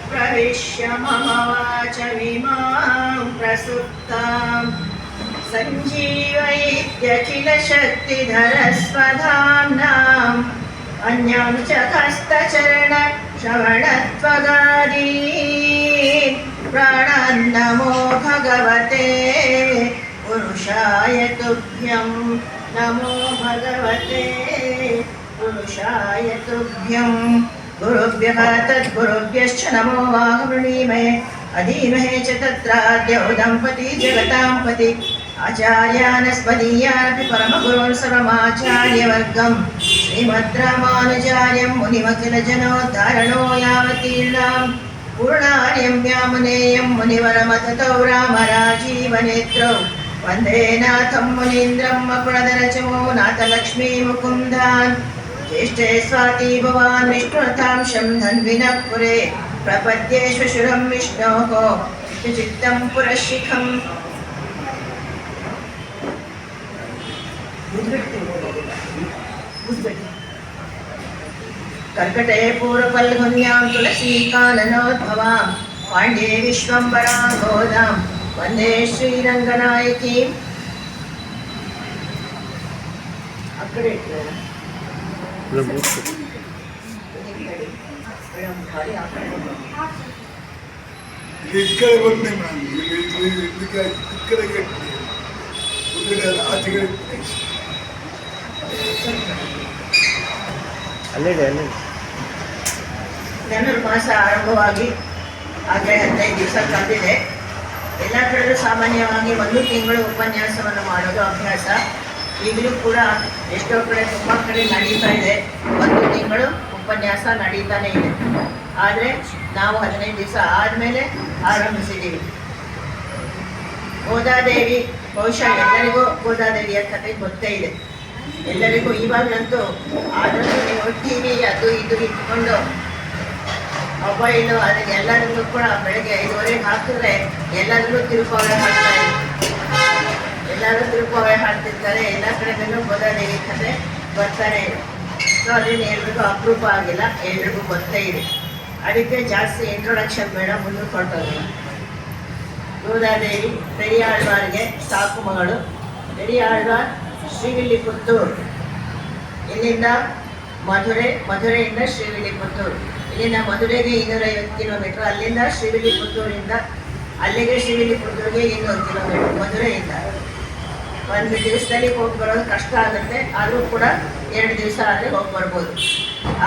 प्रविश्य मम वाचमिमां प्रसुप्तां सञ्जीवयत्यखिलशक्तिधरस्वधाम्नाम् अन्यां च हस्तचरणश्रवणत्वगादीन् प्राणान् नमो भगवते पुरुषाय तुभ्यं नमो भगवते पुरुषाय तुभ्यं गुरुभ्यः तद्गुरुभ्यश्च नमो वाहवृणीमहे अधीमहे च तत्राद्यौ दम्पती जगतां पति आचार्यानस्मदीयानपि परमगुरून् सर्वमाचार्यवर्गं श्रीमद्रामानुजार्यं मुनिमखिलजनोद्धारणो यावतीर्णां पूर्णार्यं व्यामुनेयं मुनिवरमततौ रामराजीवनेत्रौ वन्दे नाथं मुनीन्द्रं मकुळधरचमो नाथलक्ष्मीमुकुन्दान् ज्येष्ठे स्वाति भवान् विष्णुरथांशं धन्विनः पुरे प्रपद्ये श्वशुरं विष्णोः चित्तं पुरशिखम् कर्कटे पूर्वफल्गुन्यां तुलसीकाननोद्भवां पाण्ड्ये विश्वम्बरां गोदां वन्दे श्रीरङ्गनायकीं ಧನುರ್ಮಾಸ ಆರಂಭವಾಗಿ ಆಗಲೇ 15 ದಿವಸ ಕಳೆದಿದೆ. ಎಲ್ಲ ಕಡೆಯೂ ಸಾಮಾನ್ಯವಾಗಿ 1 ತಿಂಗಳು ಉಪನ್ಯಾಸವನ್ನು ಮಾಡೋದು ಅಭ್ಯಾಸ. ಈಗಲೂ ಕೂಡ ಎಷ್ಟೋ ಕಡೆ ತುಂಬ ಕಡೆ ನಡೀತಾ ಇದೆ, 1 ತಿಂಗಳು ಉಪನ್ಯಾಸ ನಡೀತಾನೆ ಇದೆ. ಆದರೆ ನಾವು 15 ದಿವಸ ಆದಮೇಲೆ ಆರಂಭಿಸಿದ್ದೀವಿ. ಗೋದಾದೇವಿ ಬಹುಶಃ ಎಲ್ಲರಿಗೂ ಗೋದಾದೇವಿಯ ಕಥೆ ಗೊತ್ತೇ ಇದೆ. ಎಲ್ಲರಿಗೂ ಇವಾಗಲಂತೂ ಆದಷ್ಟು ನೀವು TV ಅದು ಇದು ಇಟ್ಕೊಂಡು ಮೊಬೈಲು ಅದಕ್ಕೆ ಎಲ್ಲರಿಗೂ ಕೂಡ ಬೆಳಗ್ಗೆ 5:30 ಹಾಕಿದ್ರೆ ಎಲ್ಲರಿಗೂ ತಿರುಪವೇ ಹಾಕ್ತಾ ಇದೆ. ಎಲ್ಲರೂ ತಿರುಪವೇ ಹಾಡ್ತಿರ್ತಾರೆ. ಎಲ್ಲ ಕಡೆಯಲ್ಲೂ ಗೋದಾದೇವಿ ಕಥೆ ಬರ್ತಾನೆ ಇದೆ. ಸೊ ಅದೇನು ಎಲ್ರಿಗೂ ಅಪರೂಪ ಆಗಿಲ್ಲ, ಎಲ್ರಿಗೂ ಗೊತ್ತೇ ಇದೆ. ಅದಕ್ಕೆ ಜಾಸ್ತಿ ಇಂಟ್ರೊಡಕ್ಷನ್ ಬೇಡ, ಮುಂದಕ್ಕೆ ಹೊರಟೋದಿಲ್ಲ. ಗೋದಾದೇವಿ ಪೆರಿಯಾಳ್ವಾರ್ಗೆ ಸಾಕು ಮಗಳು. ಪೆರಿಯಾಳ್ವಾರ್ ಶ್ರೀವಿಲ್ಲಿಪುತ್ತೂರು, ಇಲ್ಲಿಂದ ಮಧುರೆಯಿಂದ ಶ್ರೀವಿಲ್ಲಿಪುತ್ತೂರು. ಇಲ್ಲಿಂದ ಮಧುರೆಗೆ 250 ಕಿಲೋಮೀಟರ್, ಅಲ್ಲಿಂದ ಶ್ರೀವಿಲ್ಲಿಪುತ್ತೂರಿಂದ ಅಲ್ಲಿಗೆ ಶ್ರೀವಿಲ್ಲಿಪುತ್ತೂರಿಗೆ 200 ಕಿಲೋಮೀಟರ್ ಮಧುರೆಯಿಂದ. 1 ದಿವಸದಲ್ಲಿ ಹೋಗಿ ಬರೋದು ಕಷ್ಟ ಆಗುತ್ತೆ, ಆದರೂ ಕೂಡ 2 ದಿವಸ ಆದರೆ ಹೋಗಿ ಬರ್ಬೋದು.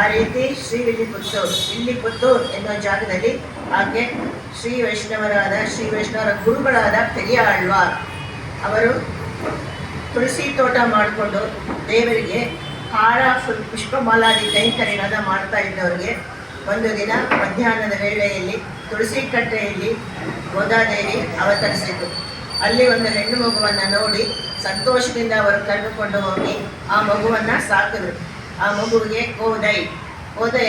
ಆ ರೀತಿ ಶ್ರೀವಿಲ್ಲಿಪುತ್ತೂರು ಎನ್ನುವ ಜಾಗದಲ್ಲಿ ಆಕೆ ಶ್ರೀ ವೈಷ್ಣವರ ಗುರುಗಳಾದ ಪೆರಿಯಾಳ್ವಾರ್ ಅವರು ತುಳಸಿ ತೋಟ ಮಾಡಿಕೊಂಡು ದೇವರಿಗೆ ಹಾರ ಪುಷ್ಪಮಾಲಾದಿ ಕೈಂಕರ್ಯಗಳನ್ನು ಮಾಡ್ತಾ ಇದ್ದವರಿಗೆ ಒಂದು ದಿನ ಮಧ್ಯಾಹ್ನದ ವೇಳೆಯಲ್ಲಿ ತುಳಸಿ ಕಟ್ಟೆಯಲ್ಲಿ ಗೋದಾದೇವಿ ಅವತರಿಸಿತು. ಅಲ್ಲಿ ಒಂದು ಹೆಣ್ಣು ಮಗುವನ್ನು ನೋಡಿ ಸಂತೋಷದಿಂದ ಅವರು ಕರೆದುಕೊಂಡು ಹೋಗಿ ಆ ಮಗುವನ್ನು ಸಾಕಿದ್ರು. ಆ ಮಗುವಿಗೆ ಕೋದೈ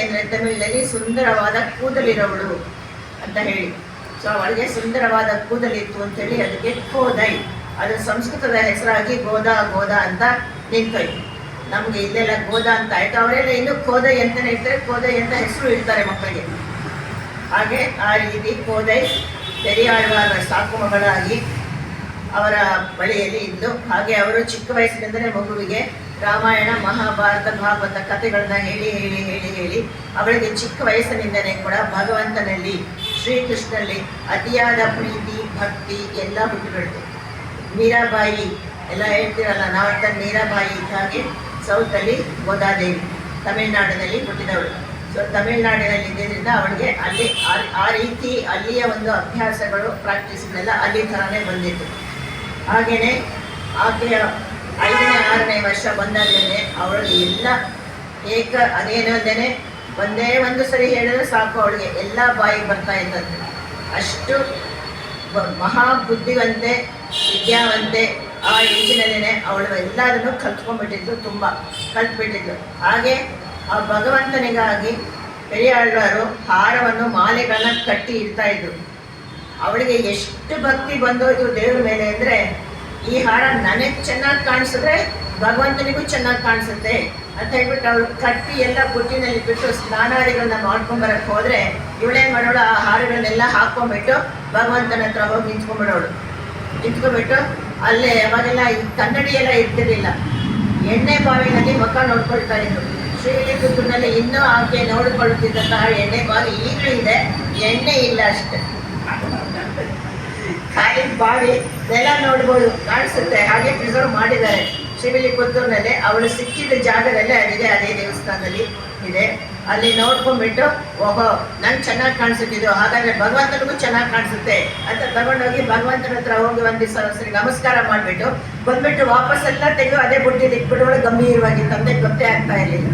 ಅಂದರೆ ತಮಿಳಿನಲ್ಲಿ ಸುಂದರವಾದ ಕೂದಲಿರೋವಳು ಅಂತ ಹೇಳಿ. ಸೊ ಅವಳಿಗೆ ಸುಂದರವಾದ ಕೂದಲಿತ್ತು ಅಂತೇಳಿ ಅದಕ್ಕೆ ಕೋದೈ, ಅದು ಸಂಸ್ಕೃತದ ಹೆಸರಾಗಿ ಗೋದಾ ಅಂತ ನಿಂತೋಯ್ತು. ನಮಗೆ ಇಲ್ಲೆಲ್ಲ ಗೋದಾ ಅಂತ ಆಯಿತು, ಅವರೆಲ್ಲ ಇನ್ನೂ ಕೋದೈ ಅಂತಲೇ ಇರ್ತಾರೆ, ಕೋದೈ ಅಂತ ಹೆಸರು ಇಡ್ತಾರೆ ಮಕ್ಕಳಿಗೆ. ಹಾಗೆ ಆ ರೀತಿ ಕೋದೈ ಪೆರಿಯಾಳ್ವಾರ ಸಾಕು ಮಗಳಾಗಿ ಅವರ ಬಳಿಯಲ್ಲಿ ಇದ್ದು, ಹಾಗೆ ಅವರು ಚಿಕ್ಕ ವಯಸ್ಸಿನಿಂದಲೇ ಮಗುವಿಗೆ ರಾಮಾಯಣ ಮಹಾಭಾರತ ಭಾಗವತ ಕಥೆಗಳನ್ನ ಹೇಳಿ ಅವಳಿಗೆ ಚಿಕ್ಕ ವಯಸ್ಸಿನಿಂದಲೇ ಕೂಡ ಭಗವಂತನಲ್ಲಿ ಶ್ರೀಕೃಷ್ಣನಲ್ಲಿ ಅತಿಯಾದ ಪ್ರೀತಿ ಭಕ್ತಿ ಎಲ್ಲ ಹುಟ್ಟುಬಿಡ್ತು. ಮೀರಾಬಾಯಿ ಎಲ್ಲ ಹೇಳ್ತಿರಲ್ಲ, ನಾವಂತ ಮೀರಾಬಾಯಿ ಹಾಗೆ ಸೌತಲ್ಲಿ ಗೋದಾದೇವಿ ತಮಿಳುನಾಡಿನಲ್ಲಿ ಹುಟ್ಟಿದವಳು. ಸೊ ತಮಿಳುನಾಡಿನಲ್ಲಿ ಇದ್ದಿದ್ದರಿಂದ ಅವಳಿಗೆ ಅಲ್ಲಿ ಆ ರೀತಿ ಅಲ್ಲಿಯ ಒಂದು ಅಭ್ಯಾಸಗಳು ಪ್ರಾಕ್ಟೀಸ್ಗಳೆಲ್ಲ ಅಲ್ಲಿ ಥರನೇ ಬಂದಿತ್ತು. ಹಾಗೆಯೇ ಆಕೆಯ 5ನೇ 6ನೇ ವರ್ಷ ಬಂದಾಗಲೇ ಅವಳು ಎಲ್ಲ ಅದೇನೋದೇನೆ ಒಂದೇ ಒಂದು ಸರಿ ಹೇಳಿದ್ರೆ ಸಾಕು, ಅವಳಿಗೆ ಎಲ್ಲ ಬಾಯಿಗೆ ಬರ್ತಾ ಇದ್ದದ್ದು. ಅಷ್ಟು ಮಹಾ ಬುದ್ಧಿವಂತೆ, ವಿದ್ಯಾವಂತೆ. ಆ ಏಜಿನಲ್ಲೇ ಅವಳು ಎಲ್ಲದನ್ನು ಕಲ್ತ್ಕೊಂಡ್ಬಿಟ್ಟಿದ್ಲು, ತುಂಬ ಕಲ್ತ್ಬಿಟ್ಟಿದ್ಲು. ಹಾಗೆ ಆ ಭಗವಂತನಿಗಾಗಿ ಪೆರಿಯಾಳ್ವಾರು ಹಾರವನ್ನು ಮಾಲೆಗಳನ್ನ ಕಟ್ಟಿ ಇಡ್ತಾ ಇದ್ರು. ಅವಳಿಗೆ ಎಷ್ಟು ಭಕ್ತಿ ಬಂದೋಯ್ತು ದೇವ್ರ ಮೇಲೆ ಅಂದರೆ, ಈ ಹಾರ ನನಗೆ ಚೆನ್ನಾಗಿ ಕಾಣಿಸಿದ್ರೆ ಭಗವಂತನಿಗೂ ಚೆನ್ನಾಗಿ ಕಾಣಿಸುತ್ತೆ ಅಂತ ಹೇಳ್ಬಿಟ್ಟು ಅವಳು ಕಟ್ಟಿ ಎಲ್ಲ ಬುಟ್ಟಿನಲ್ಲಿ ಬಿಟ್ಟು ಸ್ನಾನಾದಿಗಳನ್ನ ಮಾಡ್ಕೊಂಬರಕ್ಕೆ ಹೋದರೆ ಇವಳೇನು ಮಾಡೋಳು, ಆ ಹಾರಗಳನ್ನೆಲ್ಲ ಹಾಕ್ಕೊಂಬಿಟ್ಟು ಭಗವಂತನ ಹತ್ರ ಹೋಗಿ ನಿಂತ್ಕೊಂಡ್ಬಿಟ್ಟು ಅಲ್ಲೇ ಅವಾಗೆಲ್ಲ ಕನ್ನಡಿ ಎಲ್ಲ ಇರ್ತಿರ್ಲಿಲ್ಲ, ಎಣ್ಣೆ ಬಾವಿನಲ್ಲಿ ಮುಖ ನೋಡ್ಕೊಳ್ತಾ ಇದ್ರು. ಶ್ರೀವಿಲ್ಲಿಪುತ್ತೂರಿನಲ್ಲಿ ಇನ್ನೂ ಆಕೆ ನೋಡಿಕೊಳ್ಳುತ್ತಿದ್ದಂತಹ ಎಣ್ಣೆ ಬಾವಿ ಈಗಲೂ ಇದೆ, ಎಣ್ಣೆ ಇಲ್ಲ ಅಷ್ಟೆ, ಖಾಲಿ ಬಾವಿ ನೆಲ ನೋಡ್ಬೋದು, ಕಾಣಿಸುತ್ತೆ. ಹಾಗೆ ಪ್ರಿಸರ್ವ್ ಮಾಡಿದ್ದಾರೆ ಶ್ರೀವಿಲ್ಲಿಪುತ್ತೂರಿನಲ್ಲಿ. ಅವಳು ಸಿಕ್ಕಿದ ಜಾಗದಲ್ಲೇ ಅದಿದೆ, ಅದೇ ದೇವಸ್ಥಾನದಲ್ಲಿ ಇದೆ. ಅಲ್ಲಿ ನೋಡ್ಕೊಂಡ್ಬಿಟ್ಟು ಓಹೋ ನಂಗೆ ಚೆನ್ನಾಗಿ ಕಾಣಿಸುತ್ತಿದ್ದು, ಹಾಗಾದ್ರೆ ಭಗವಂತನಿಗೂ ಚೆನ್ನಾಗಿ ಕಾಣಿಸುತ್ತೆ ಅಂತ ತಗೊಂಡೋಗಿ ಭಗವಂತನ ಹತ್ರ ಹೋಗಿ ಒಂದು ದಿವಸ ಸರಿ ನಮಸ್ಕಾರ ಮಾಡಿಬಿಟ್ಟು ಬಂದ್ಬಿಟ್ಟು ವಾಪಸ್ಸೆಲ್ಲ ತೆಗೆದು ಅದೇ ಬುಟ್ಟಿಲಿ ಇಟ್ಬಿಟ್ಟು ಗಂಭೀರವಾಗಿ ತಂದೆ ಗೊತ್ತೇ ಆಗ್ತಾ ಇರಲಿಲ್ಲ.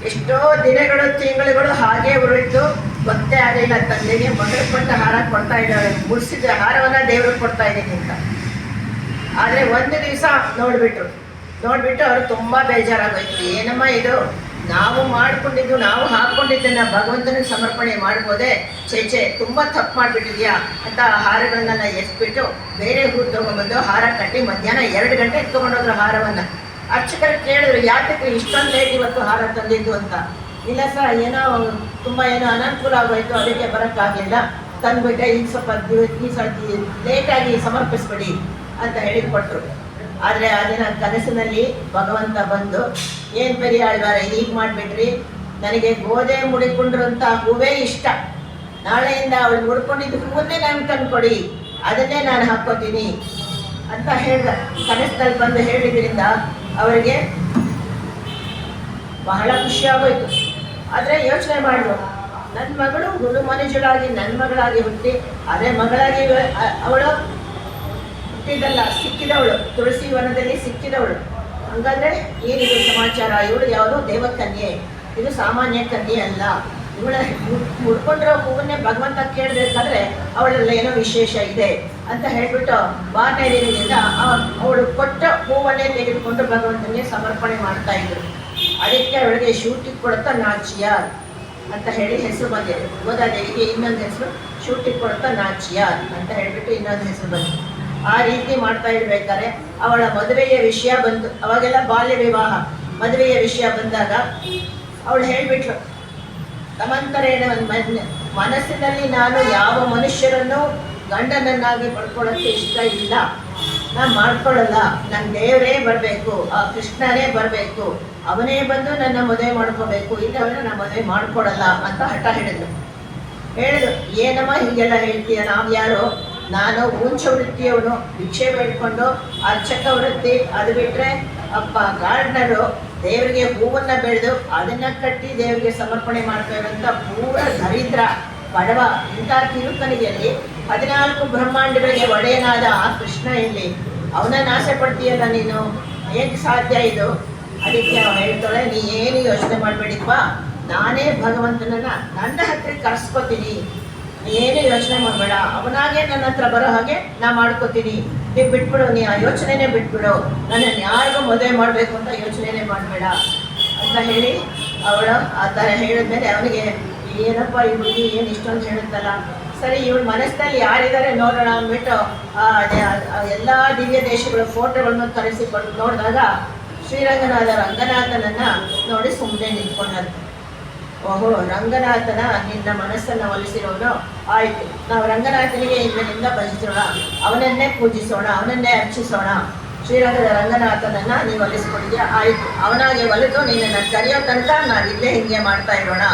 ಎಷ್ಟೋ ದಿನಗಳು ತಿಂಗಳುಗಳು ಹಾಗೆ ಉರುಳಿತು, ಗೊತ್ತೇ ಆಗಲಿಲ್ಲ. ತಂದೆಗೆ ಮಗಳು ಕೊಟ್ಟ ಹಾರ ಕೊಡ್ತಾ ಇದ್ದಾಳೆ, ಮುಡಿಸಿದ ಹಾರವನ್ನ ದೇವ್ರಿಗೆ ಕೊಡ್ತಾ ಇದ್ದೀನಿ ಅಂತ. ಆದರೆ ಒಂದು ದಿವಸ ನೋಡ್ಬಿಟ್ಟು ಅವ್ರು ತುಂಬಾ ಬೇಜಾರಾಗೋಯ್ತು. ಏನಮ್ಮ ಇದು, ನಾವು ಮಾಡ್ಕೊಂಡಿದ್ದು ನಾವು ಹಾಕ್ಕೊಂಡಿದ್ದನ್ನ ಭಗವಂತನಿಗೆ ಸಮರ್ಪಣೆ ಮಾಡ್ಬೋದೇ, ಚೇಚೆ ತುಂಬಾ ತಪ್ಪು ಮಾಡಿಬಿಟ್ಟಿದ್ಯಾ ಅಂತ ಹಾರಗಳನ್ನೆಲ್ಲ ಎಸ್ಬಿಟ್ಟು ಬೇರೆ ಹೂ ತಗೊಂಡ್ಬಂದು ಹಾರ ಕಟ್ಟಿ ಮಧ್ಯಾಹ್ನ 2 ಗಂಟೆ ಎತ್ಕೊಂಡೋದ್ರು ಹಾರವನ್ನ. ಅರ್ಚಕರು ಕೇಳಿದ್ರು, ಯಾತಕ್ಕೆ ಇಷ್ಟೊಂದು ಲೇಟ್ ಇವತ್ತು ಹಾರ ತಂದಿದ್ದು ಅಂತ. ಇಲ್ಲ ಸರ್, ಏನೋ ಅನಾನುಕೂಲ ಆಗೋಯ್ತು, ಅದಕ್ಕೆ ಬರೋಕ್ಕಾಗಲಿಲ್ಲ, ತಂದ್ಬಿಟ್ಟೆ, ಈಗ ಸ್ವಲ್ಪ ಲೇಟಾಗಿ ಸಮರ್ಪಿಸ್ಬಿಡಿ ಅಂತ ಹೇಳಿಕೊಟ್ರು. ಆದರೆ ಆ ದಿನ ಕನಸಿನಲ್ಲಿ ಭಗವಂತ ಬಂದು, ಏನು ಪೆರಿಯಾಳ್ವಾರೆ ಹೀಗೆ ಮಾಡಿಬಿಟ್ರಿ, ನನಗೆ ಗೋಧೆ ಮುಡಿಕೊಂಡ್ರಂಥ ಹೂವೇ ಇಷ್ಟ, ನಾಳೆಯಿಂದ ಅವಳು ಮುಡ್ಕೊಂಡಿದ್ದು ಹೂವನ್ನೇ ನಾನು ತಂದ್ಕೊಡಿ, ಅದನ್ನೇ ನಾನು ಹಾಕ್ಕೋತೀನಿ ಅಂತ ಹೇಳ್ದ. ಕನಸಿನಲ್ಲಿ ಬಂದು ಹೇಳಿದ್ರಿಂದ ಅವರಿಗೆ ಬಹಳ ಖುಷಿಯಾಗೋಯ್ತು. ಆದರೆ ಯೋಚನೆ ಮಾಡಿದ್ರು, ನನ್ನ ಮಗಳು ಗುರು ಮನುಜಳಾಗಿ ನನ್ನ ಮಗಳಾಗಿ ಹುಟ್ಟಿ ಅದೇ ಮಗಳಾಗಿ ಅವಳು ಹುಟ್ಟಿದ್ದಲ್ಲ, ಸಿಕ್ಕಿದವಳು, ತುಳಸಿ ವನದಲ್ಲಿ ಸಿಕ್ಕಿದವಳು. ಹಂಗಾದ್ರೆ ಏನಿದು ಸಮಾಚಾರ, ಇವಳು ಯಾವುದೋ ದೇವಕನ್ಯೆ, ಇದು ಸಾಮಾನ್ಯ ಕನ್ಯೆ ಅಲ್ಲ. ಇವಳ ಮುಡ್ಕೊಂಡಿರೋ ಹೂವನ್ನೇ ಭಗವಂತ ಕೇಳಬೇಕಾದ್ರೆ ಅವಳೆಲ್ಲ ಏನೋ ವಿಶೇಷ ಇದೆ ಅಂತ ಹೇಳ್ಬಿಟ್ಟು ಮಾರನೇ ದಿನದಿಂದ ಅವಳು ಕೊಟ್ಟ ಹೂವನ್ನೇ ತೆಗೆದುಕೊಂಡು ಭಗವಂತನಿಗೆ ಸಮರ್ಪಣೆ ಮಾಡ್ತಾ ಇದ್ರು. ಅದಕ್ಕೆ ಅವಳಿಗೆ ಶೂಟಿಗೆ ಕೊಡ್ತಾ ನಾಚಿಯಾರ್ ಅಂತ ಹೇಳಿ ಹೆಸರು ಬಂದಿದೆ. ಗೋದಾದೇವಿಗೆ ಇನ್ನೊಂದು ಹೆಸರು ಶೂಟಿಗೆ ಕೊಡ್ತಾ ನಾಚಿಯಾರ್ ಅಂತ ಹೇಳ್ಬಿಟ್ಟು ಇನ್ನೊಂದು ಹೆಸರು ಬಂದಿದೆ. ಆ ರೀತಿ ಮಾಡ್ತಾ ಇರ್ಬೇಕಾದ್ರೆ ಅವಳ ಮದುವೆಯ ವಿಷಯ ಬಂತು. ಅವಾಗೆಲ್ಲ ಬಾಲ್ಯ ವಿವಾಹ, ಮದುವೆಯ ವಿಷಯ ಬಂದಾಗ ಅವಳು ಹೇಳ್ಬಿಟ್ಲು, ತಮಂತರೇಣ ಮನಸ್ಸಿನಲ್ಲಿ ನಾನು ಯಾವ ಮನುಷ್ಯರನ್ನು ಗಂಡನನ್ನಾಗಿ ಪಡ್ಕೊಳ್ಳೋಕ್ಕೆ ಇಷ್ಟ ಇಲ್ಲ, ನಾನು ಮಾಡ್ಕೊಳ್ಳಲ್ಲ, ನನ್ನ ದೇವರೇ ಬರಬೇಕು, ಆ ಕೃಷ್ಣನೇ ಬರಬೇಕು, ಅವನೇ ಬಂದು ನನ್ನ ಮದುವೆ ಮಾಡ್ಕೋಬೇಕು, ಇಲ್ಲವನ್ನ ನಾನು ಮದುವೆ ಮಾಡ್ಕೊಡಲ್ಲ ಅಂತ ಹಠ ಹೇಳಿದ್ರು. ಏನಮ್ಮ ಹೀಗೆಲ್ಲ ಹೇಳ್ತೀಯ, ನಾವು ಯಾರು, ನಾನು ಉಂಚ ವೃತ್ತಿಯವನು, ಭಿಕ್ಷೆ ಬೇಡ್ಕೊಂಡು ಅರ್ಚಕ ವೃತ್ತಿ, ಅದು ಬಿಟ್ಟರೆ ಅಪ್ಪ ಗಾರ್ಡನರು, ದೇವರಿಗೆ ಹೂವನ್ನ ಬೆಳೆದು ಅದನ್ನ ಕಟ್ಟಿ ದೇವರಿಗೆ ಸಮರ್ಪಣೆ ಮಾಡ್ತಾರಂತ ಪೂರ ದರಿದ್ರ ಬಡವ. ಇಂಥ ತಿರುಕನಿಗೆಯಲ್ಲಿ 14 ಬ್ರಹ್ಮಾಂಡಗಳಿಗೆ ಒಡೆಯನಾದ ಆ ಕೃಷ್ಣ ಇಲ್ಲಿ, ಅವನನ್ನ ಆಸೆ ಪಡ್ತೀಯಲ್ಲ ನೀನು, ಹೇಗೆ ಸಾಧ್ಯ ಇದು? ಅದಕ್ಕೆ ಅವನು ಹೇಳ್ತಾಳೆ, ನೀ ಏನು ಯೋಚನೆ ಮಾಡಬೇಡಿಪ್ಪ, ನಾನೇ ಭಗವಂತನನ್ನ ನನ್ನ ಹತ್ರ ಕರೆಸ್ಕೋತೀನಿ, ಏನು ಯೋಚನೆ ಮಾಡಬೇಡ, ಅವನಾಗೆ ನನ್ನ ಹತ್ರ ಬರೋ ಹಾಗೆ ನಾ ಮಾಡ್ಕೋತೀನಿ, ನೀವು ಬಿಟ್ಬಿಡು, ನೀ ಆ ಯೋಚನೆನೇ ಬಿಟ್ಬಿಡು, ನನ್ನನ್ನು ಯಾರಿಗೂ ಮದುವೆ ಮಾಡಬೇಕು ಅಂತ ಯೋಚನೆನೇ ಮಾಡಬೇಡ ಅಂತ ಹೇಳಿ ಅವಳು ಆ ಥರ ಹೇಳಿದ್ಮೇಲೆ ಅವನಿಗೆ ಏನಪ್ಪ ಈ ಹುಡುಗಿ ಏನು ಇಷ್ಟೊಂದು ಹೇಳುತ್ತಲ್ಲ, ಸರಿ ಇವಳ ಮನಸ್ಸಿನಲ್ಲಿ ಯಾರಿದ್ದಾರೆ ನೋಡೋಣ ಅಂದ್ಬಿಟ್ಟು ಎಲ್ಲ ದಿವ್ಯ ದೇಶಗಳ ಫೋಟೋಗಳನ್ನು ತರಿಸಿಕೊಂಡು ನೋಡಿದಾಗ ಶ್ರೀರಂಗನಾಥ ರಂಗನಾಥನನ್ನ ನೋಡಿ ಸುಮ್ಮನೆ ನಿಂತ್ಕೊಂಡರು. ಓಹೋ, ರಂಗನಾಥನ ನಿನ್ನ ಮನಸ್ಸನ್ನು ಒಲಿಸಿರೋನು, ಆಯಿತು, ನಾವು ರಂಗನಾಥನಿಗೆ ಇಂದಿನಿಂದ ಭಜಿಸೋಣ, ಅವನನ್ನೇ ಪೂಜಿಸೋಣ, ಅವನನ್ನೇ ಅರ್ಚಿಸೋಣ. ಶ್ರೀರಂಗದ ರಂಗನಾಥನನ್ನ ನೀವು ಒಲಿಸ್ಕೊಂಡಿದ್ಯಾ, ಆಯಿತು, ಅವನಾಗೆ ಒಲಿದು ನಿನ್ನನ್ನು ಕರೆಯೋ ತನಕ ನಾವಿಲ್ಲೇ ಹಿಂಗೆ ಮಾಡ್ತಾ ಇರೋಣ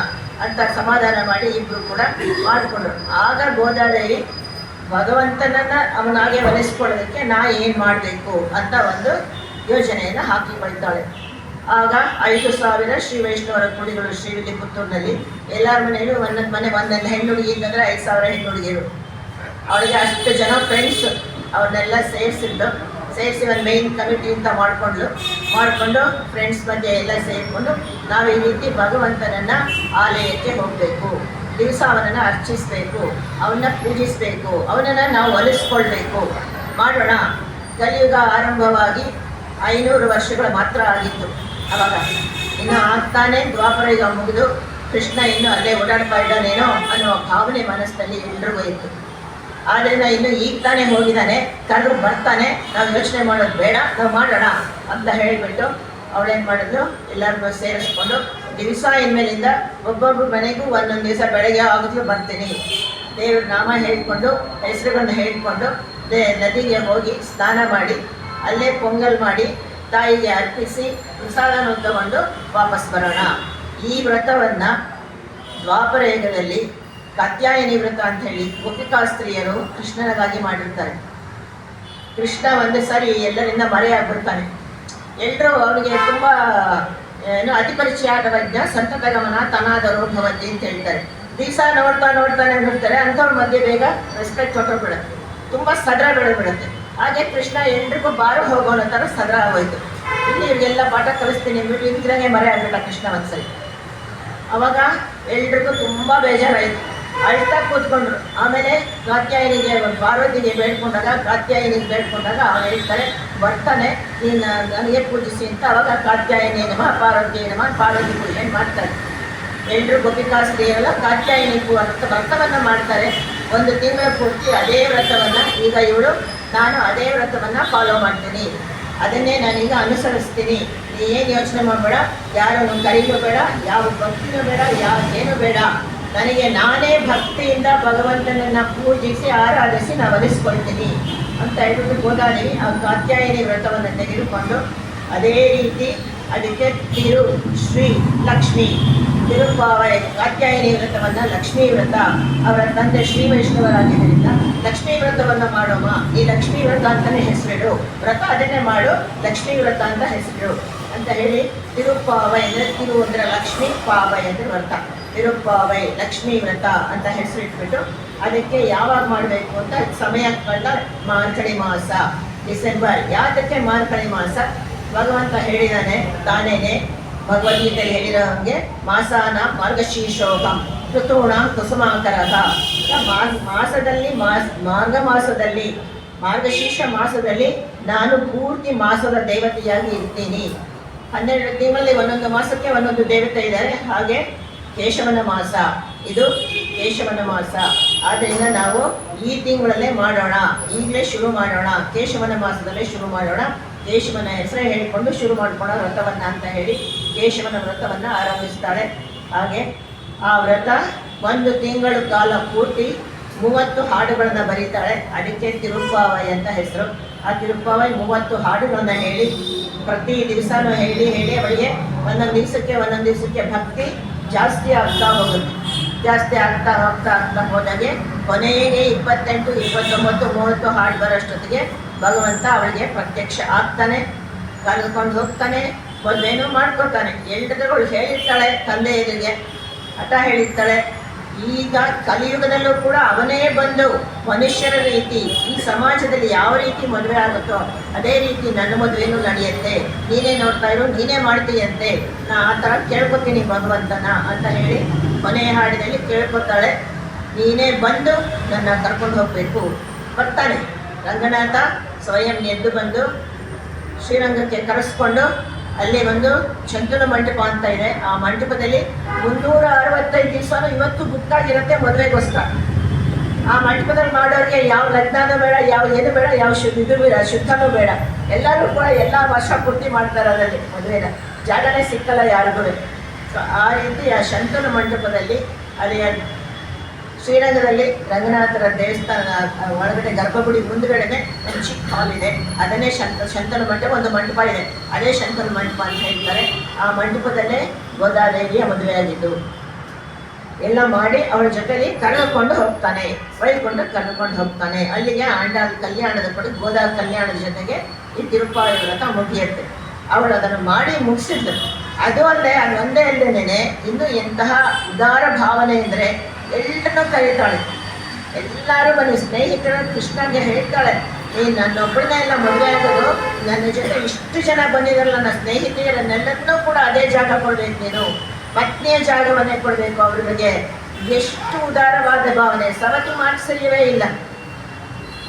ಅಂತ ಸಮಾಧಾನ ಮಾಡಿ ಇಬ್ಬರು ಕೂಡ ಮಾಡಿಕೊಂಡ್ರು. ಆಗ ಗೋದಾದೇವಿ ಭಗವಂತನನ್ನ ಅವನಾಗೆ ಒಲಿಸ್ಕೊಳ್ಳೋದಕ್ಕೆ ನಾ ಏನು ಮಾಡಬೇಕು ಅಂತ ಒಂದು ಯೋಜನೆಯನ್ನು ಹಾಕಿಕೊಳ್ತಾಳೆ. ಆಗ 5,000 ಶ್ರೀ ವೈಷ್ಣವರ ಕುಡಿಗಳು ಶ್ರೀವಿಲ್ಲಿಪುತ್ತೂರಿನಲ್ಲಿ. ಎಲ್ಲರ ಮನೆಯಲ್ಲೂ ಒಂದೊಂದು ಹೆಣ್ಣು ಹುಡುಗಿ ಇದ್ದಂದ್ರೆ 5,000 ಹೆಣ್ಣು ಹುಡುಗಿರು. ಅವಳಿಗೆ ಅಷ್ಟು ಜನ ಫ್ರೆಂಡ್ಸ್, ಅವ್ರನ್ನೆಲ್ಲ ಸೇರಿಸಿ ಒಂದು ಮೇನ್ ಕಮಿಟಿ ಅಂತ ಮಾಡಿಕೊಂಡು ಫ್ರೆಂಡ್ಸ್ ಮಧ್ಯೆ ಎಲ್ಲ ಸೇರಿಕೊಂಡು ನಾವು ಈ ರೀತಿ ಭಗವಂತನನ್ನು ಆಲಯಕ್ಕೆ ಹೋಗಬೇಕು, ದಿವಸ ಅವನನ್ನು ಅರ್ಚಿಸಬೇಕು, ಅವನ್ನ ಪೂಜಿಸಬೇಕು, ಅವನನ್ನು ನಾವು ಒಲಿಸ್ಕೊಳ್ಬೇಕು, ಮಾಡೋಣ. ಕಲಿಯುಗ ಆರಂಭವಾಗಿ 500 ವರ್ಷಗಳು ಮಾತ್ರ ಆಗಿತ್ತು. ಅವಾಗ ಇನ್ನು ಆಗ್ತಾನೆ ದ್ವಾಪರ ಯುಗ ಮುಗಿದು ಕೃಷ್ಣ ಇನ್ನು ಅಲ್ಲೇ ಓಡಾಡ್ತಾ ಇದ್ದಾನೇನೋ ಅನ್ನೋ ಭಾವನೆ ಮನಸ್ಸಿನಲ್ಲಿ ಎಲ್ರಿಗೂ ಇತ್ತು. ಆದ್ದರಿಂದ ಇನ್ನು ಈಗ ತಾನೇ ಹೋಗಿದ್ದಾನೆ, ಕರೆದು ಬರ್ತಾನೆ, ನಾವು ಯೋಚನೆ ಮಾಡೋದು ಬೇಡ, ನಾವು ಮಾಡೋಣ ಅಂತ ಹೇಳಿಬಿಟ್ಟು ಅವಳೇನು ಮಾಡಿದ್ರು, ಎಲ್ಲರಿಗೂ ಸೇರಿಸ್ಕೊಂಡು ದಿವಸ ಇನ್ಮೇಲಿಂದ ಒಬ್ಬೊಬ್ಬರು ಮನೆಗೂ ಒಂದೊಂದು ದಿವಸ ಬೆಳಗ್ಗೆ ಆಗೋದು ಬರ್ತೀನಿ, ದೇವ್ರ ನಾಮ ಹೇಳ್ಕೊಂಡು ಹೆಸರುಗಳನ್ನು ಹೇಳ್ಕೊಂಡು ನದಿಗೆ ಹೋಗಿ ಸ್ನಾನ ಮಾಡಿ ಅಲ್ಲೇ ಪೊಂಗಲ್ ಮಾಡಿ ತಾಯಿಗೆ ಅರ್ಪಿಸಿ ಪ್ರಸಾದವನ್ನು ತಗೊಂಡು ವಾಪಸ್ ಬರೋಣ. ಈ ವ್ರತವನ್ನು ದ್ವಾಪರ ಯುಗದಲ್ಲಿ ಕಾತ್ಯಾಯನಿ ವ್ರತ ಅಂತ ಹೇಳಿ ಗೋಪಿಕಾಸ್ತ್ರೀಯರು ಕೃಷ್ಣನಿಗಾಗಿ ಮಾಡಿರ್ತಾರೆ. ಕೃಷ್ಣ ಒಂದು ಸಾರಿ ಎಲ್ಲರಿಂದ ಮರೆಯಾಗ್ಬಿಡ್ತಾನೆ. ಎಲ್ಲರೂ ಅವನಿಗೆ ತುಂಬ ಅತಿ ಪರಿಚಯ ಆದ ವೈದ್ಯ ಸಂತತ ಗಮನ ತನಾದರೂ ಭವತಿ ಅಂತ ಹೇಳ್ತಾರೆ. ದಿವಸ ನೋಡ್ತಾನೆ ನೋಡ್ತಾರೆ, ಅಂಥವ್ರ ಮಧ್ಯೆ ಬೇಗ ರೆಸ್ಪೆಕ್ಟ್ ಹೊಟ್ಟೋಗ್ಬಿಡುತ್ತೆ, ತುಂಬ ಸದರ ಬೆಳೆದ್ಬಿಡುತ್ತೆ. ಹಾಗೆ ಕೃಷ್ಣ ಎಲ್ರಿಗೂ ಬಾರು ಹೋಗೋಣ ಥರ ಸದರ ಆಗೋಯ್ತು. ಇಲ್ಲಿ ಇವ್ರಿಗೆಲ್ಲ ಪಾಠ ಕಲಿಸ್ತೀನಿ ಅಂದ್ಬಿಟ್ಟು ಇದ್ರಾಗೆ ಮರೆ ಆಗ್ಬಿಟ್ಟ ಕೃಷ್ಣ ಒಂದ್ಸರಿ. ಅವಾಗ ಎಲ್ರಿಗೂ ತುಂಬ ಬೇಜಾರಾಯಿತು, ಅಳ್ತಾ ಕೂತ್ಕೊಂಡ್ರು. ಆಮೇಲೆ ಕಾತ್ಯಾಯನಿಗೆ ಪಾರ್ವತಿಗೆ ಬೇಡ್ಕೊಂಡಾಗ ಅವ್ರು ಹೇಳ್ತಾರೆ, ಬರ್ತಾನೆ ನೀನು ನನಗೆ ಪೂಜಿಸಿ ಅಂತ. ಅವಾಗ ಕಾತ್ಯಾಯನಿ ನಮ ಪಾರ್ವತಿ ನಮ ಪಾರ್ವತಿ ಪೂಜೆ ಮಾಡ್ತಾರೆ. ಎಲ್ಲರೂ ಗೋಪಿಕಾಸ್ತ್ರೀಯರೆಲ್ಲ ಕಾತ್ಯಾಯನಿ ವ್ರತವನ್ನು ಮಾಡ್ತಾರೆ. ಒಂದು ತಿಂಗಳ ಪೂರ್ತಿ ಅದೇ ವ್ರತವನ್ನು ಈಗ ನಾನು ಅದೇ ವ್ರತವನ್ನು ಫಾಲೋ ಮಾಡ್ತೀನಿ, ಅದನ್ನೇ ನಾನೀಗ ಅನುಸರಿಸ್ತೀನಿ. ನೀ ಏನು ಯೋಚನೆ ಮಾಡಬೇಡ, ಯಾರನ್ನು ಕರೀಲೂ ಬೇಡ, ಯಾವ ಭಕ್ತಿನೂ ಬೇಡ, ಏನು ಬೇಡ, ನನಗೆ ನಾನೇ ಭಕ್ತಿಯಿಂದ ಭಗವಂತನನ್ನು ಪೂಜಿಸಿ ಆರಾಧಿಸಿ ನಾನು ಒಲಿಸ್ಕೊಳ್ತೀನಿ ಅಂತ ಹೇಳ್ಬಿಟ್ಟು ಗೋದಾದೇವಿ ಆ ಕಾತ್ಯಾಯನಿ ವ್ರತವನ್ನು ತೆಗೆದುಕೊಂಡು ಅದೇ ರೀತಿ ಅದಕ್ಕೆ ಶ್ರೀ ಲಕ್ಷ್ಮೀ ತಿರುಪಾವಳಿ ಕಾತ್ಯಾಯನಿ ವ್ರತವನ್ನು ಲಕ್ಷ್ಮೀ ವ್ರತ ಅವರ ತಂದೆ ಶ್ರೀ ವೈಷ್ಣವರಾಗಿದ್ದರಿಂದ ಲಕ್ಷ್ಮೀ ವ್ರತವನ್ನು ಮಾಡೋಮ್ಮ, ಈ ಲಕ್ಷ್ಮೀ ವ್ರತ ಅಂತಲೇ ಹೆಸರಿಡು, ವ್ರತ ಅದನ್ನೇ ಮಾಡು, ಲಕ್ಷ್ಮೀ ವ್ರತ ಅಂತ ಹೆಸರಿಡು ಅಂತ ಹೇಳಿ ತಿರುಪಾವೈ ಅಂದರೆ ತಿರು ಅಂದರೆ ಲಕ್ಷ್ಮೀ, ಪಾವೈ ಅಂದರೆ ವ್ರತ, ತಿರುಪಾವೈ ಲಕ್ಷ್ಮೀ ವ್ರತ ಅಂತ ಹೆಸರಿಟ್ಬಿಟ್ಟು ಅದಕ್ಕೆ ಯಾವಾಗ ಮಾಡಬೇಕು ಅಂತ ಸಮಯ ಕಂಡ ಮಾರ್ಕಳಿ ಮಾಸ ಡಿಸೆಂಬರ್. ಯಾತಕ್ಕೆ ಮಾರ್ಕಳಿ ಮಾಸ? ಭಗವಂತ ಹೇಳಿದಾನೆ ತಾನೇನೆ ಭಗವದ್ಗೀತೆಯಲ್ಲಿ ಹೇಳಿರೋ ಹಾಗೆ ಮಾಸಾನ ಮಾರ್ಗಶೀರ್ಷೋಹಂ ಋತೂಣಾಂ ಕುಸುಮಾಕರಃ. ಮಾಸದಲ್ಲಿ ಮಾರ್ಗಶೀರ್ಷ ಮಾಸದಲ್ಲಿ ನಾನು ಪೂರ್ತಿ ಮಾಸದ ದೇವತೆಯಾಗಿ ಇರ್ತೀನಿ. 12 ತಿಂಗಳಲ್ಲಿ ಒಂದೊಂದು ಮಾಸಕ್ಕೆ ಒಂದೊಂದು ದೇವತೆ ಇದ್ದಾರೆ. ಹಾಗೆ ಕೇಶವನ ಮಾಸ, ಇದು ಕೇಶವನ ಮಾಸ. ಆದ್ದರಿಂದ ನಾವು ಈ ತಿಂಗಳಲ್ಲೇ ಮಾಡೋಣ, ಈಗಲೇ ಶುರು ಮಾಡೋಣ, ಕೇಶವನ ಮಾಸದಲ್ಲೇ ಶುರು ಮಾಡೋಣ, ಕೇಶವನ ಹೆಸರೇ ಹೇಳಿಕೊಂಡು ಶುರು ಮಾಡ್ಕೊಳ್ಳೋ ವ್ರತವನ್ನು ಅಂತ ಹೇಳಿ ಕೇಶವನ ವ್ರತವನ್ನು ಆರಂಭಿಸ್ತಾಳೆ. ಹಾಗೆ ಆ ವ್ರತ 1 ತಿಂಗಳ ಕಾಲ ಪೂರ್ತಿ 30 ಹಾಡುಗಳನ್ನು ಬರೀತಾಳೆ. ಅದಕ್ಕೆ ತಿರುಪ್ಪಾವೈ ಅಂತ ಹೆಸರು. ಆ ತಿರುಪ್ಪಾವೈ 30 ಹಾಡುಗಳನ್ನು ಹೇಳಿ ಪ್ರತಿ ದಿವಸನೂ ಹೇಳಿ ಅವಳಿಗೆ ಒಂದೊಂದು ದಿವಸಕ್ಕೆ ಭಕ್ತಿ ಜಾಸ್ತಿ ಆಗ್ತಾ ಹೋಗುತ್ತೆ. ಜಾಸ್ತಿ ಆಗ್ತಾ ಹೋದಾಗೆ ಕೊನೆಗೆ 28, 29, 30 ಹಾಡು ಬರೋಷ್ಟೊತ್ತಿಗೆ ಭಗವಂತ ಅವಳಿಗೆ ಪ್ರತ್ಯಕ್ಷ ಆಗ್ತಾನೆ, ಕರೆದುಕೊಂಡು ಹೋಗ್ತಾನೆ, ಮದುವೆನೂ ಮಾಡ್ಕೊತಾನೆ. ಎಲ್ಲರಿಗೂ ಹೇಳಿರ್ತಾಳೆ, ತಂದೆ ಎದುರಿಗೆ ಹಠ ಹೇಳಿರ್ತಾಳೆ. ಈಗ ಕಲಿಯುಗದಲ್ಲೂ ಕೂಡ ಅವನೇ ಬಂದು ಮನುಷ್ಯರ ರೀತಿ ಈ ಸಮಾಜದಲ್ಲಿ ಯಾವ ರೀತಿ ಮದುವೆ ಆಗುತ್ತೋ ಅದೇ ರೀತಿ ನನ್ನ ಮದುವೆನೂ ನಡೆಯುತ್ತೆ, ನೀನೇ ನೋಡ್ತಾ ಇರು, ನೀನೇ ಮಾಡ್ತೀಯಂತೆ, ನಾ ಆ ಥರ ಕೇಳ್ಕೊತೀನಿ ಭಗವಂತನ ಅಂತ ಹೇಳಿ ಕೊನೆಯ ಹಾಡಿನಲ್ಲಿ ಕೇಳ್ಕೊತಾಳೆ. ನೀನೇ ಬಂದು ನನ್ನ ಕರ್ಕೊಂಡು ಹೋಗಬೇಕು. ಬರ್ತಾನೆ ರಂಗನಾಥ ಸ್ವಯಂ ಎದ್ದು ಬಂದು ಶ್ರೀರಂಗಕ್ಕೆ ಕರೆಸ್ಕೊಂಡು ಅಲ್ಲಿ ಒಂದು ಚಂದನ ಮಂಟಪ ಅಂತ ಇದೆ. ಆ ಮಂಟಪದಲ್ಲಿ 365 ದಿವಸನೂ ಇವತ್ತು ಗುಟ್ಟಾಗಿರುತ್ತೆ ಮದುವೆಗೋಸ್ಕರ. ಆ ಮಂಟಪದಲ್ಲಿ ಮಾಡೋರಿಗೆ ಯಾವ ಲಗ್ನನೂ ಬೇಡ, ಯಾವ ಏನು ಬೇಡ, ಯಾವ ಶುದ್ಧನೂ ಬೇಡ, ಎಲ್ಲರೂ ಕೂಡ ಎಲ್ಲ ವರ್ಷ ಪೂರ್ತಿ ಮಾಡ್ತಾರೆ ಅದರಲ್ಲಿ ಮದುವೆನ. ಜಾಗನೇ ಸಿಕ್ಕಲ್ಲ ಯಾರಿಗೂ. ಸೊ ಆ ರೀತಿ ಆ ಶಂತನ ಮಂಟಪದಲ್ಲಿ ಅಲ್ಲಿ ಶ್ರೀರಂಗದಲ್ಲಿ ರಂಗನಾಥರ ದೇವಸ್ಥಾನ ಒಳಗಡೆ ಗರ್ಭಗುಡಿ ಮುಂದುಗಡೆನೆ ಒಂದು ಚಿಕ್ಕ ಹಾಲ್ ಇದೆ. ಅದನ್ನೇ ಶಂತನ ಮಂಟಪ, ಒಂದು ಮಂಟಪ ಇದೆ, ಅದೇ ಶಂತನ ಮಂಟಪ ಅಂತ ಹೇಳ್ತಾರೆ. ಆ ಮಂಟಪದಲ್ಲೇ ಗೋದಾದೇವಿಯ ಮದುವೆಯಾಗಿದ್ದು ಎಲ್ಲ ಮಾಡಿ ಅವಳ ಜೊತೆಲಿ ಕರೆದುಕೊಂಡು ಹೋಗ್ತಾನೆ, ಕರೆದುಕೊಂಡು ಹೋಗ್ತಾನೆ. ಅಲ್ಲಿಗೆ ಕಲ್ಯಾಣದ ಕೂಡ ಗೋದಾ ಕಲ್ಯಾಣದ ಜೊತೆಗೆ ಈ ತಿರುಪಾವಳಿ ವ್ರತ ಮುಗಿಯುತ್ತೆ. ಅವಳು ಅದನ್ನು ಮಾಡಿ ಮುಗಿಸಿದ್ಲು. ಅದು ಅಲ್ಲದೆ ಅದೊಂದೇ ಅಲ್ಲದೇನೆ ಇನ್ನು ಎಂತಹ ಉದಾರ ಭಾವನೆ ಅಂದರೆ ಎಲ್ಲರನ್ನೂ ಕರೀತಾಳೆ. ಎಲ್ಲರೂ ಬನ್ನಿ, ಸ್ನೇಹಿತರು ಕೃಷ್ಣಗೆ ಹೇಳ್ತಾಳೆ, ನೀನು ನನ್ನೊಬ್ಬಳನ್ನೇ ಎಲ್ಲ ಮದುವೆ ಆಗೋದು, ನನ್ನ ಜೊತೆ ಇಷ್ಟು ಜನ ಬಂದಿದ್ದಾರಲ್ಲ ನನ್ನ ಸ್ನೇಹಿತೆಯರನ್ನೆಲ್ಲರನ್ನೂ ಕೂಡ ಅದೇ ಜಾಗ ಕೊಡಬೇಕು, ನೀನು ಪತ್ನಿಯ ಜಾಗವನ್ನೇ ಕೊಡಬೇಕು ಅವರಿಗೆ. ಎಷ್ಟು ಉದಾರವಾದ ಭಾವನೆ, ಸವತಿ ಮಾತ್ಸರ್ಯವೇ ಇಲ್ಲ.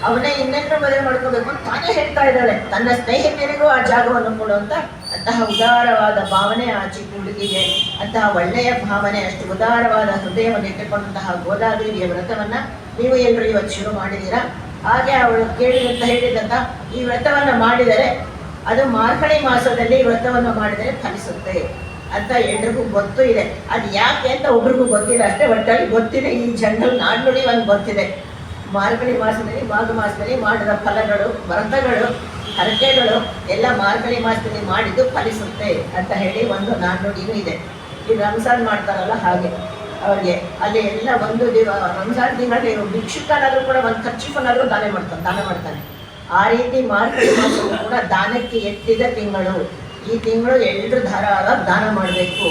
ಅವನೇ ಇನ್ನೆಲ್ಲರೂ ಮದುವೆ ಮಾಡ್ಕೋಬೇಕು ಅಂತ ತಾನೇ ಹೇಳ್ತಾ ಇದ್ದಾಳೆ. ತನ್ನ ಸ್ನೇಹಿತರಿಗೂ ಆ ಜಾಗವನ್ನು ಕೊಡು ಅಂತ ಅಂತಹ ಉದಾರವಾದ ಭಾವನೆ ಆ ಚಿಕ್ಕ ಹುಡುಗಿಗೆ, ಅಂತಹ ಒಳ್ಳೆಯ ಭಾವನೆ, ಅಷ್ಟು ಉದಾರವಾದ ಹೃದಯವನ್ನು ಇಟ್ಟುಕೊಂಡಂತಹ ಗೋದಾದೇವಿಯ ವ್ರತವನ್ನು ನೀವು ಎಲ್ಲರೂ ಇವತ್ತು ಶುರು ಮಾಡಿದ್ದೀರಾ. ಹಾಗೆ ಅವಳು ಹೇಳಿದಂಥ ಈ ವ್ರತವನ್ನು ಮಾಡಿದರೆ ಅದು ಮಾರ್ಗಳಿ ಮಾಸದಲ್ಲಿ ವ್ರತವನ್ನು ಮಾಡಿದರೆ ಫಲಿಸುತ್ತೆ ಅಂತ ಎಲ್ರಿಗೂ ಗೊತ್ತು ಇದೆ. ಅದು ಯಾಕೆ ಅಂತ ಒಬ್ರಿಗೂ ಗೊತ್ತಿಲ್ಲ ಅಷ್ಟೇ, ಒಟ್ಟಲ್ಲಿ ಗೊತ್ತಿದೆ. ಈ ಜನರಲ್ ನಾಣ್ಣುಡಿ ಒಂದು ಗೊತ್ತಿದೆ. ಮಾರ್ಗಳಿ ಮಾಸದಲ್ಲಿ, ಮಾಘ ಮಾಸದಲ್ಲಿ ಮಾಡಿದ ಫಲಗಳು, ವ್ರತಗಳು, ಹರಕೆಗಳು ಎಲ್ಲ ಮಾರ್ಗಳಿ ಮಾಸದಲ್ಲಿ ಮಾಡಿದ್ದು ಫಲಿಸುತ್ತೆ ಅಂತ ಹೇಳಿ ಒಂದು ನಾಣ್ಣುಡಿನೂ ಇದೆ. ಈ ರಂಜಾನ್ ಮಾಡ್ತಾರಲ್ಲ ಹಾಗೆ ಅವ್ರಿಗೆ ಅಲ್ಲಿ ಎಲ್ಲ ಒಂದು ರಂಜಾನ್ ತಿಂಗಳಲ್ಲಿ ಭಿಕ್ಷುಕನಾದರೂ ಕೂಡ ಒಂದು ಖರ್ಚಿಫನ್ನಾದರೂ ದಾನ ಮಾಡ್ತಾನೆ. ಆ ರೀತಿ ಮಾರ್ಗಳಿ ಮಾಸವು ಕೂಡ ದಾನಕ್ಕೆ ಎತ್ತಿದ ತಿಂಗಳು. ಈ ತಿಂಗಳು ಎಲ್ರು ಧಾರಾಳ ದಾನ ಮಾಡಬೇಕು,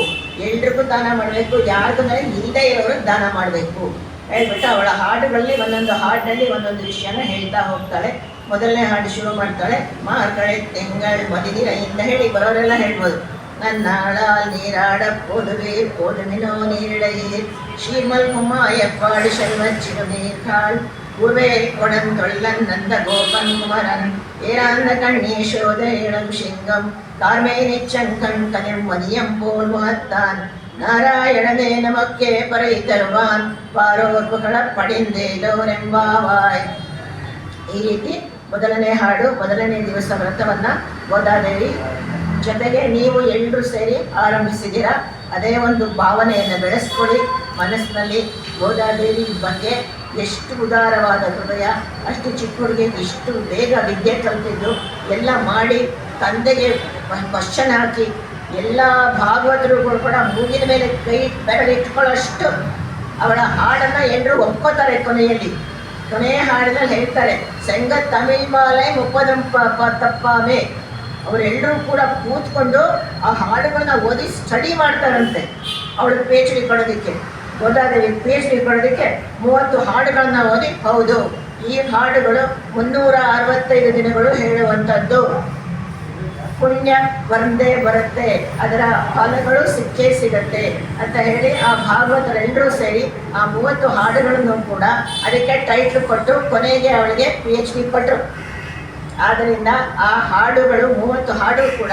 ಎಲ್ರಿಗೂ ದಾನ ಮಾಡಬೇಕು, ಯಾರಿಗೂ ಇಲ್ಲದೆ ಇರೋರಿಗೆ ದಾನ ಮಾಡಬೇಕು ಹೇಳ್ಬಿಟ್ಟು ಅವಳ ಹಾಡುಗಳಲ್ಲಿ ಒಂದೊಂದು ಹಾಡಿನಲ್ಲಿ ಒಂದೊಂದು ವಿಷಯನ ಹೇಳ್ತಾ ಹೋಗ್ತಾಳೆ. ಮೊದಲನೇ ಹಾಡು ಶುರು ಮಾಡ್ತಾಳೆ, ಮಾರ್ಗಳಿ ತಿಂಗಳು ಮದಿನಿರೆಯಿಂದ ಹೇಳಿ ಬರೋರೆಲ್ಲ ಹೇಳ್ಬೋದು. நன்னாள நீராட போதுவே போதுமினோ நீரிழையே ஸ்ரீமல் குமாயப்பாடு செல்வச் சிறுநீர்காள் உவே கொடந்தொள்ளன் நந்த கோபன் குமரன் ஏராந்த கண்ணீஷோத இளம் சிங்கம் கார்மேனி சங்கன் கனிம் மதியம் போல் முகத்தான் நாராயணனே நமக்கே பறை தருவான் பாரோர் புகழ ಪಡಿಂದೇದೋರೆಂಬಾವಾಯ್. ಈ ರೀತಿ ಮೊದಲನೇ ಹಾಡು, ಮೊದಲನೇ ದಿವಸ ವ್ರತವನ್ನ ಗೋದಾದೇವಿ ಜೊತೆಗೆ ನೀವು ಎಲ್ಲರೂ ಸೇರಿ ಆರಂಭಿಸಿದ್ದೀರಾ. ಅದೇ ಒಂದು ಭಾವನೆಯನ್ನು ಬೆಳೆಸ್ಕೊಳ್ಳಿ ಮನಸ್ಸಿನಲ್ಲಿ. ಗೋದಾದೇವಿ ಬಗ್ಗೆ ಎಷ್ಟು ಉದಾರವಾದ ಹೃದಯ, ಅಷ್ಟು ಚಿಕ್ಕ ಹುಡುಗಿಗೆ ಇಷ್ಟು ಬೇಗ ವಿದ್ಯೆ ಕಲಿತಿದ್ದು ಎಲ್ಲ ಮಾಡಿ ತಂದೆಗೆ ಕ್ವಶನ್ ಹಾಕಿ ಎಲ್ಲ ಭಾಗವತರುಗಳು ಕೂಡ ಮೂಗಿನ ಮೇಲೆ ಕೈ ಬೆರಳಿಟ್ಕೊಳ್ಳೋಷ್ಟು ಅವಳ ಹಾಡನ್ನು ಎಲ್ಲರೂ ಒಪ್ಕೋತಾರೆ. ಕೊನೆಯ ಹಾಡಿನಲ್ಲಿ ಹೇಳ್ತಾರೆ, ಸೆಂಗ ತಮಿಳ್ ಮಾಲೆ ತಪ್ಪಾಮೆ. ಅವರೆಲ್ಲರೂ ಕೂಡ ಕೂತ್ಕೊಂಡು ಆ ಹಾಡುಗಳನ್ನ ಓದಿ ಸ್ಟಡಿ ಮಾಡ್ತಾರಂತೆ. ಅವಳಿಗೆ ಪಿ ಎಚ್ ಡಿ ಕೊಡೋದಕ್ಕೆ, ಗೋದಾದೇವಿ ಪಿ ಎಚ್ ಡಿ ಕೊಡೋದಕ್ಕೆ 30 ಹಾಡುಗಳನ್ನ ಓದಿ, ಹೌದು ಈ ಹಾಡುಗಳು 365 ದಿನಗಳು ಹೇಳುವಂಥದ್ದು, ಪುಣ್ಯ ಬಂದೇ ಬರುತ್ತೆ, ಅದರ ಫಲಗಳು ಸಿಕ್ಕೇ ಸಿಗತ್ತೆ ಅಂತ ಹೇಳಿ ಆ ಭಾಗವತರೆಲ್ಲರೂ ಸೇರಿ ಆ 30 ಹಾಡುಗಳನ್ನು ಕೂಡ ಅದಕ್ಕೆ ಟೈಟ್ಲ್ ಕೊಟ್ಟು ಕೊನೆಗೆ ಅವಳಿಗೆ ಪಿ ಎಚ್ ಡಿ ಕೊಟ್ಟರು. ಆದ್ದರಿಂದ ಆ ಹಾಡುಗಳು 30 ಹಾಡು ಕೂಡ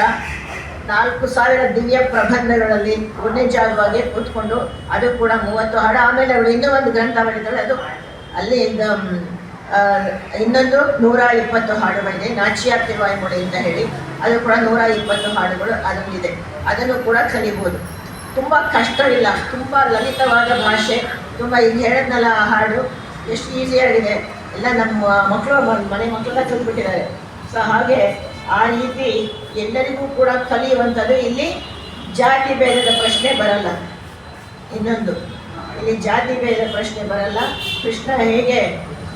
4000 ದಿವ್ಯ ಪ್ರಬಂಧಗಳಲ್ಲಿ ಪುಣ್ಯಜಾಗವಾಗಿ ಕೂತ್ಕೊಂಡು ಅದು ಕೂಡ 30 ಹಾಡು. ಆಮೇಲೆ ಅವಳು ಇನ್ನೂ ಒಂದು ಗ್ರಂಥ ಬರೀತಾಳೆ, ಅದು ಅಲ್ಲಿ ಇನ್ನೊಂದು 120 ಹಾಡುಗಳಿದೆ, ನಾಚ್ಯಾತಿವಾಯುಮೊಳೆ ಅಂತ ಹೇಳಿ, ಅದು ಕೂಡ 120 ಹಾಡುಗಳು ಅದರಲ್ಲಿದೆ. ಅದನ್ನು ಕೂಡ ಕಲಿಬೋದು. ತುಂಬ ಕಷ್ಟವಿಲ್ಲ, ತುಂಬ ಲಲಿತವಾದ ಭಾಷೆ, ತುಂಬ ಈಗ ಹೇಳಿದ್ನಲ್ಲ ಆ ಹಾಡು ಎಷ್ಟು ಈಸಿಯಾಗಿದೆ. ಎಲ್ಲ ನಮ್ಮ ಮಕ್ಕಳು ಮನೆ ಮಕ್ಕಳೆಲ್ಲ ಕಲಿತ್ಬಿಟ್ಟಿದ್ದಾರೆ. ಸೊ ಹಾಗೆ ಆ ರೀತಿ ಎಲ್ಲರಿಗೂ ಕೂಡ ಕಲಿಯುವಂಥದ್ದು. ಇಲ್ಲಿ ಜಾತಿ ಭೇದದ ಪ್ರಶ್ನೆ ಬರಲ್ಲ. ಇನ್ನೊಂದು, ಇಲ್ಲಿ ಜಾತಿ ಭೇದ ಪ್ರಶ್ನೆ ಬರಲ್ಲ. ಕೃಷ್ಣ ಹೇಗೆ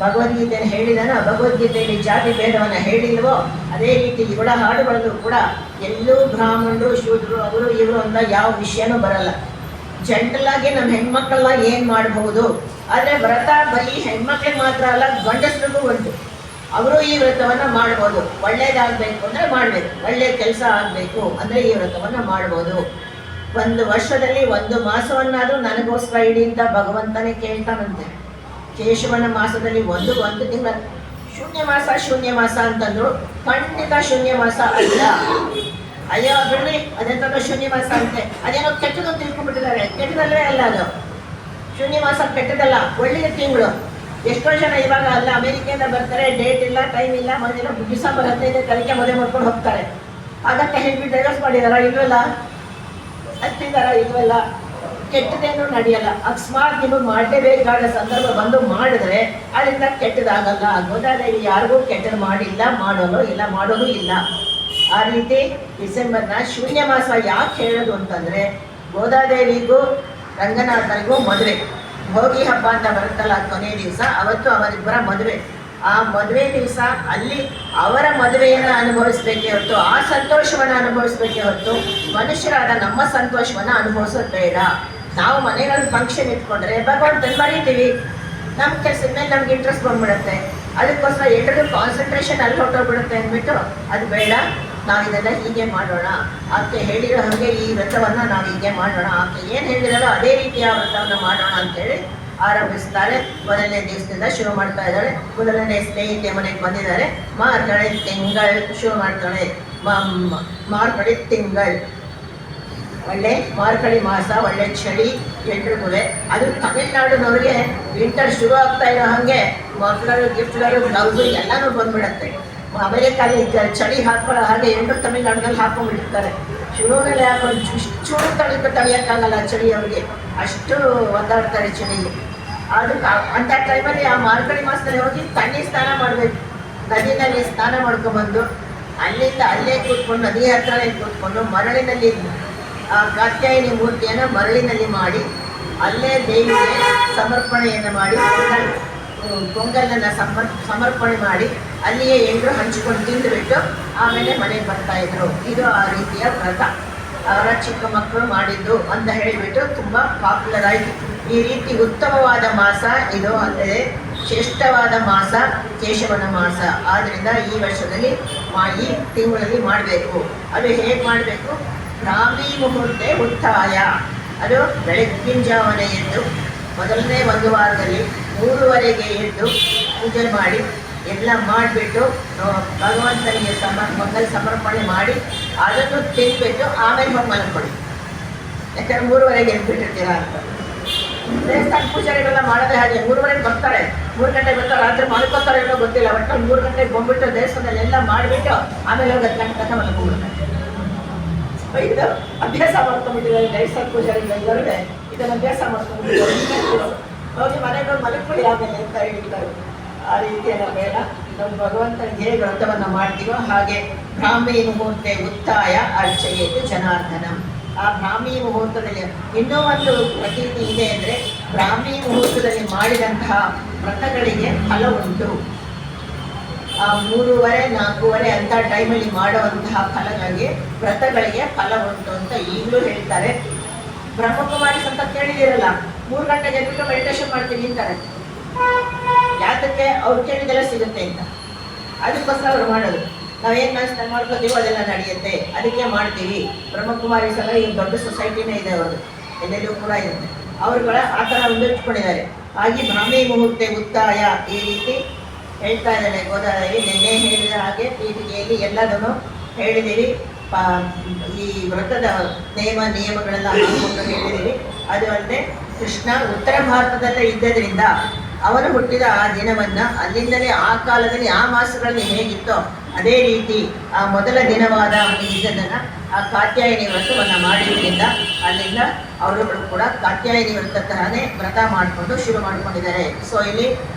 ಭಗವದ್ಗೀತೆಯನ್ನು ಹೇಳಿದಾನೋ, ಭಗವದ್ಗೀತೆಯಲ್ಲಿ ಜಾತಿ ಭೇದವನ್ನು ಹೇಳಿಲ್ವೋ ಅದೇ ರೀತಿ ಇವಳ ಹಾಡುಗಳಲ್ಲೂ ಕೂಡ ಎಲ್ಲೂ ಬ್ರಾಹ್ಮಣರು, ಶೂದ್ರರು, ಅವರು ಇವರು ಅಂತ ಯಾವ ವಿಷಯನೂ ಬರಲ್ಲ. ಜನರಲ್ಲಾಗಿ ನಮ್ಮ ಹೆಣ್ಮಕ್ಳೆಲ್ಲ ಏನು ಮಾಡಬಹುದು, ಆದರೆ ವ್ರತ ಬರೀ ಹೆಣ್ಮಕ್ಳಿಗೆ ಮಾತ್ರ ಅಲ್ಲ, ಗಂಡಸರಿಗೂ ಉಂಟು. ಅವರು ಈ ವ್ರತವನ್ನು ಮಾಡ್ಬೋದು. ಒಳ್ಳೇದಾಗಬೇಕು ಅಂದರೆ ಮಾಡಬೇಕು, ಒಳ್ಳೆಯ ಕೆಲಸ ಆಗಬೇಕು ಅಂದರೆ ಈ ವ್ರತವನ್ನು ಮಾಡ್ಬೋದು. ಒಂದು ವರ್ಷದಲ್ಲಿ 1 ಮಾಸವನ್ನಾದರೂ ನನಗೋಸ್ಕರ ಇಡಿ ಅಂತ ಭಗವಂತನೇ ಕೇಳ್ತಾನಂತೆ. ಕೇಶವನ ಮಾಸದಲ್ಲಿ ಒಂದು ತಿಂಗಳ ಶೂನ್ಯ ಮಾಸ ಅಂತಂದ್ರು, ಖಂಡಿತ ಶೂನ್ಯ ಮಾಸ ಅಲ್ಲ. ಅಯ್ಯೋ ಬಿಡ್ರಿ, ಅದೆಂತ ಶೂನ್ಯ ಮಾಸ ಅಂತೆ, ಅದೇನೋ ಕೆಟ್ಟದ್ದು ತಿಳ್ಕೊಂಡ್ಬಿಟ್ಟಿದ್ದಾರೆ. ಕೆಟ್ಟದಲ್ಲೇ ಅಲ್ಲ ಅದು. ಶೂನ್ಯ ಮಾಸ ಕೆಟ್ಟದಲ್ಲ, ಒಳ್ಳೆಯ ತಿಂಗಳು. ಎಷ್ಟೋ ಜನ ಇವಾಗ ಅಲ್ಲ ಅಮೆರಿಕೆಯಿಂದ ಬರ್ತಾರೆ, ಡೇಟ್ ಇಲ್ಲ, ಟೈಮ್ ಇಲ್ಲ, ಮೊದಲ ಡಿಸೆಂಬರ್ 15 ತಾರೀಕಿಗೆ ಮದುವೆ ಮಾಡ್ಕೊಂಡು ಹೋಗ್ತಾರೆ. ಅದಕ್ಕೆ ಹೇಳ್ಬಿಟ್ಟು ಡೈವರ್ಸ್ ಮಾಡಿದಾರ ಇಲ್ವಲ್ಲ, ಹತ್ತಿದಾರ ಇಲ್ವಲ್ಲ, ಕೆಟ್ಟದೇನು ನಡೆಯಲ್ಲ. ಅಕಸ್ಮಾತ್ ನಿಮಗೆ ಮಾಡಲೇಬೇಕಾದ ಸಂದರ್ಭ ಬಂದು ಮಾಡಿದ್ರೆ ಅದರಿಂದ ಕೆಟ್ಟದಾಗಲ್ಲ. ಗೋದಾದೇವಿ ಯಾರಿಗೂ ಕೆಟ್ಟದ್ದು ಮಾಡಿಲ್ಲ, ಮಾಡೋದು ಇಲ್ಲ. ಆ ರೀತಿ ಡಿಸೆಂಬರ್ನ ಶೂನ್ಯ ಮಾಸ ಯಾಕೆ ಹೇಳೋದು ಅಂತಂದರೆ, ಗೋದಾದೇವಿಗೂ ರಂಗನಾಥನಿಗೂ ಮದುವೆ, ಭೋಗಿ ಹಬ್ಬ ಅಂತ ಬರುತ್ತಲ್ಲ ಕೊನೆಯ ದಿವಸ, ಅವತ್ತು ಅವರಿಬ್ಬರ ಮದುವೆ. ಆ ಮದುವೆ ದಿವಸ ಅಲ್ಲಿ ಅವರ ಮದುವೆಯನ್ನು ಅನುಭವಿಸ್ಬೇಕೇ ಹೊರತು, ಆ ಸಂತೋಷವನ್ನು ಅನುಭವಿಸ್ಬೇಕೇ ಹೊರತು ಮನುಷ್ಯರಾದ ನಮ್ಮ ಸಂತೋಷವನ್ನು ಅನುಭವಿಸೋದು ಬೇಡ. ನಾವು ಮನೆಗಳಲ್ಲಿ ಫಂಕ್ಷನ್ ಇಟ್ಕೊಂಡ್ರೆ ಭಗವಂತನ ಮರೀತೀವಿ, ನಮ್ಮ ಕೆಲಸದ ಮೇಲೆ ನಮ್ಗೆ ಇಂಟ್ರೆಸ್ಟ್ ಬಂದ್ಬಿಡುತ್ತೆ. ಅದಕ್ಕೋಸ್ಕರ ಎಲ್ಲರೂ ಕಾನ್ಸಂಟ್ರೇಷನ್ ಅಲ್ಲಿ ಹೊರಟೋಗ್ಬಿಡುತ್ತೆ ಅಂದ್ಬಿಟ್ಟು ಅದು ಬೇಡ, ನಾವಿದೆಲ್ಲ ಹೀಗೆ ಮಾಡೋಣ. ಆಕೆ ಹೇಳಿರೋ ಹಾಗೆ ಈ ವ್ರತವನ್ನು ನಾವು ಹೀಗೆ ಮಾಡೋಣ, ಆಕೆ ಏನು ಹೇಳಿದಾರೋ ಅದೇ ರೀತಿಯ ವ್ರತವನ್ನು ಮಾಡೋಣ ಅಂತೇಳಿ ಆರಂಭಿಸ್ತಾರೆ. ಮೊದಲನೇ ದಿವಸದಿಂದ ಶುರು ಮಾಡ್ತಾ ಇದ್ದಾಳೆ. ಮೊದಲನೇ ಸ್ನೇಹಿತೆ ಮನೆಗೆ ಬಂದಿದ್ದಾರೆ, ಮಾರ್ಗಳೆ ತಿಂಗಳು ಶುರು ಮಾಡ್ತಾಳೆ. ಮಾರ್ಗಳಿ ತಿಂಗಳು, ಒಳ್ಳೆ ಮಾರ್ಗಳಿ ಮಾಸ, ಒಳ್ಳೆ ಚಳಿ ಎಲ್ರಿಗೂ. ಅದು ತಮಿಳ್ನಾಡಿನವ್ರಿಗೆ ವಿಂಟರ್ ಶುರು ಆಗ್ತಾ ಇರೋ ಹಾಗೆ ಮಫ್ಲರು ಗಿಫ್ಟ್ಲರು ಬ್ಲೌಸು ಎಲ್ಲನೂ ಬಂದ್ಬಿಡತ್ತೆ. ಅಮೆರಿಕಲ್ಲಿ ಚಳಿ ಹಾಕೊಳ್ಳೋ ಹಾಗೆ ಎಲ್ಲರೂ ತಮಿಳ್ನಾಡಿನಲ್ಲಿ ಹಾಕೊಂಡ್ಬಿಟ್ಟಿರ್ತಾರೆ. ಶುರುವಿನಲ್ಲಿ ಹಾಕೊಂಡು ಚೂರು ತಳಿಯೋಕ್ಕಾಗಲ್ಲ ಚಳಿ ಅವ್ರಿಗೆ, ಅಷ್ಟು ಒದ್ದಾಡ್ತಾರೆ ಚಳಿಗೆ. ಅದು ಅಂಥ ಟೈಮಲ್ಲಿ ಆ ಮಾರ್ಗಳಿ ಮಾಸದಲ್ಲಿ ಹೋಗಿ ತಣ್ಣೀರು ಸ್ನಾನ ಮಾಡಬೇಕು. ನದಿನಲ್ಲಿ ಸ್ನಾನ ಮಾಡ್ಕೊಂಬಂದು ಅಲ್ಲಿಂದ ಅಲ್ಲೇ ಕೂತ್ಕೊಂಡು, ನದಿ ಹತ್ರನೇ ಕೂತ್ಕೊಂಡು ಮರಳಿನಲ್ಲಿ ಆ ಕಾತ್ಯಾಯಿನಿ ಮೂರ್ತಿಯನ್ನು ಮರಳಿನಲ್ಲಿ ಮಾಡಿ ಅಲ್ಲೇ ದೇವಿಗೆ ಸಮರ್ಪಣೆಯನ್ನು ಮಾಡಿ ಪೊಂಗಲನ್ನು ಸಮರ್ಪಣೆ ಮಾಡಿ ಅಲ್ಲಿಯೇ ಎಲ್ಲರೂ ಹಂಚಿಕೊಂಡು ತಿಂದುಬಿಟ್ಟು ಆಮೇಲೆ ಮನೆಗೆ ಬರ್ತಾಯಿದ್ರು. ಇದು ಆ ರೀತಿಯ ವ್ರತ ಅವರ ಚಿಕ್ಕ ಮಕ್ಕಳು ಮಾಡಿದ್ದು ಅಂತ ಹೇಳಿಬಿಟ್ಟು ತುಂಬ ಪಾಪ್ಯುಲರ್ ಆಯಿತು. ಈ ರೀತಿ ಉತ್ತಮವಾದ ಮಾಸ ಇದು, ಅಂದರೆ ಶ್ರೇಷ್ಠವಾದ ಮಾಸ ಕೇಶವನ ಮಾಸ. ಆದ್ದರಿಂದ ಈ ವರ್ಷದಲ್ಲಿ ಈ ತಿಂಗಳಲ್ಲಿ ಮಾಡಬೇಕು. ಅದು ಹೇಗೆ ಮಾಡಬೇಕು? ಬ್ರಾಹ್ಮಿ ಮುಹೂರ್ತೆ ಉತ್ಥಾಯ, ಅದು ಬೆಳಗ್ಗಿನ ಜಾವನೆ ಎದ್ದು ಮೊದಲನೇ ಒಂದು ವಾರದಲ್ಲಿ 3:30ಗೆ ಎದ್ದು ಪೂಜೆ ಮಾಡಿ ಎಲ್ಲ ಮಾಡಿಬಿಟ್ಟು ಭಗವಂತನಿಗೆ ಮಂಗಲ ಸಮರ್ಪಣೆ ಮಾಡಿ ಅದನ್ನು ತಿನ್ಬಿಟ್ಟು ಆಮೇಲೆ ಹೋಗಿ ಮಲ್ಕೊಳ್ಳಿ. ಯಾಕಂದ್ರೆ 3:30ಗೆ ಎದ್ಬಿಟ್ಟಿರ್ತೀರ ಅಂತ. ದೇವಸ್ಥಾನ ಪೂಜಾರಿಗಳೆಲ್ಲ ಮಾಡೋದೇ ಹಾಗೆ, 3:30ಗೆ ಬರ್ತಾರೆ, 3 ಗಂಟೆಗೆ ಬರ್ತಾರೆ, ರಾತ್ರಿ ಮಾಡ್ಕೋತಾರೆ ಏನೋ ಗೊತ್ತಿಲ್ಲ, ಒಟ್ಟಲ್ಲಿ 3 ಗಂಟೆಗೆ ಬಂದ್ಬಿಟ್ಟು ದೇವಸ್ಥಾನದಲ್ಲಿ ಎಲ್ಲ ಮಾಡಿಬಿಟ್ಟು ಆಮೇಲೆ ಹೋಗಿ 10 ಗಂಟೆ ತನಕ ಮಲ್ಕೊಂಡ್ಬಿಡ್ತಾರೆ. ಇದು ಅಭ್ಯಾಸ ಮಾಡ್ಕೊಂಡ್ಬಿಟ್ಟಿದ್ದಾರೆ ದೇವಸ್ಥಾನ ಪೂಜಾರಿಗಳೆಲ್ಲರೂ, ಇದನ್ನು ಅಭ್ಯಾಸ ಮಾಡ್ಕೊಂಡ್ಬಿಟ್ಟಿದ್ದಾರೆ. ಹೋಗಿ ಮನೆಗೆ ಹೋಗಿ ಮಲ್ಕೊಳ್ಳಿ ಆಮೇಲೆ ಅಂತ ಹೇಳ್ತಾರೆ. ಆ ರೀತಿಯೆಲ್ಲ ಬೇಡ. ನಮ್ಮ ಭಗವಂತನಿಗೆ ಹೇಗೆ ವ್ರತವನ್ನು ಮಾಡ್ತೀವೋ ಹಾಗೆ ಬ್ರಾಹ್ಮಿ ಮುಹೂರ್ತೆ ಉತ್ತಾಯ ಅರ್ಚಯೇತು ಜನಾರ್ದನ. ಆ ಬ್ರಾಹ್ಮಿ ಮುಹೂರ್ತದಲ್ಲಿ ಇನ್ನೂ ಒಂದು ಪ್ರತೀತಿ ಇದೆ ಅಂದರೆ, ಬ್ರಾಹ್ಮಿ ಮುಹೂರ್ತದಲ್ಲಿ ಮಾಡಿದಂತಹ ವ್ರತಗಳಿಗೆ ಫಲ ಉಂಟು. ಆ 3:30, 4:30 ಅಂಥ ಟೈಮಲ್ಲಿ ಮಾಡುವಂತಹ ಫಲಗಳಿಗೆ ವ್ರತಗಳಿಗೆ ಫಲ ಉಂಟು ಅಂತ ಈಗಲೂ ಹೇಳ್ತಾರೆ. ಬ್ರಹ್ಮಕುಮಾರೀಸ್ ಅಂತ ಕೇಳಿದಿರಲ್ಲ, 3 ಗಂಟೆಗೆ ಎದ್ಬಿಟ್ಟು ಮೆಡಿಟೇಷನ್ ಮಾಡ್ತೀನಿ ಅಂತಾರೆ. ಯಾತಕ್ಕೆ? ಅವ್ರು ಕೇಳಿದೆಲ್ಲ ಸಿಗುತ್ತೆ ಅಂತ, ಅದಕ್ಕೋಸ್ಕರ ಅವ್ರು ಮಾಡೋದು. ನಾವೇನು ನಾಷ್ಟ ಮಾಡ್ಕೋತೀವೋ ಅದೆಲ್ಲ ನಡೆಯುತ್ತೆ, ಅದಕ್ಕೆ ಮಾಡ್ತೀವಿ. ಬ್ರಹ್ಮಕುಮಾರೀಸ್ ಎಲ್ಲ ಈಗ ದೊಡ್ಡ ಸೊಸೈಟಿನೇ ಇದೆ, ಅವರು ಎಲ್ಲೆಲ್ಲೂ ಕೂಡ ಇರುತ್ತೆ. ಅವ್ರುಗಳ ಆ ಥರ ಒಂದಿಟ್ಕೊಂಡಿದ್ದಾರೆ. ಹಾಗೆ ಬ್ರಾಹ್ಮಿ ಮುಹೂರ್ತೆ ಉತ್ತಾಯ ಈ ರೀತಿ ಹೇಳ್ತಾ ಇದ್ದಾನೆ ಗೋದಾದೇವಿ. ನಿನ್ನೆ ಹೇಳಿದ ಹಾಗೆ ಪೀಠಿಕೆಯಲ್ಲಿ ಎಲ್ಲದನ್ನು ಹೇಳಿದ್ದೀರಿ. ಈ ವ್ರತದ ನಿಯಮಗಳೆಲ್ಲ ಹಾಕೊಂಡು ಹೇಳಿದ್ದೀರಿ. ಅದು ಅಲ್ಲದೆ ಕೃಷ್ಣ ಉತ್ತರ ಭಾರತದಲ್ಲೇ ಇದ್ದರಿಂದ ಅವನು ಹುಟ್ಟಿದ ಆ ದಿನವನ್ನು ಅಲ್ಲಿಂದಲೇ ಆ ಕಾಲದಲ್ಲಿ ಆ ಮಾಸಗಳಲ್ಲಿ ಹೇಗಿತ್ತೋ ಅದೇ ರೀತಿ ಆ ಮೊದಲ ದಿನವಾದ ಇದ್ದದನ್ನು ಆ ಕಾತ್ಯಾಯಿನಿ ವ್ರತವನ್ನು ಮಾಡಿದ್ರಿಂದ ಅಲ್ಲಿಂದ ಅವರುಗಳು ಕೂಡ ಕಾತ್ಯಾಯಿನಿ ವ್ರತ ತರನೇ ವ್ರತ ಮಾಡಿಕೊಂಡು ಶುರು ಮಾಡ್ಕೊಂಡಿದ್ದಾರೆ. ಸೊ ಇಲ್ಲಿ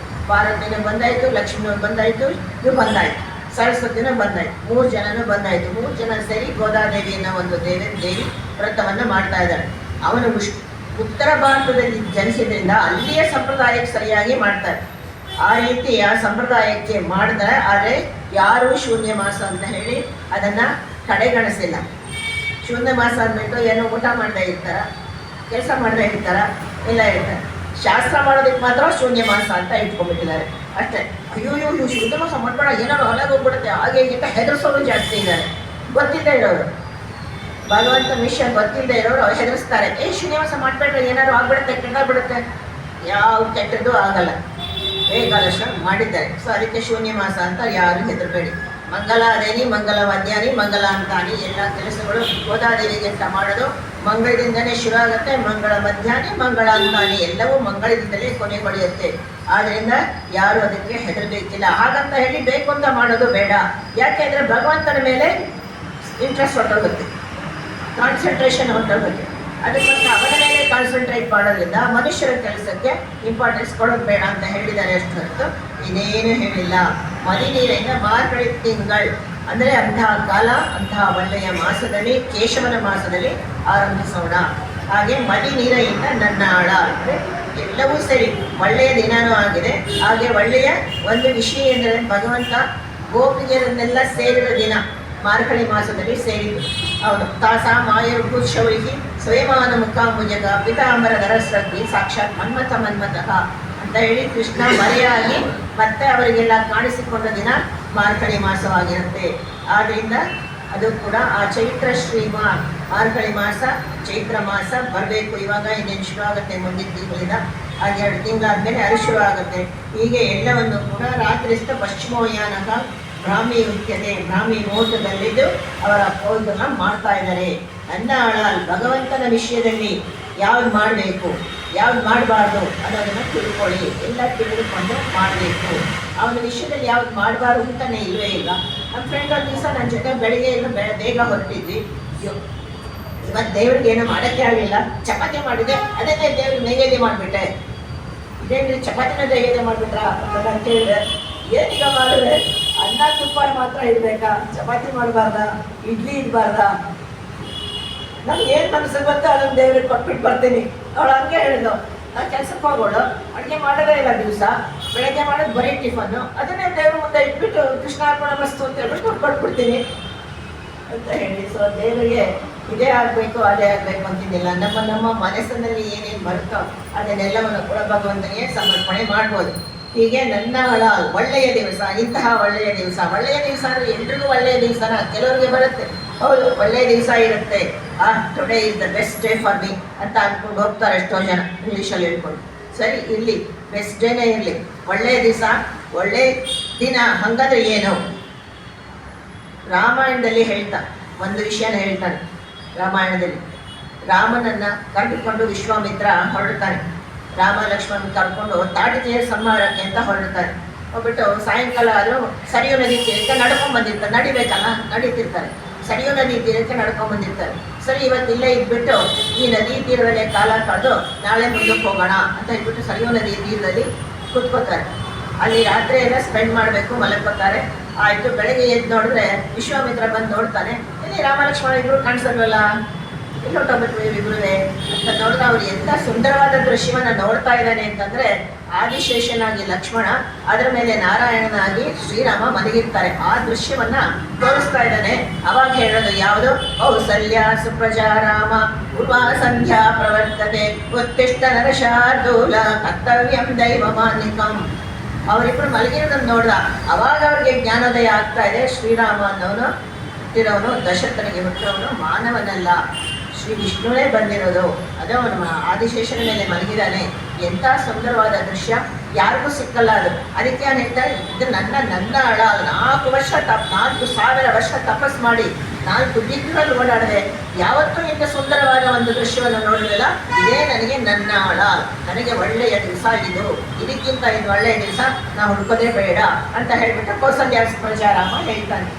ಪಾರ್ವತಿನೂ ಬಂದಾಯಿತು, ಲಕ್ಷ್ಮೀನೂ ಬಂದಾಯಿತು, ಇದು ಬಂದಾಯಿತು, ಸರಸ್ವತಿನೂ ಬಂದಾಯಿತು, 3 ಜನನೂ ಬಂದಾಯಿತು. 3 ಜನ ಸೇರಿ ಗೋದಾದೇವಿ ಅನ್ನೋ ಒಂದು ದೇವಿ ವ್ರತವನ್ನು ಮಾಡ್ತಾ ಇದ್ದಾರೆ. ಅವನು ಉತ್ತರ ಭಾರತದಲ್ಲಿ ಜನಿಸಿದ್ರಿಂದ ಅಲ್ಲಿಯ ಸಂಪ್ರದಾಯಕ್ಕೆ ಸರಿಯಾಗಿ ಮಾಡ್ತಾರೆ. ಆ ರೀತಿ ಆ ಸಂಪ್ರದಾಯಕ್ಕೆ ಮಾಡಿದ್ರೆ, ಆದರೆ ಯಾರೂ ಶೂನ್ಯ ಮಾಸ ಅಂತ ಹೇಳಿ ಅದನ್ನು ಕಡೆಗಣಿಸಿಲ್ಲ. ಶೂನ್ಯ ಮಾಸ ಅಂದ್ಬಿಟ್ಟು ಏನೋ ಊಟ ಮಾಡದೇ ಇರ್ತಾರ, ಕೆಲಸ ಮಾಡದೇ ಇರ್ತಾರ, ಇಲ್ಲ ಇರ್ತಾರೆ. ಶಾಸ್ತ್ರ ಮಾಡೋದಕ್ಕೆ ಮಾತ್ರ ಶೂನ್ಯ ಮಾಸ ಅಂತ ಇಟ್ಕೊಂಡ್ಬಿಟ್ಟಿದ್ದಾರೆ ಅಷ್ಟೇ. ಅಯ್ಯೋ ಇವು ಶೂನ್ಯ ಮಾಸ ಮಾಡ್ಬೇಡ, ಏನಾದ್ರು ಹೊಲಗೆ ಹೋಗ್ಬಿಡುತ್ತೆ ಹಾಗೆ ಅಂತ ಹೆದರ್ಸೋರು ಜಾಸ್ತಿ ಇದ್ದಾರೆ. ಗೊತ್ತಿಲ್ಲದೆ ಇರೋರು, ಭಗವಂತ ವಿಷಯ ಗೊತ್ತಿಲ್ಲದೆ ಇರೋರು ಹೆದರಿಸ್ತಾರೆ. ಶೂನ್ಯ ಮಾಸ ಮಾಡಬೇಡ್ರೆ ಏನಾದ್ರು ಆಗ್ಬಿಡುತ್ತೆ, ಕೆಟ್ಟಾಗ್ಬಿಡುತ್ತೆ. ಯಾವ ಕೆಟ್ಟದ್ದು ಆಗಲ್ಲ, ಏಕಾದಶ ಮಾಡಿದ್ದಾರೆ. ಸೊ ಅದಕ್ಕೆ ಶೂನ್ಯ ಮಾಸ ಅಂತ ಯಾರು ಹೆದರಬೇಡಿ. ಮಂಗಲಾದೇನಿ ಮಂಗಲವಾದ್ಯಾನಿ ಮಂಗಲಾಂತಾನಿ, ಎಲ್ಲ ಕೆಲಸಗಳು ಗೋದಾದೇವಿಗೆ ಅಂತ ಮಾಡೋದು ಮಂಗಳದಿಂದಲೇ ಶುರು ಆಗುತ್ತೆ. ಮಂಗಳ ಮಧ್ಯಾಹ್ನ ಮಂಗಳಾಂತಾನಿ, ಎಲ್ಲವೂ ಮಂಗಳದಿಂದಲೇ ಕೊನೆಗೊಳ್ಳುತ್ತೆ. ಆದ್ದರಿಂದ ಯಾರು ಅದಕ್ಕೆ ಹೆದರಬೇಕಿಲ್ಲ. ಹಾಗಂತ ಹೇಳಿ ಬೇಕು ಅಂತ ಮಾಡೋದು ಬೇಡ. ಯಾಕೆಂದರೆ ಭಗವಂತನ ಮೇಲೆ ಇಂಟ್ರೆಸ್ಟ್ ಹೊರಟೋಗುತ್ತೆ, ಕಾನ್ಸಂಟ್ರೇಷನ್ ಹೊರಟೋಗುತ್ತೆ. ಅದಕ್ಕೋಸ್ಕರ ಅವನ ಮೇಲೆ ಕಾನ್ಸಂಟ್ರೇಟ್ ಮಾಡೋದ್ರಿಂದ ಮನುಷ್ಯರ ಕೆಲಸಕ್ಕೆ ಇಂಪಾರ್ಟೆನ್ಸ್ ಕೊಡೋದು ಬೇಡ ಅಂತ ಹೇಳಿದ್ದಾರೆ. ಅಷ್ಟು ಹೊರತು ಇನ್ನೇನು ಹೇಳಿಲ್ಲ. ಮದಿ ನೀರಿನ ಮಾರ್ಗಳಿ ತಿಂಗಳು ಅಂದರೆ ಅಂತಹ ಕಾಲ, ಅಂತಹ ಒಳ್ಳೆಯ ಮಾಸದಲ್ಲಿ, ಕೇಶವನ ಮಾಸದಲ್ಲಿ ಆರಂಭಿಸೋಣ. ಹಾಗೆ ಮದಿ ನೀರೆಯಿಂದ ನನ್ನ ಆಳ ಅಂದರೆ ಎಲ್ಲವೂ ಸರಿ, ಒಳ್ಳೆಯ ದಿನವೂ ಆಗಿದೆ. ಹಾಗೆ ಒಳ್ಳೆಯ ಒಂದು ವಿಷಯ ಎಂದರೆ ಭಗವಂತ ಗೋಪಿಯರನ್ನೆಲ್ಲ ಸೇರಿದ ದಿನ ಮಾರ್ಗಳಿ ಮಾಸದಲ್ಲಿ ಸೇರಿತು. ಹೌದು, ತಾಸ ಮಾಯರು ಶೌರಿಗೆ ಸ್ವಯಮಾನ ಮುಖಾಂಬುಜಗ ಪಿತಾಂಬರ ಧರಸ್ರಗ್ಗಿ ಸಾಕ್ಷಾತ್ ಮನ್ಮಥಃ ಅಂತ ಹೇಳಿ ಕೃಷ್ಣ ಮರೆಯಾಗಿ ಮತ್ತೆ ಅವರಿಗೆಲ್ಲ ಕಾಣಿಸಿಕೊಂಡ ದಿನ ಮಾರ್ಗಳಿ ಮಾಸವಾಗಿರುತ್ತೆ. ಆದ್ದರಿಂದ ಅದು ಕೂಡ ಆ ಚೈತ್ರ ಮಾರ್ಗಳಿ ಮಾಸ, ಚೈತ್ರ ಮಾಸ ಬರಬೇಕು. ಇವಾಗ ಇನ್ನೇನು ಶುರು ಆಗುತ್ತೆ, ಮುಂದಿನ ತಿಂಗಳಿಂದ. ಹಾಗೆ 2 ತಿಂಗಳಾದಮೇಲೆ ಅದು ಶುರು ಆಗುತ್ತೆ. ಹೀಗೆ ಎಲ್ಲವನ್ನು ಕೂಡ ರಾತ್ರಿಸ್ಥ ಪಶ್ಚಿಮೋಯಾನಕ ಬ್ರಾಹ್ಮಿ ಉಚ್ಯತೆ, ಬ್ರಾಹ್ಮಿ ಮುಹೂರ್ತದಲ್ಲಿದ್ದು ಅವರ ಪೌರ್ಣನ ಮಾಡ್ತಾ ಇದ್ದಾರೆ. ನನ್ನ ಆಳಾಲ್ ಭಗವಂತನ ವಿಷಯದಲ್ಲಿ ಯಾವ್ದು ಮಾಡಬೇಕು ಯಾವ್ದು ಮಾಡಬಾರ್ದು ಅನ್ನೋದನ್ನು ತಿಳ್ಕೊಳ್ಳಿ, ಎಲ್ಲ ತಿಳಿದುಕೊಂಡು ಮಾಡಬೇಕು. ಅವನ ವಿಷಯದಲ್ಲಿ ಯಾವ್ದು ಮಾಡಬಾರ್ದು ಅಂತಲೇ ಇಲ್ಲವೇ ಇಲ್ಲ. ನಮ್ಮ ಫ್ರೆಂಡ್ ಒಂದು ದಿವಸ ನನ್ನ ಜೊತೆ ಬೆಳಿಗ್ಗೆ ಎಲ್ಲ ಬೇಗ ಹೊರಟಿದ್ವಿ. ಇವತ್ತು ದೇವ್ರಿಗೆ ಏನೋ ಮಾಡೋಕ್ಕೆ ಆಗಲಿಲ್ಲ, ಚಪಾತಿ ಮಾಡಿದೆ, ಅದನ್ನೇ ದೇವ್ರಿಗೆ ನೈವೇದ್ಯ ಮಾಡಿಬಿಟ್ಟೆ. ಇದೇನ್ರಿ ಚಪಾತಿನ ನೈವೇದ್ಯ ಮಾಡಿಬಿಟ್ರಾ ಅಂತ ಕೇಳಿದ್ರೆ, ಏನೀಗ ಮಾಡಿದ್ರೆ ಅನ್ನ ತುಪ್ಪ ಮಾತ್ರ ಇರಬೇಕಾ, ಚಪಾತಿ ಮಾಡಬಾರ್ದ, ಇಡ್ಲಿ ಇಡಬಾರ್ದ? ನಮ್ಗೆ ಏನು ಮನಸ್ಸಿಗೆ ಬಂತು ಅದನ್ನು ದೇವ್ರಿಗೆ ಕೊಟ್ಬಿಟ್ಟು ಬರ್ತೀನಿ. ಅವಳು ಹಂಗೆ ಹೇಳಿದ್ಲು. ನಾನು ಕೆಲ್ಸಕ್ಕೆ ಹೋಗೋಳು, ಅಡುಗೆ ಮಾಡೋದೇ ಇಲ್ಲ ದಿವಸ, ಬೆಳಗ್ಗೆ ಮಾಡೋದು ಬರೀ ಟಿಫನ್ನು, ಅದನ್ನೇ ದೇವ್ರ ಮುಂದೆ ಇಟ್ಬಿಟ್ಟು ಕೃಷ್ಣಾರ್ಪಣ ವಸ್ತು ಅಂತ ಹೇಳ್ಬಿಟ್ಟು ಕೊಟ್ಬಿಡ್ತೀನಿ ಅಂತ ಹೇಳಿ. ಸೊ ದೇವರಿಗೆ ಇದೇ ಆಗಬೇಕು ಅದೇ ಆಗಬೇಕು ಅಂತಿದ್ದಿಲ್ಲ. ನಮ್ಮ ಮನಸ್ಸಿನಲ್ಲಿ ಏನೇನು ಬರುತ್ತೋ ಅದನ್ನೆಲ್ಲವನ್ನು ಕೂಡ ಭಗವಂತನಿಗೆ ಸಮರ್ಪಣೆ ಮಾಡ್ಬೋದು. ಹೀಗೆ ನನ್ನ ಒಳ್ಳೆಯ ದಿವಸ, ಇಂತಹ ಒಳ್ಳೆಯ ದಿವಸ ಅಂದರೆ ಎಲ್ರಿಗೂ ಒಳ್ಳೆಯ ದಿವಸನ, ಕೆಲವರಿಗೆ ಬರುತ್ತೆ, ಹೌದು ಒಳ್ಳೆಯ ದಿವಸ ಇರುತ್ತೆ, today is the best day for me ಅಂತ ಅಂದ್ಕೊಂಡು ಹೋಗ್ತಾರೆ ಎಷ್ಟೋ ಜನ ಇಂಗ್ಲೀಷಲ್ಲಿ ಹೇಳ್ಕೊಂಡು. ಸರಿ ಇರಲಿ, ಬೆಸ್ಟ್ ಡೇನೇ ಇರಲಿ, ಒಳ್ಳೆಯ ದಿವಸ ಒಳ್ಳೆ ದಿನ. ಹಂಗಾದ್ರೆ ಏನು? ರಾಮಾಯಣದಲ್ಲಿ ಒಂದು ವಿಷಯನ ಹೇಳ್ತಾನೆ. ರಾಮಾಯಣದಲ್ಲಿ ರಾಮನನ್ನು ಕರೆದುಕೊಂಡು ವಿಶ್ವಾಮಿತ್ರ ಹೊರಡ್ತಾನೆ. ರಾಮ ಲಕ್ಷ್ಮಣ ಕರ್ಕೊಂಡು ತಾಟಕೀಯ ಸಂಹಾರಕ್ಕೆ ಅಂತ ಹೊರಡ್ತಾರೆ. ಹೋಗ್ಬಿಟ್ಟು ಸಾಯಂಕಾಲ ಆದರೂ ಸರಿಯೂ ನದಿ ತೀರಕ್ಕೆ ನಡ್ಕೊಂಡ್ಬಂದಿರ್ತಾರೆ, ನಡಿಬೇಕಲ್ಲ, ನಡೀತಿರ್ತಾರೆ. ಸರಿಯೂ ನದಿ ತೀರಕ್ಕೆ ನಡ್ಕೊಂಡ್ಬಂದಿರ್ತಾರೆ. ಸರಿ ಇವತ್ತು ಇಲ್ಲೇ ಇದ್ಬಿಟ್ಟು ಈ ನದಿ ತೀರದಲ್ಲೇ ಕಾಲ ಕಳೆದು ನಾಳೆ ಮುಂದಕ್ಕೆ ಹೋಗೋಣ ಅಂತ ಹೇಳ್ಬಿಟ್ಟು ಸರಿಯೂ ನದಿ ತೀರದಲ್ಲಿ ಕೂತ್ಕೋತಾರೆ. ಅಲ್ಲಿ ರಾತ್ರಿ ಎಲ್ಲ ಸ್ಪೆಂಡ್ ಮಾಡಬೇಕು, ಮಲಗ್ಕೋತಾರೆ. ಆಯಿತು, ಬೆಳಗ್ಗೆ ಎದ್ದು ನೋಡಿದ್ರೆ ವಿಶ್ವಾಮಿತ್ರ ಬಂದು ನೋಡ್ತಾನೆ, ಇಲ್ಲಿ ರಾಮ ಲಕ್ಷ್ಮಣ ಇಬ್ಬರು ಕಾಣಿಸಲ್ವಲ್ಲ, ಇಲ್ಲೊಟ್ಟೋಗ್ಬಿಟ್ವಿ ಇಬ್ಬರುವೆ ಅಂತ ನೋಡಿದ್ರೆ ಅವ್ರು ಎಂಥ ಸುಂದರವಾದ ದೃಶ್ಯವನ್ನು ನೋಡ್ತಾ ಇದ್ದಾನೆ ಅಂತಂದರೆ, ಆದಿಶೇಷನಾಗಿ ಲಕ್ಷ್ಮಣ, ಅದರ ಮೇಲೆ ನಾರಾಯಣನಾಗಿ ಶ್ರೀರಾಮ ಮಲಗಿರ್ತಾರೆ. ಆ ದೃಶ್ಯವನ್ನು ತೋರಿಸ್ತಾ ಇದ್ದಾನೆ. ಅವಾಗ ಹೇಳೋದು ಯಾವುದು? ಕೌಸಲ್ಯ ಸುಪ್ರಜಾ ರಾಮ ಪೂರ್ವ ಸಂಧ್ಯಾ ಪ್ರವರ್ತತೆ ಉತ್ತಿಷ್ಠ ನರಶಾರ್ದೂಲ ಕರ್ತವ್ಯಂ ದೈವಮಾನ್ಯಕಂ. ಅವರಿಬ್ಬರು ಮಲಗಿರೋದನ್ನು ನೋಡ್ದ. ಅವಾಗ ಅವ್ರಿಗೆ ಜ್ಞಾನೋದಯ ಆಗ್ತಾ ಇದೆ. ಶ್ರೀರಾಮ ಅನ್ನೋನು ಹುಟ್ಟಿರೋನು, ದಶರಥನಿಗೆ ಹುಟ್ಟಿರೋನು ಮಾನವನಲ್ಲ, ಶ್ರೀ ವಿಷ್ಣುವೇ ಬಂದಿರೋದು. ಅದು ಅವನು ಆದಿಶೇಷನ ಮೇಲೆ ಮಲಗಿದಾನೆ. ಎಂಥ ಸುಂದರವಾದ ದೃಶ್ಯ, ಯಾರಿಗೂ ಸಿಕ್ಕಲ್ಲ ಅದು. ಅದಕ್ಕೆ ನಾನು ಹೇಳ್ತಾರೆ, ಇದು ನನ್ನ ಆಳ. 4,000 ವರ್ಷ ತಪಸ್ ಮಾಡಿ 4 ದಿಕ್ಕುಗಳಲ್ಲಿ ಓಡಾಡಿದೆ, ಯಾವತ್ತೂ ಇಂಥ ಸುಂದರವಾದ ಒಂದು ದೃಶ್ಯವನ್ನು ನೋಡಲಿಲ್ಲ. ಇದೇ ನನಗೆ ನನ್ನ ಆಳ, ನನಗೆ ಒಳ್ಳೆಯ ದಿವಸ ಇದು, ಇದಕ್ಕಿಂತ ಇದು ಒಳ್ಳೆಯ ದಿವಸ ನಾವು ಹುಡ್ಕೋದೇ ಬೇಡ ಅಂತ ಹೇಳ್ಬಿಟ್ಟು ಕೌಸಲ್ಯ ಪ್ರಜಾರಾಮ ಹೇಳ್ತಾನೆ.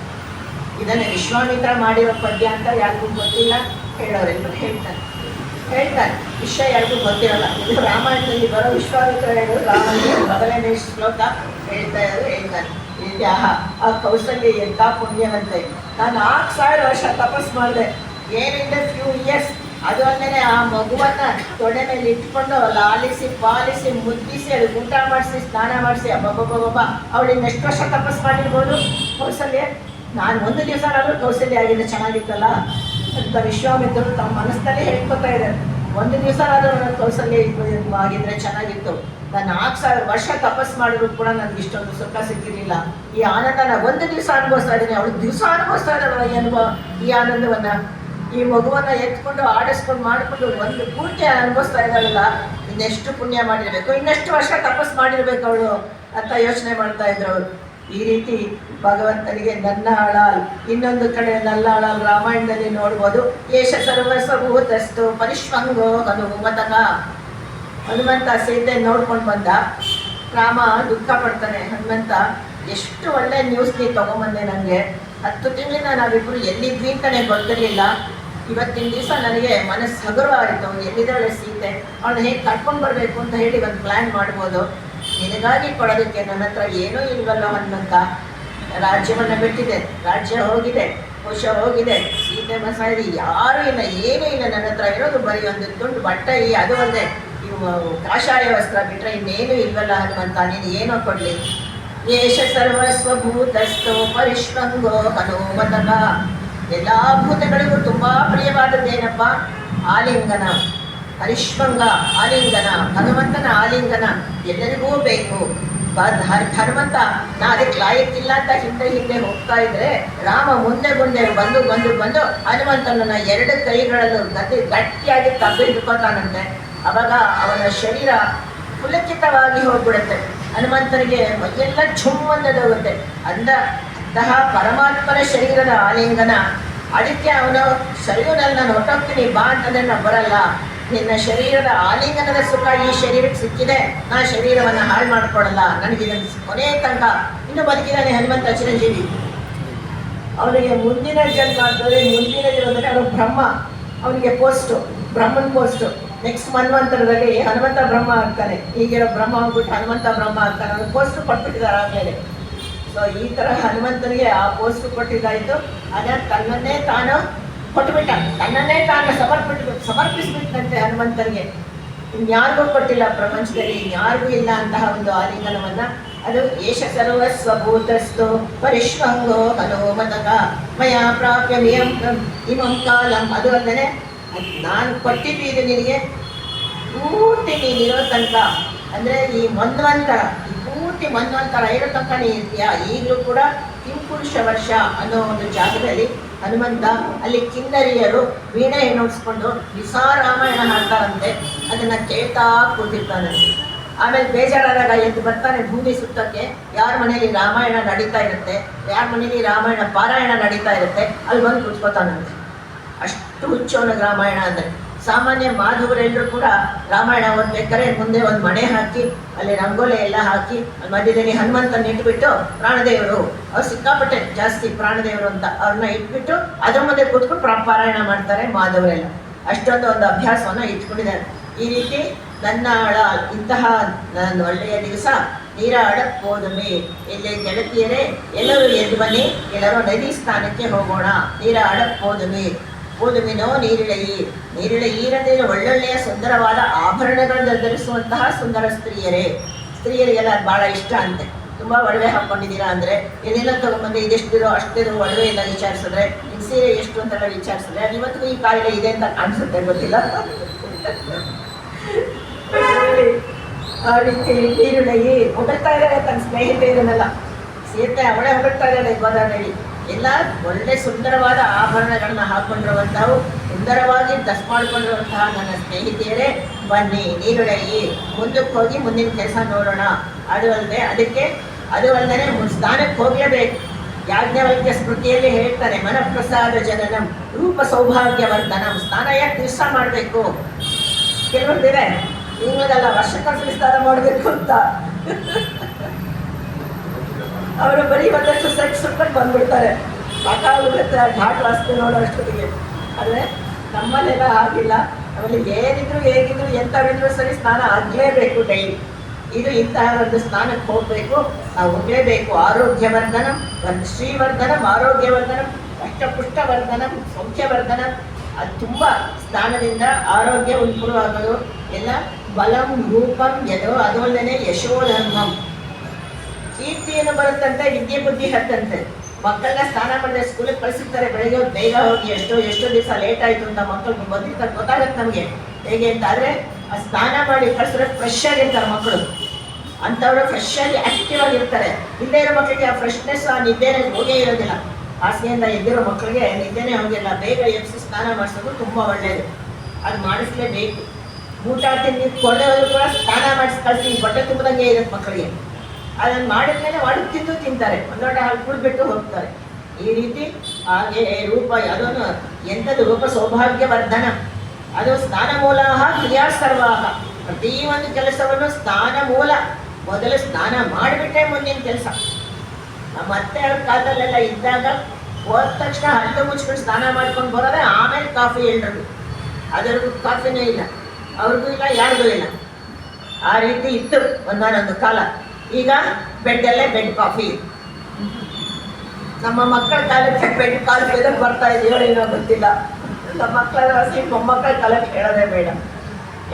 ಇದನ್ನು ವಿಶ್ವಾಮಿತ್ರ ಮಾಡಿರೋ ಪದ್ಯ ಅಂತ ಯಾರಿಗೂ ಗೊತ್ತಿಲ್ಲ, ಹೇಳೋರೆಲ್ಲರೂ ಹೇಳ್ತಾನೆ. ವಿಷಯ ಯಾರಿಗೂ ಗೊತ್ತಿರಲ್ಲ. ಇದು ರಾಮಾಯಣದಲ್ಲಿ ಬರೋ ವಿಶ್ವಾಮಿತ್ರ ಹೇಳೋದು ರಾಮನಿಗೆ ಮೊದಲನೇ ಶ್ಲೋಕ ಹೇಳ್ತಾನೆ. ಆ ಕೌಸಲ್ಯ ಎಂಥ ಪುಣ್ಯವಂತೆ. ನಾನು 4,000 ವರ್ಷ ತಪಸ್ ಮಾಡಿದೆ, ಏನಿಂದ ಫ್ಯೂ ಇಯರ್ಸ್. ಅದು ಅಲ್ಲದೆ ಆ ಮಗುವನ್ನು ತೊಡೆ ಮೇಲೆ ಇಟ್ಕೊಂಡು ಲಾಲಿಸಿ ಪಾಲಿಸಿ ಮುದ್ದಿಸಿ ಅದು ಊಟ ಮಾಡಿಸಿ ಸ್ನಾನ ಮಾಡಿಸಿ ಅಬ್ಬಬ್ಬಬ್ಬ ಅವಳಿಂದ ಎಷ್ಟು ವರ್ಷ ತಪಸ್ ಮಾಡಿರ್ಬೋದು ಕೌಸಲ್ಯ. ನಾನು ಒಂದು ದಿವಸನಾದರೂ ಕೌಸಲ್ಯ ಆಗಿದ್ರೆ ಚೆನ್ನಾಗಿತ್ತಲ್ಲ ಅಂತ ವಿಶ್ವಾಮಿತ್ರರು ತಮ್ಮ ಮನಸ್ಸಲ್ಲೇ ಹೇಳ್ಕೊತಾ ಇದ್ದಾರೆ. ಒಂದು ದಿವಸನಾದರೂ ನನ್ನ ಕೌಸಲ್ಯ ಆಗಿದ್ರೆ ಚೆನ್ನಾಗಿತ್ತು. ನಾನು 4,000 ವರ್ಷ ತಪಸ್ ಮಾಡಿದ್ರು ಕೂಡ ನನಗೆ ಇಷ್ಟೊಂದು ಸುಖ ಸಿಕ್ಕಿರಲಿಲ್ಲ. ಈ ಆನಂದನ ಒಂದು ದಿವಸ ಅನುಭವಿಸ್ತಾ ಇದ್ದೀನಿ, ಅವಳು ದಿವಸ ಅನುಭವಿಸ್ತಾ ಇದ್ದಾಳೆ ಈ ಆನಂದವನ್ನು. ಈ ಮಗುವನ್ನು ಎತ್ಕೊಂಡು ಆಡಿಸ್ಕೊಂಡು ಮಾಡಿಕೊಂಡು ಒಂದು ಪೂರ್ತಿ ಅನುಭವಿಸ್ತಾ ಇದ್ದಾಳಲ್ಲ, ಇನ್ನೆಷ್ಟು ಪುಣ್ಯ ಮಾಡಿರಬೇಕು, ಇನ್ನೆಷ್ಟು ವರ್ಷ ತಪಸ್ ಮಾಡಿರ್ಬೇಕು ಅವಳು ಅಂತ ಯೋಚನೆ ಮಾಡ್ತಾ ಇದ್ರು ಅವರು. ಈ ರೀತಿ ಭಗವಂತನಿಗೆ ನನ್ನ ಆಳಾಲ್, ಇನ್ನೊಂದು ಕಡೆ ನನ್ನ ಆಳಾಲ್ ರಾಮಾಯಣದಲ್ಲಿ ನೋಡ್ಬೋದು. ಏಷ ಸರ್ವಸ್ವಭೂತಸ್ತು ಪರಿಷ್ವಂಗೋ ಹನುಮತಃ. ಹನುಮಂತ ಸೀತೆ ನೋಡ್ಕೊಂಡು ಬಂದ, ರಾಮ ದುಃಖ ಪಡ್ತಾನೆ. ಹನುಮಂತ, ಎಷ್ಟು ಒಳ್ಳೆ ನ್ಯೂಸ್ ನೀ ತೊಗೊಂಬಂದೆ, ನನಗೆ 10 ತಿಂಗಳಿಂದ ನಾವಿಬ್ಬರು ಎಲ್ಲಿದ್ವಿ ಅಂತಲೇ ಗೊತ್ತಿರಲಿಲ್ಲ. ಇವತ್ತಿನ ದಿವಸ ನನಗೆ ಮನಸ್ಸು ಹಗುರವಾಯಿತು. ಎಲ್ಲಿದ್ದಾಳೆ ಸೀತೆ, ಅವಳು ಹೇಗೆ ಕರ್ಕೊಂಡು ಬರಬೇಕು ಅಂತ ಹೇಳಿ ಒಂದು ಪ್ಲ್ಯಾನ್ ಮಾಡ್ಬೋದು. ನಿನಗಾಗಿ ಕೊಡೋದಕ್ಕೆ ನನ್ನ ಹತ್ರ ಏನೂ ಇಲ್ವಲ್ಲ ಹನುಮಂತ. ರಾಜ್ಯವನ್ನು ಬಿಟ್ಟಿದೆ, ರಾಜ್ಯ ಹೋಗಿದೆ, ಕೋಶ ಹೋಗಿದೆ, ಸೀತೆ ಮಸಾಯಿದೆ, ಯಾರೂ ಇಲ್ಲ, ಏನೂ ಇಲ್ಲ. ನನ್ನ ಹತ್ರ ಇರೋದು ಬರೀ ಒಂದು ತುಂಡು ಬಟ್ಟೆ, ಅದು ಅಲ್ಲದೆ ಇವು ಕಾಷಾಯ ವಸ್ತ್ರ ಬಿಟ್ಟರೆ ಇನ್ನೇನು ಇಲ್ವಲ್ಲ ಹನುಮಂತ, ನೀನು ಏನೋ ಕೊಡಲಿ. ಏಷ ಸರ್ವಸ್ವಭೂತಸ್ಥೋ ಪರಿಷ್ವಂಗೋ ಹನುಮತಃ. ಎಲ್ಲ ಭೂತಗಳಿಗೂ ತುಂಬ ಪ್ರಿಯವಾದದ್ದೇನಪ್ಪ? ಆಲಿಂಗನ. ಪರಿಷ್ವಂಗ ಆಲಿಂಗನ, ಭಗವಂತನ ಆಲಿಂಗನ ಎಲ್ಲರಿಗೂ ಬೇಕು. ಹನುಮಂತ ನಾ ಅದಕ್ಕೆ ಲಾಯಕ್ಕಿಲ್ಲ ಅಂತ ಹಿಂದೆ ಹೋಗ್ತಾ ಇದ್ರೆ, ರಾಮ ಮುಂದೆ ಬಂದು ಹನುಮಂತನನ್ನ 2 ಕೈಗಳಲ್ಲೂ ಗಟ್ಟಿಯಾಗಿ ಹಿಡ್ಕೋತಾನಂತೆ. ಅವಾಗ ಅವನ ಶರೀರ ಪುಲಕಿತವಾಗಿ ಹೋಗ್ಬಿಡುತ್ತೆ. ಹನುಮಂತನಿಗೆ ಮೈಯೆಲ್ಲ ಹೋಗುತ್ತೆ. ಅಂದ ಅಂತಹ ಪರಮಾತ್ಮನ ಶರೀರದ ಆಲಿಂಗನ. ಅದಕ್ಕೆ ಅವನು ಶರೀರದಲ್ಲಿ ನಾನು ಹೊಟ್ಟೋಗ್ತೀನಿ ಬಾ ಅಂತಂದ್ರೆ ನಾನು ಬರಲ್ಲ, ನಿನ್ನ ಶರೀರದ ಆಲಿಂಗನದ ಸುಖ ಈ ಶರೀರಕ್ಕೆ ಸಿಕ್ಕಿದೆ, ನಾ ಶರೀರವನ್ನು ಹಾಳು ಮಾಡ್ಕೊಡಲ್ಲ, ನನಗೆ ಕೊನೆ ತನಕ ಇನ್ನು ಬದುಕಿದಾನೆ ಹನುಮಂತ ಚಿರಂಜೀವಿ. ಅವನಿಗೆ ಮುಂದಿನ ಜನ್ಮ ಅಂತಂದರೆ ಮುಂದಿನ ಜನ್ಮದಲ್ಲಿ ಅವನು ಬ್ರಹ್ಮ, ಅವನಿಗೆ ಪೋಸ್ಟು ಬ್ರಹ್ಮನ್ ಪೋಸ್ಟು. ನೆಕ್ಸ್ಟ್ ಮನ್ವಂತರದಲ್ಲಿ ಹನುಮಂತ ಬ್ರಹ್ಮ ಆಗ್ತಾನೆ, ಈಗಿರೋ ಬ್ರಹ್ಮ ಆಗ್ಬಿಟ್ಟು ಹನುಮಂತ ಬ್ರಹ್ಮ ಆಗ್ತಾನೆ, ಅವನು ಪೋಸ್ಟು ಕೊಟ್ಬಿಟ್ಟಿದ್ದಾರೆ ಆಮೇಲೆ. ಸೊ ಈ ಥರ ಹನುಮಂತನಿಗೆ ಆ ಪೋಸ್ಟು ಕೊಟ್ಟಿದ್ದಾಯಿತು. ಅದ ತನ್ನನ್ನೇ ತಾನು ಕೊಟ್ಟುಬಿಟ್ಟ, ತನ್ನನ್ನೇ ತಾನು ಸಮರ್ಪಿಸ್ಬಿಟ್ಟಂತೆ ಹನುಮಂತನಿಗೆ. ಇನ್ಯಾರಿಗೂ ಕೊಟ್ಟಿಲ್ಲ ಪ್ರಪಂಚದಲ್ಲಿ, ಇನ್ಯಾರಿಗೂ ಇಲ್ಲ ಅಂತಹ ಒಂದು ಆಲಿಂಗನವನ್ನು. ಅದು ಏಷ ಸರ್ವಸ್ವಭೂತಸ್ತು ಪರಿಶ್ವಂಗೋ ಹನುಮತಕ ಮಯ ಪ್ರಾಪ್ಯ ಇಮಂ ಕಾಲಂ. ಅದು ಅಂದರೆ ನಾನು ಕೊಟ್ಟಿದ್ದು ನಿನಗೆ ಪೂರ್ತಿ ನೀನಿರೋ ತನಕ, ಅಂದರೆ ಈ ಮನ್ವಂತರ, ಈ ಪೂರ್ತಿ ಮನ್ವಂತರ ಇರೋ ತನಕ ನೀ ಇರ್ತೀಯ. ಈಗಲೂ ಕೂಡ ಕಿಂಪುರುಷ ವರ್ಷ ಅನ್ನೋ ಒಂದು ಜಾಗದಲ್ಲಿ ಹನುಮಂತ ಅಲ್ಲಿ ಕಿನ್ನರಿಯರು ವೀಣೆ ನುಡಿಸ್ಕೊಂಡು ರಾಮಾಯಣ ಹಾಡ್ತಾರಂತೆ, ಅದನ್ನು ಕೇಳ್ತಾ ಕೂತಿರ್ತಾನೆ. ಆಮೇಲೆ ಬೇಜಾರಾದಾಗ ಎದ್ದು ಬರ್ತಾನೆ ಭೂಮಿ ಸುತ್ತಕ್ಕೆ. ಯಾರ ಮನೆಯಲ್ಲಿ ರಾಮಾಯಣ ನಡೀತಾ ಇರುತ್ತೆ, ಯಾರ ಮನೆಯಲ್ಲಿ ರಾಮಾಯಣ ಪಾರಾಯಣ ನಡೀತಾ ಇರುತ್ತೆ, ಅಲ್ಲಿ ಬಂದು ಕೂತ್ಕೋತಾನಂತೆ. ಅಷ್ಟು ಹುಚ್ಚವನಿಗೆ ರಾಮಾಯಣ ಅಂದರೆ. ಸಾಮಾನ್ಯ ಮಾಧವರೆಲ್ಲರೂ ಕೂಡ ರಾಮಾಯಣ ಓದ್ಬೇಕಾದ್ರೆ ಮುಂದೆ ಒಂದು ಮಣೆ ಹಾಕಿ ಅಲ್ಲಿ ರಂಗೋಲಿ ಎಲ್ಲ ಹಾಕಿ ಮಧ್ಯದಲ್ಲಿ ಹನುಮಂತನ ಇಟ್ಬಿಟ್ಟು, ಪ್ರಾಣದೇವರು ಅವ್ರು ಸಿಕ್ಕಾಪಟ್ಟೆ ಜಾಸ್ತಿ ಪ್ರಾಣದೇವರು ಅಂತ ಅವ್ರನ್ನ ಇಟ್ಬಿಟ್ಟು ಅದ್ರ ಮುಂದೆ ಕೂತ್ಕೊಂಡು ಪಾರಾಯಣ ಮಾಡ್ತಾರೆ ಮಾಧವರೆಲ್ಲ. ಅಷ್ಟೊಂದು ಒಂದು ಅಭ್ಯಾಸವನ್ನು ಇಟ್ಕೊಂಡಿದ್ದಾರೆ. ಈ ರೀತಿ ನನ್ನ ಇಂತಹ ನಾನು ಒಳ್ಳೆಯ ದಿವಸ ನೀರಾಡಕ್ಕೆ ಹೋದಮೆ, ಇಲ್ಲಿ ಗೆಳತಿಯರೇ ಎಲ್ಲರೂ ಎದ್ದು ಬನ್ನಿ, ಎಲ್ಲರೂ ನದಿ ಸ್ಥಾನಕ್ಕೆ ಹೋಗೋಣ, ನೀರಾಡಕ್ಕೆ ಹೋದಮಿನೋ ನೀರಿಳೆಯೀರಂದ್ರೆ ಒಳ್ಳೊಳ್ಳೆಯ ಸುಂದರವಾದ ಆಭರಣಗಳನ್ನು ಧರಿಸುವಂತಹ ಸುಂದರ ಸ್ತ್ರೀಯರಿಗೆಲ್ಲ ಭಾಳ ಇಷ್ಟ ಅಂತೆ. ತುಂಬ ಒಡವೆ ಹಾಕ್ಕೊಂಡಿದ್ದೀರಾ ಅಂದರೆ ಏನೆಲ್ಲ ತೊಗೊಂಬಂದ್ರೆ ಇದೆಷ್ಟಿರೋ ಅಷ್ಟಿರೋ ಒಡವೆ ಎಲ್ಲ ವಿಚಾರಿಸಿದ್ರೆ, ನಿಮ್ಮ ಸೀರೆ ಎಷ್ಟು ಅಂತೆಲ್ಲ ವಿಚಾರಿಸಿದ್ರೆ ಅದು ಇವತ್ತಿಗೂ ಈ ಕಾಯಿಲೆ ಇದೆ ಅಂತ ಕಾಣಿಸುತ್ತೆ, ಗೊತ್ತಿಲ್ಲ. ಆ ರೀತಿ ನೀರುಳಗಿ ಹೊಗಳ್ತಾ ಇದ್ದಾರೆ ತನ್ನ ಸ್ನೇಹಿತೆಯರನ್ನೆಲ್ಲ. ಸೀತೆ ಅವಳೇ ಹೊಗಳ್ತಾ ಇದ್ದಾಳೆ ಗೋದಾವರಿ. ಎಲ್ಲ ಒಳ್ಳೆ ಸುಂದರವಾದ ಆಭರಣಗಳನ್ನ ಹಾಕೊಂಡಿರುವಂಥವು, ಸುಂದರವಾಗಿ ಡ್ರೆಸ್ ಮಾಡಿಕೊಂಡಿರುವಂತಹ ನನ್ನ ಸ್ನೇಹಿತೆಯರೇ ಬನ್ನಿ, ನೀರುಳಗಿ ಮುಂದಕ್ಕೆ ಹೋಗಿ ಮುಂದಿನ ಕೆಲಸ ನೋಡೋಣ. ಅದು ಅಲ್ಲದೆ ಸ್ಥಾನಕ್ಕೆ ಹೋಗಲೇಬೇಕು. ಯಾಜ್ಞವಲ್ಕ್ಯ ಸ್ಮೃತಿಯಲ್ಲಿ ಹೇಳ್ತಾರೆ, ಮನಃಪ್ರಸಾದ ಜನನಂ ರೂಪ ಸೌಭಾಗ್ಯವರ್ಧನಂ. ಸ್ನಾನ ಯಾಕೆ ದಿವಸ ಮಾಡಬೇಕು? ಕೆಲವೊಂದಿದೆ ನಿಮ್ಮದಲ್ಲ ವರ್ಷಕ್ಕೊಂದ್ಸಲಿ ಸ್ನಾನ ಮಾಡಬೇಕು ಅಂತ. ಅವರು ಬರೀ ಒಂದಷ್ಟು ಸೆಟ್ ಸುಟ್ಕೊಂಡು ಬಂದ್ಬಿಡ್ತಾರೆ, ಸಾಕಾಗುತ್ತೆ ಘಾಟ್ ವಾಸನೆ ನೋಡೋ ಅಷ್ಟೊತ್ತಿಗೆ. ಆದರೆ ನಮ್ಮಲ್ಲೆಲ್ಲ ಆಗಿಲ್ಲ. ಆಮೇಲೆ ಏನಿದ್ರು ಹೇಗಿದ್ರು ಎಂಥವಿದ್ರು ಸರಿ ಸ್ನಾನ ಆಗಲೇಬೇಕು ಡೈಲಿ. ಇದು ಇಂತಹ ಒಂದು ಸ್ನಾನಕ್ಕೆ ಹೋಗಬೇಕು, ನಾವು ಹೋಗಲೇಬೇಕು. ಆರೋಗ್ಯವರ್ಧನಂ, ಒಂದು ಶ್ರೀವರ್ಧನಂ, ಆರೋಗ್ಯವರ್ಧನಂ, ಅಷ್ಟಪುಷ್ಟವರ್ಧನಂ, ಸೌಖ್ಯವರ್ಧನಂ. ಅದು ತುಂಬ ಸ್ನಾನದಿಂದ ಆರೋಗ್ಯ ಇಂಪ್ರೂವ್ ಆಗೋದು ಎಲ್ಲ. ಬಲಂ ರೂಪಂ ಯದೋ, ಅದು ಅಲ್ಲದೆ ಯಶೋಧರ್ಮಂ, ಕೀರ್ತಿಯನ್ನು ಬರುತ್ತಂತೆ, ವಿದ್ಯೆ ಬುದ್ಧಿ ಹತ್ತಂತೆ. ಮಕ್ಕಳನ್ನ ಸ್ನಾನ ಮಾಡಿದ್ರೆ ಸ್ಕೂಲಿಗೆ ಕಳಿಸಿರ್ತಾರೆ, ಬೆಳಗ್ಗೆ ಬೇಗ ಹೋಗಿ ಎಷ್ಟೋ ದಿವಸ ಲೇಟ್ ಆಯಿತು ಅಂತ ಮಕ್ಕಳು ಬಂದಿರ್ತಾರೆ, ಗೊತ್ತಾಗುತ್ತೆ ನಮಗೆ ಹೇಗೆ ಅಂತ. ಆದರೆ ಆ ಸ್ನಾನ ಮಾಡಿ ಕಳಿಸಿದ್ರೆ ಫ್ರೆಶ್ ಆಗಿರ್ತಾರೆ ಮಕ್ಕಳು. ಅಂಥವ್ರು ಫ್ರೆಶ್ ಆಗಿ ಆ್ಯಕ್ಟಿವ್ ಆಗಿರ್ತಾರೆ. ಇಲ್ಲದೇ ಇರೋ ಮಕ್ಕಳಿಗೆ ಆ ಫ್ರೆಶ್ನೆಸ್, ಆ ನಿದ್ದೆನೇ ಹೋಗೇ ಇರೋದಿಲ್ಲ. ಹಾಸಿಗೆಯಿಂದ ಎದ್ದಿರೋ ಮಕ್ಕಳಿಗೆ ನಿದ್ದೆನೇ ಹೋಗಿಲ್ಲ. ಬೇಗ ಎಬ್ಬಿಸಿ ಸ್ನಾನ ಮಾಡಿಸೋದು ತುಂಬ ಒಳ್ಳೆಯದು, ಅದು ಮಾಡಿಸ್ಲೇಬೇಕು. ಊಟ ತಿಂದು ಕೊಡೋರು ಕೂಡ ಸ್ನಾನ ಮಾಡಿಸಿ ಕಳಿಸಿ, ಬಟ್ಟೆ ತುಂಬದಂಗೆ ಇರುತ್ತೆ ಮಕ್ಕಳಿಗೆ. ಅದನ್ನು ಮಾಡಿದ್ಮೇಲೆ ತಿಂದು ತಿಂತಾರೆ, ಒಂದೊಡ್ಡ ಹಾಲು ಕುಡಿದ್ಬಿಟ್ಟು ಹೋಗ್ತಾರೆ. ಈ ರೀತಿ ಹಾಗೆ ರೂಪ, ಅದನ್ನು ಎಂಥದ್ದು ರೂಪ ಸೌಭಾಗ್ಯವರ್ಧನ. ಅದು ಸ್ನಾನ ಮೂಲ ಕ್ರಿಯಾ ಸರ್ವಾಹ. ಪ್ರತಿಯೊಂದು ಕೆಲಸವನ್ನು ಸ್ನಾನ ಮೂಲ. ಮೊದಲು ಸ್ನಾನ ಮಾಡಿಬಿಟ್ಟೆ ಮುಂದಿನ ಕೆಲಸ. ನಮ್ಮ ಅತ್ತೆ ಅವ್ರ ಕಾಲದಲ್ಲೆಲ್ಲ ಇದ್ದಾಗ ಹೋದ ತಕ್ಷಣ ಹಲ್ಲು ಮುಚ್ಕೊಂಡು ಸ್ನಾನ ಮಾಡ್ಕೊಂಡು ಬರೋದೇ, ಆಮೇಲೆ ಕಾಫಿ ಎಲ್ರಿಗೂ. ಅದರಿಗೂ ಕಾಫಿನೂ ಇಲ್ಲ, ಅವ್ರಿಗೂ ಇಲ್ಲ, ಯಾರಿಗೂ ಇಲ್ಲ. ಆ ರೀತಿ ಇತ್ತು ಒಂದಾನೊಂದು ಕಾಲ. ಈಗ ಬೆಡ್ಡಲ್ಲೇ ಬೆಡ್ ಕಾಫಿ. ನಮ್ಮ ಮಕ್ಕಳ ಕಾಲಕ್ಕೆ ಬೆಡ್ ಕಾಫಿ ಎದಕ್ಕೆ ಬರ್ತಾ ಇದೆಯೋ ಏನೋ ಗೊತ್ತಿಲ್ಲ. ನಮ್ಮ ಮಕ್ಕಳ ಹಸಿ ಮೊಮ್ಮಕ್ಕಳ ಕಾಲಕ್ಕೆ ಹೇಳೋದೇ ಬೇಡ.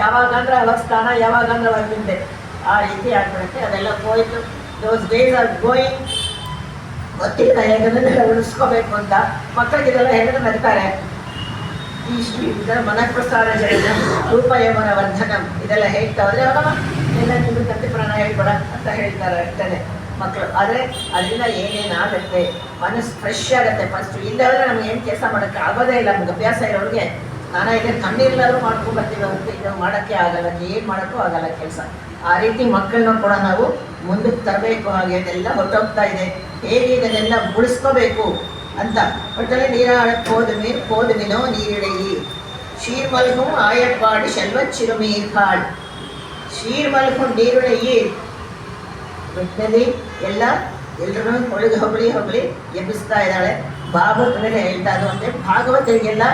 ಯಾವಾಗಂದ್ರೆ ಅವಾಗ ಸ್ನಾನ, ಯಾವಾಗಂದ್ರೆ ಅವಾಗ ನಿಂದೆ, ಆ ರೀತಿ ಆಗ್ಬಿಡುತ್ತೆ. ಅದೆಲ್ಲ ಹೋಯ್ತು. Those days are going. ಗೊತ್ತಿಲ್ಲ ಹೇಗಂದ್ರೆ ಉಳಿಸ್ಕೋಬೇಕು ಅಂತ. ಮಕ್ಕಳಿಗೆ ಇದೆಲ್ಲ ಹೇಳಿದ್ರೆ ನಗ್ತಾರೆ. ಈ ಇದರ ಮನಃಪ್ರಸಾದ ಜನ ರೂಪ ಯೌವನ ವರ್ಧನಂ ಇದೆಲ್ಲ ಹೇಳ್ತಾ ಹೋದ್ರೆ ಅವರಮ್ಮ ಎಲ್ಲ ನಿಮ್ಗೆ ಕತ್ತಿ ಪ್ರಾಣ ಹೇಳ್ಬೇಡ ಅಂತ ಹೇಳ್ತಾರೆ ಅಷ್ಟೇ ಮಕ್ಕಳು. ಆದರೆ ಅದರಿಂದ ಏನೇನಾಗುತ್ತೆ, ಮನಸ್ಸು ಫ್ರೆಶ್ ಆಗುತ್ತೆ ಫಸ್ಟು. ಇಲ್ಲದ್ರೆ ನಮ್ಗೆ ಏನು ಕೆಲಸ ಮಾಡೋಕ್ಕೆ ಆಗೋದೇ ಇಲ್ಲ. ನಮ್ಗೆ ಅಭ್ಯಾಸ ಇರೋರಿಗೆ ನಾನು ಇದೆ ಕಣ್ಣಿರ್ಲಾದ್ರೂ ಮಾಡ್ಕೊಂಡು ಬರ್ತೀವಿ ಅಂತ ಇದು ಮಾಡೋಕ್ಕೆ ಆಗಲ್ಲ, ಏನು ಮಾಡೋಕ್ಕೂ ಆಗಲ್ಲ ಕೆಲಸ. ಆ ರೀತಿ ಮಕ್ಕಳನ್ನ ಕೂಡ ನಾವು ಮುಂದಕ್ಕೆ ತರಬೇಕು. ಹಾಗೆ ಅದೆಲ್ಲ ಹೊರಟೋಗ್ತಾ ಇದೆ. ಹೇಗೆ ಇದನ್ನೆಲ್ಲ ಉಳಿಸ್ಕೋಬೇಕು ಅಂತ. ಒಟ್ಟಲ್ಲಿ ನೀರಾಡಕ್ಕೆ ಹೋದುವಿನೋ ನೀರಿಳೆಯಿ ಶೀರ್ಮಲ್கும் ಆಯಪ್ಪಾಡಿ ಶೆಲ್ವಚ್ಚಿರುಮೀರ್ಕಾಳ್. ಶೀರ್ಮಲ್கும் ನೀರುಳೆಯಿ ಒಟ್ಟಿನಲ್ಲಿ ಎಲ್ಲರೂ ಹೊಗಳಿ ಎಬ್ಬಿಸ್ತಾ ಇದ್ದಾಳೆ. ಭಾಗವತದಲ್ಲಿ ಹೇಳ್ತಾ ಅದು ಅಂದರೆ ಭಾಗವತರಿಗೆಲ್ಲ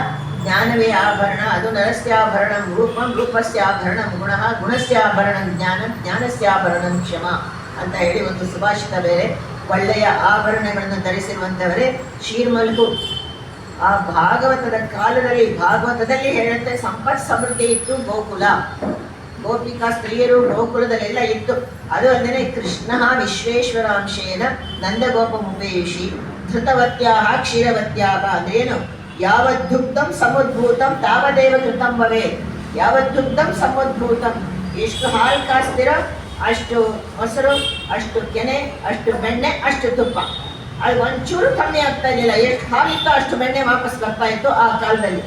ಜ್ಞಾನವೇ ಆಭರಣ, ಅದು ನರಸ್ಯಾಭರಣ ರೂಪಂ, ರೂಪಸ್ಯಾಭರಣ ಗುಣಃ, ಗುಣಸ್ಯಾಭರಣ ಜ್ಞಾನ, ಜ್ಞಾನಸ್ಯಾಭರಣ ಕ್ಷಮ ಅಂತ ಹೇಳಿ ಒಂದು ಸುಭಾಷಿತ ಬೇರೆ. ಒಳ್ಳೆಯ ಆಭರಣಗಳನ್ನು ಧರಿಸಿರುವಂಥವರೇ ಶೀರ್ಮಲ್ಕು. ಆ ಭಾಗವತದ ಕಾಲದಲ್ಲಿ ಭಾಗವತದಲ್ಲಿ ಹೇಳುತ್ತೆ ಸಂಪತ್ ಸಮೃದ್ಧಿ ಇತ್ತು ಗೋಕುಲ, ಗೋಪಿಕಾ ಸ್ತ್ರೀಯರು ಗೋಕುಲದಲ್ಲೆಲ್ಲ ಇತ್ತು. ಅದು ಅಲ್ಲದೆ ಕೃಷ್ಣ ವಿಶ್ವೇಶ್ವರಾಂಶೇನ ನಂದಗೋಪಮುಪೇಷಿ ಧೃತವತ್ಯಾಹ ಕ್ಷೀರವತ್ಯಾಹ ಅಂದ್ರೇನು? ಯಾವದ್ದುಗ್ಧಂ ಸಮುದ್ಭೂತಂ ತಾವದೇವ ಕೃತಂ ಭವೇತ್. ಯಾವದ್ದುಗ್ಧಂ ಸಮುದ್ಭೂತಂ, ಎಷ್ಟು ಹಾಲು ಕಾಸ್ತಿರೋ ಅಷ್ಟು ಮೊಸರು, ಅಷ್ಟು ಕೆನೆ, ಅಷ್ಟು ಬೆಣ್ಣೆ, ಅಷ್ಟು ತುಪ್ಪ. ಅದು ಒಂಚೂರು ಕಮ್ಮಿ ಆಗ್ತಾ ಇರಲಿಲ್ಲ. ಎಷ್ಟು ಹಾಲಿತ್ತೋ ಅಷ್ಟು ಬೆಣ್ಣೆ ವಾಪಸ್ ಬರ್ತಾ ಇತ್ತು ಆ ಕಾಲದಲ್ಲಿ.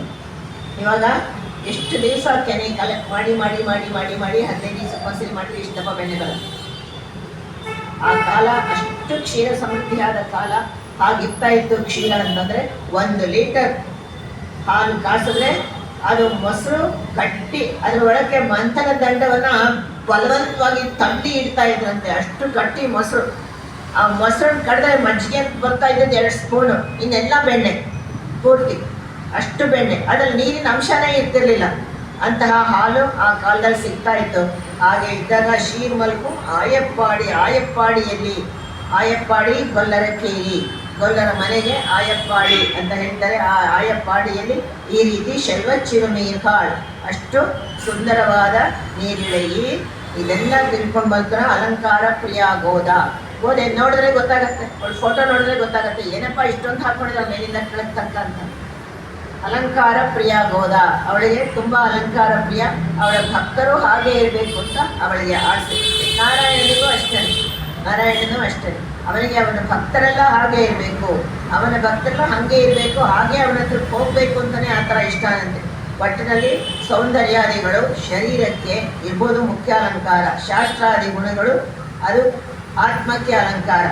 ಇವಾಗ ಎಷ್ಟು ದಿವಸ ಕೆನೆ ಕಲೆಕ್ಟ್ ಮಾಡಿ 15 ದಿವಸಕ್ಕೆ ಒಂದ್ಸರಿ ಮಾಡಿದ್ರೆ ಇಷ್ಟು ದಪ್ಪ ಬೆಣ್ಣೆ ಬರುತ್ತೆ. ಆ ಕಾಲ ಅಷ್ಟು ಕ್ಷೀರ ಸಮೃದ್ಧಿಯಾದ ಕಾಲ. ಹಾಗಿರ್ತಾ ಇತ್ತು. ಕ್ಷೀರ ಅಂತಂದ್ರೆ 1 ಲೀಟರ್ ಹಾಲು ಕಾಸಿದ್ರೆ ಅದು ಮೊಸರು ಕಟ್ಟಿ ಅದ್ರ ಒಳಗೆ ಮಂಥನ ದಂಡವನ್ನ ಬಲವಂತವಾಗಿ ತಳ್ಳಿ ಇಡ್ತಾ ಇದ್ರಂತೆ. ಅಷ್ಟು ಗಟ್ಟಿ ಮೊಸರು. ಆ ಮೊಸರನ್ನ ಕಡ್ದ್ರೆ ಮಜ್ಜಿಗೆ ಅಂತ ಬರ್ತಾ ಇದ್ದದ್ದು 2 ಸ್ಪೂನು, ಇನ್ನೆಲ್ಲ ಬೆಣ್ಣೆ ಪೂರ್ತಿ. ಅಷ್ಟು ಬೆಣ್ಣೆ, ಅದ್ರಲ್ಲಿ ನೀರಿನ ಅಂಶನೇ ಇರ್ತಿರ್ಲಿಲ್ಲ. ಅಂತಹ ಹಾಲು ಆ ಕಾಲದಲ್ಲಿ ಸಿಗ್ತಾ ಇತ್ತು. ಹಾಗೆ ಇದ್ದಾಗ ಶೀರ್ಮಲ್ಕು ಆಯಪ್ಪಾಡಿಯಲ್ಲಿ ಆಯಪ್ಪಾಡಿ ಗೊಲ್ಲರ ಕೇರಿ, ಗೊಲ್ಲರ ಮನೆಗೆ ಆಯಪ್ಪಾಡಿ ಅಂತ ಹೇಳ್ತಾರೆ. ಆ ಆಯಪ್ಪಾಡಿಯಲ್ಲಿ ಈ ರೀತಿ ಶೆಲ್ವಚ್ಚಿರುಮೀರ್ಕಾಳ್, ಅಷ್ಟು ಸುಂದರವಾದ ನೀರಿಳೆಯಿ. ಇದೆಲ್ಲ ತಿಳ್ಕೊಂಡು ಬರ್ತಾರೆ. ಅಲಂಕಾರ ಪ್ರಿಯ ಗೋದೆ ನೋಡಿದ್ರೆ ಗೊತ್ತಾಗತ್ತೆ, ಫೋಟೋ ನೋಡಿದ್ರೆ ಗೊತ್ತಾಗತ್ತೆ ಏನಪ್ಪ ಇಷ್ಟೊಂದು ಹಾಕೊಂಡಿದ್ದಾರೆ ಮೇಲಿಂದ ಕೆಳಗೆ ತಕ್ಕ ಅಂತ. ಅಲಂಕಾರ ಪ್ರಿಯ ಗೋದ, ಅವಳಿಗೆ ತುಂಬ ಅಲಂಕಾರ ಪ್ರಿಯ. ಅವಳ ಭಕ್ತರು ಹಾಗೆ ಇರಬೇಕು ಅಂತ ಅವಳಿಗೆ ಆಸೆ. ನಾರಾಯಣನಿಗೂ ಅಷ್ಟೇ, ಅವನಿಗೆ ಅವನ ಭಕ್ತರೆಲ್ಲ ಹಾಗೆ ಇರಬೇಕು, ಅವನ ಭಕ್ತರೆಲ್ಲ ಹಾಗೆ ಇರಬೇಕು, ಹಾಗೆ ಅವನ ಹತ್ರ ಹೋಗ್ಬೇಕು ಅಂತಾನೆ ಆ ಥರ ಇಷ್ಟ ಅಂತೆ. ಒಟ್ಟಿನಲ್ಲಿ ಸೌಂದರ್ಯಾದಿಗಳು ಶರೀರಕ್ಕೆ ಇರ್ಬೋದು ಮುಖ್ಯ ಅಲಂಕಾರ, ಶಾಸ್ತ್ರಾದಿ ಗುಣಗಳು ಅದು ಆತ್ಮಕ್ಕೆ ಅಲಂಕಾರ.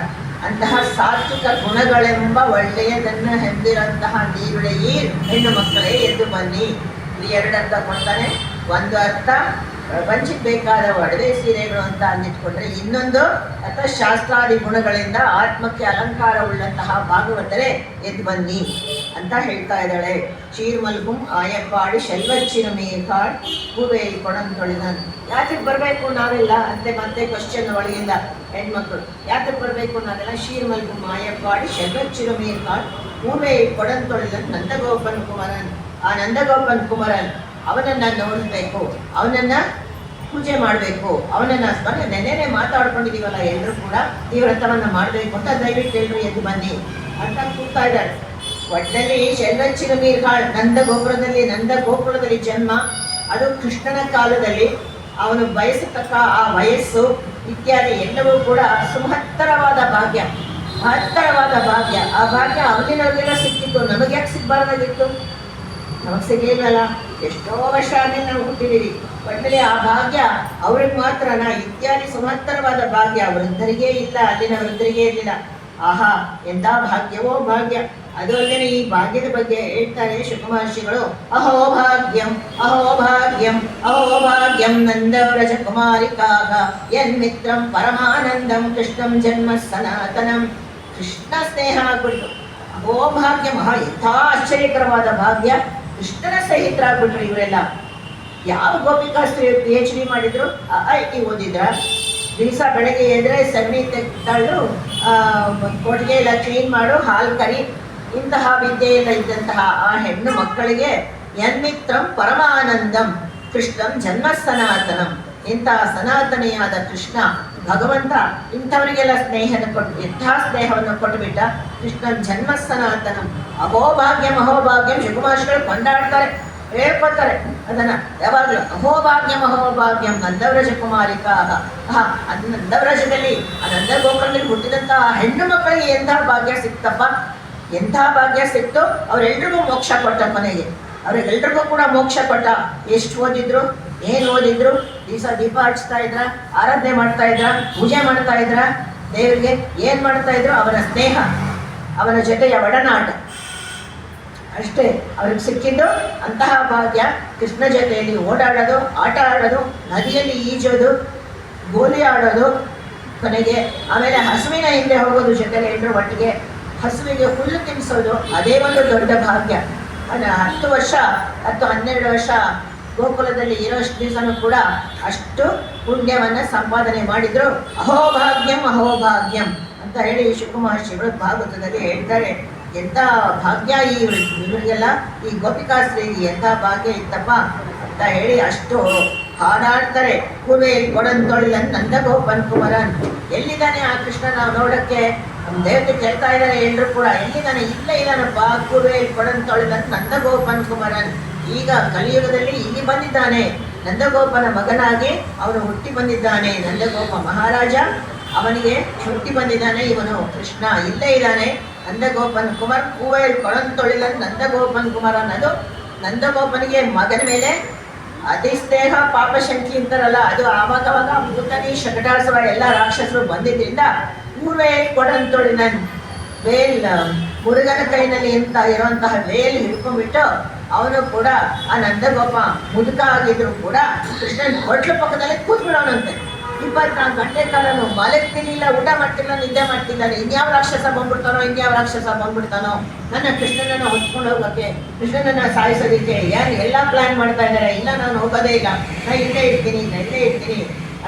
ಅಂತಹ ಸಾತ್ವಿಕ ಗುಣಗಳೆಂಬ ಒಳ್ಳೆಯದನ್ನು ಹೊಂದಿರಂತಹ ನೀರುಳೆಯಿ ಹೆಣ್ಣು ಮಕ್ಕಳೇ ಎದ್ದು ಬನ್ನಿ. ಇದು 2 ಅರ್ಥ ಕೊಡ್ತಾನೆ. ಒಂದು ಅರ್ಥ ಪ್ರಪಂಚಕ್ಕೆ ಬೇಕಾದ ಒಡವೆ ಸೀರೆಗಳು ಅಂತ ಅಂದಿಟ್ಕೊಂಡ್ರೆ, ಇನ್ನೊಂದು ಅಥವಾ ಶಾಸ್ತ್ರಾದಿ ಗುಣಗಳಿಂದ ಆತ್ಮಕ್ಕೆ ಅಲಂಕಾರ ಉಳ್ಳಂತಹ ಭಾಗವತರೇ ಎದ್ದು ಬನ್ನಿ ಅಂತ ಹೇಳ್ತಾ ಇದ್ದಾಳೆ. ಶೀರ್ಮಲ್ಗುಂ ಆಯಪ್ಪಾಡಿ ಶೆಲ್ವಚ್ಚಿರುಮೀರ್ಕಾಳ್ ಹೂವೇ ಕೊಡಂತೊಳಿದನ್. ಯಾತಕ್ಕೆ ಬರಬೇಕು ನಾವೆಲ್ಲ ಅಂತ ಮತ್ತೆ ಕ್ವಶನ್ ಒಳಗಿಂದ ಹೆಣ್ಮಕ್ಳು ಯಾತಕ್ಕೆ ಬರಬೇಕು ನಾವೆಲ್ಲ? ಶೀರ್ಮಲ್ಗುಂ ಆಯಪ್ಪಾಡಿ ಶೆಲ್ವಚ್ಚಿರುಮೀರ್ಕಾಳ್ ಹೂವೇ ಕೊಡಂತೊಳಿದನ್ ನಂದಗೋಪನ್ ಕುಮರನ್. ಆ ನಂದಗೋಪನ್ ಕುಮರನ್ ಅವನನ್ನು ನೋಡಬೇಕು, ಅವನನ್ನು ಪೂಜೆ ಮಾಡಬೇಕು, ಅವನನ್ನು ಸ್ಮರಣೆ ನೆನ್ನೆನೆ ಮಾತಾಡ್ಕೊಂಡಿದ್ದೀವಲ್ಲ ಎಲ್ಲರೂ ಕೂಡ ಈ ವ್ರತವನ್ನು ಮಾಡಬೇಕು ಅಂತ ದಯವಿಟ್ಟು ಎಲ್ಲರೂ ಎದ್ದು ಬನ್ನಿ ಅಂತ ಕೂಗ್ತಾ ಇದ್ದಾರೆ. ಒಟ್ಟಿನಲ್ಲಿ ಶೆಲ್ವಚ್ಚಿರುಮೀರ್ಕಾಳ್ ನಂದಗೋಪುರದಲ್ಲಿ ಜನ್ಮ. ಅದು ಕೃಷ್ಣನ ಕಾಲದಲ್ಲಿ ಅವನು ಬಯಸತಕ್ಕ ಆ ವಯಸ್ಸು ಇತ್ಯಾದಿ ಎಲ್ಲವೂ ಕೂಡ ಸುಮಹತ್ತರವಾದ ಭಾಗ್ಯ, ಮಹತ್ತರವಾದ ಭಾಗ್ಯ. ಆ ಭಾಗ್ಯ ಅವನಿನವ್ರಿಗೆಲ್ಲ ಸಿಕ್ಕಿತ್ತು, ನಮಗೆ ಯಾಕೆ ಸಿಗಬಾರ್ದಾಗಿತ್ತು? ನಮಗೆ ಸಿಗಲಿಲ್ಲಲ್ಲ. ಎಷ್ಟೋ ವರ್ಷ ಆದ್ಮೇಲೆ ನಾವು ಹುಟ್ಟಿದ್ದೀವಿ. ಒಟ್ಟಿನಲ್ಲಿ ಆ ಭಾಗ್ಯ ಅವ್ರಿಗೆ ಮಾತ್ರನಾ? ಇತ್ಯಾದಿ ಸುಮಹತ್ತರವಾದ ಭಾಗ್ಯ ವೃದ್ಧರಿಗೆ ಇಲ್ಲ, ಅಲ್ಲಿನ ವೃದ್ಧರಿಗೆ ಇರಲಿಲ್ಲ. ಆಹಾ, ಎಂಥ ಭಾಗ್ಯವೋ ಭಾಗ್ಯ. ಅದು ಅಲ್ಲದೆ ಈ ಭಾಗ್ಯದ ಬಗ್ಗೆ ಹೇಳ್ತಾರೆ ಶುಕಮಹರ್ಷಿಗಳು. ಅಹೋಭಾಗ್ಯಂ ಅಹೋಭಾಗ್ಯಂ ಅಹೋಭಾಗ್ಯಂ ನಂದವ್ರಜ ಕುಮಾರಿಕಾಗ ಯನ್ಮಿತ್ರಂ ಪರಮಾನಂದಂ ಕೃಷ್ಣಂ ಜನ್ಮ ಸನಾತನಂ. ಕೃಷ್ಣ ಸ್ನೇಹ ಆಗ್ಬಿಟ್ಟು ಅಹೋಭಾಗ್ಯ, ಮಹಾ ಎಂಥ ಆಶ್ಚರ್ಯಕರವಾದ ಭಾಗ್ಯ. ಕೃಷ್ಣನ ಸ್ನೇಹಿತರಾಗ್ಬಿಟ್ರು ಇವರೆಲ್ಲ. ಯಾವ ಗೋಪಿಕಾ ಸ್ತ್ರೀ PhD ಮಾಡಿದ್ರು, IIT ಓದಿದ್ರ, ದಿವಸ ಬೆಳಗ್ಗೆ ಎದ್ರೆ ಸಗಣಿ ತೆಗೆದು ಕೊಟ್ಟಿಗೆ ಎಲ್ಲ ಕ್ಲೀನ್ ಮಾಡು, ಹಾಲು ಕರಿ, ಇಂತಹ ವಿದ್ಯೆಯಿಂದ ಇದ್ದಂತಹ ಆ ಹೆಣ್ಣು ಮಕ್ಕಳಿಗೆ ಯನ್ಮಿತ್ರಂ ಪರಮಾನಂದಂ ಕೃಷ್ಣಂ ಜನ್ಮ ಸನಾತನಂ. ಇಂತಹ ಸನಾತನಿಯಾದ ಕೃಷ್ಣ ಭಗವಂತ ಇಂಥವರಿಗೆಲ್ಲ ಎಂಥ ಸ್ನೇಹವನ್ನು ಕೊಟ್ಟುಬಿಟ್ಟ. ಕೃಷ್ಣನ್ ಜನ್ಮ ಸನಾತನಂ. ಅಹೋಭಾಗ್ಯಂ ಅಹೋಭಾಗ್ಯಂ ಶಿವಕುಮಾರ್ಗಳು ಕೊಂಡಾಡ್ತಾರೆ, ಹೇಳ್ಕೊತಾರೆ ಅದನ್ನ ಯಾವಾಗಲೂ. ಅಹೋಭಾಗ್ಯಂ ಅಹೋಭಾಗ್ಯಂ ನಂದವ್ರಜ ಕುಮಾರಿಕಾ. ನಂದವ್ರಜದಲ್ಲಿ ಆ ನಂದಗೋಕುಲದಲ್ಲಿ ಹುಟ್ಟಿದಂತಹ ಹೆಣ್ಣು ಮಕ್ಕಳಿಗೆ ಎಂಥ ಭಾಗ್ಯ ಸಿಕ್ತಪ್ಪ, ಎಂಥ ಭಾಗ್ಯ ಸಿಕ್ತು. ಅವರೆಲ್ರಿಗೂ ಮೋಕ್ಷ ಕೊಟ್ಟ, ಮನೆಗೆ ಅವರಿಗೆಲ್ರಿಗೂ ಕೂಡ ಮೋಕ್ಷ ಕೊಟ್ಟ. ಎಷ್ಟು ಓದಿದ್ರು, ಏನು ಓದಿದ್ರು, ದಿವಸ ದೀಪ ಹಚ್ತಾ ಇದ್ರ, ಆರಾಧನೆ ಮಾಡ್ತಾ ಇದ್ರ, ಪೂಜೆ ಮಾಡ್ತಾ ಇದ್ರ, ದೇವರಿಗೆ ಏನು ಮಾಡ್ತಾ ಇದ್ರು, ಅವನ ಸ್ನೇಹ, ಅವನ ಜೊತೆಯ ಒಡನಾಟ ಅಷ್ಟೇ ಅವ್ರಿಗೆ ಸಿಕ್ಕಿದ್ದು. ಅಂತಹ ಭಾಗ್ಯ ಕೃಷ್ಣ ಜೊತೆಯಲ್ಲಿ ಓಡಾಡೋದು, ಆಟ ಆಡೋದು, ನದಿಯಲ್ಲಿ ಈಜೋದು, ಗೋಲಿ ಆಡೋದು, ಕೊನೆಗೆ ಆಮೇಲೆ ಹಸುವಿನ ಹಿಂದೆ ಹೋಗೋದು ಜೊತೆಲಿ ಎಲ್ಲರೂ ಒಟ್ಟಿಗೆ, ಹಸುವಿಗೆ ಹುಲ್ಲು ತಿನ್ನಿಸೋದು, ಅದೇ ಒಂದು ದೊಡ್ಡ ಭಾಗ್ಯ. 10 ವರ್ಷ 10-12 ವರ್ಷ ಗೋಕುಲದಲ್ಲಿ ಇರೋಷ್ಟು ದಿವಸನೂ ಕೂಡ ಅಷ್ಟು ಪುಣ್ಯವನ್ನು ಸಂಪಾದನೆ ಮಾಡಿದ್ರು. ಅಹೋಭಾಗ್ಯಂ ಅಹೋಭಾಗ್ಯಂ ಅಂತ ಹೇಳಿ ಶಿವಮಹರ್ಷಿಗಳು ಭಾಗವತದಲ್ಲಿ ಹೇಳ್ತಾರೆ. ಎಂಥ ಭಾಗ್ಯ ಇವರಿಗೆಲ್ಲ, ಈ ಗೋಪಿಕಾಸ್ತ್ರೀಗೆ ಎಂಥ ಭಾಗ್ಯ ಇತ್ತಪ್ಪ ಅಂತ ಹೇಳಿ ಅಷ್ಟು ಹಾಡಾಡ್ತಾರೆ. ಕೂರ್ವೆಯಲ್ಲಿ ಕೊಡಂತೊಳಿಲನ್ ನಂದ ಗೋಪನ್ ಕುಮರನ್. ಎಲ್ಲಿದ್ದಾನೆ ಆ ಕೃಷ್ಣ? ನಾವು ನೋಡೋಕ್ಕೆ ನಮ್ಮ ದೇವತೆ ಕೇಳ್ತಾ ಇದ್ದಾರೆ ಎಲ್ಲರೂ ಕೂಡ, ಎಲ್ಲಿದ್ದಾನೆ? ಇಲ್ಲೇ ಇದ್ದಾನಪ್ಪ, ಕೂರ್ವೆಯಲ್ಲಿ ಕೊಡಂತೊಳಿಲನ್ ನಂದ ಗೋಪನ್ ಕುಮರನ್. ಈಗ ಕಲಿಯುಗದಲ್ಲಿ ಇಲ್ಲಿ ಬಂದಿದ್ದಾನೆ, ನಂದಗೋಪನ ಮಗನಾಗಿ ಅವನು ಹುಟ್ಟಿ ಬಂದಿದ್ದಾನೆ. ನಂದಗೋಪ ಮಹಾರಾಜ ಅವನಿಗೆ ಹುಟ್ಟಿ ಬಂದಿದ್ದಾನೆ, ಇವನು ಕೃಷ್ಣ ಇಲ್ಲೇ ಇದ್ದಾನೆ. ನಂದಗೋಪನ್ ಕುಮಾರ್ ಕೂವೆಯಲ್ಲಿ ಕೊಡಂತೊಳಿಲನ್ ನಂದಗೋಪನ್ ಕುಮಾರ್ ಅನ್ನೋದು ನಂದಗೋಪನಿಗೆ ಮಗನ ಮೇಲೆ ಅತಿಸ್ನೇಹ ಪಾಪಶಂಕಿ ಅಂತಾರಲ್ಲ, ಅದು ಆವಾಗವಾಗ ಭೂತನಿ ಶಕಟಾಸುರ ಎಲ್ಲ ರಾಕ್ಷಸರು ಬಂದಿದ್ದರಿಂದ ಕೂರ್ವೆಯಲ್ಲಿ ಕೊಡಂತೊಳಿಲನ್ ವೇಲ್, ಮುರುಗನ ಕೈನಲ್ಲಿ ಅಂತ ಇರುವಂತಹ ವೇಲ್ ಹಿಡ್ಕೊಂಡ್ಬಿಟ್ಟು ಅವನು ಕೂಡ ಆ ನಂದಗೋಪ ಮುದುಕ ಆಗಿದ್ರು ಕೂಡ ಕೃಷ್ಣನ್ ಹೊಟ್ಲು ಪಕ್ಕದಲ್ಲಿ ಕೂತ್ಬಿಡೋನಂತೆ. 24 ಗಂಟೆ ಕಾಲನು ಮಲಗ್ತಿರ್ಲಿಲ್ಲ, ಊಟ ಮಾಡ್ತಿಲ್ಲ, ನಿದ್ದೆ ಮಾಡ್ತಿದ್ದಾನೆ. ಇನ್ಯಾವ ರಾಕ್ಷಸ ಬಂದ್ಬಿಡ್ತಾನೋ ನನ್ನ ಕೃಷ್ಣನನ್ನು ಹೊತ್ಕೊಂಡು ಹೋಗೋಕ್ಕೆ, ಕೃಷ್ಣನನ್ನು ಸಾಯಿಸೋದಕ್ಕೆ ಏನು ಎಲ್ಲ ಪ್ಲಾನ್ ಮಾಡ್ತಾ ಇದ್ದಾರೆ. ಇಲ್ಲ, ನಾನು ಹೋಗೋದೇ ಇಲ್ಲ, ನಾನು ಇಲ್ಲೇ ಇರ್ತೀನಿ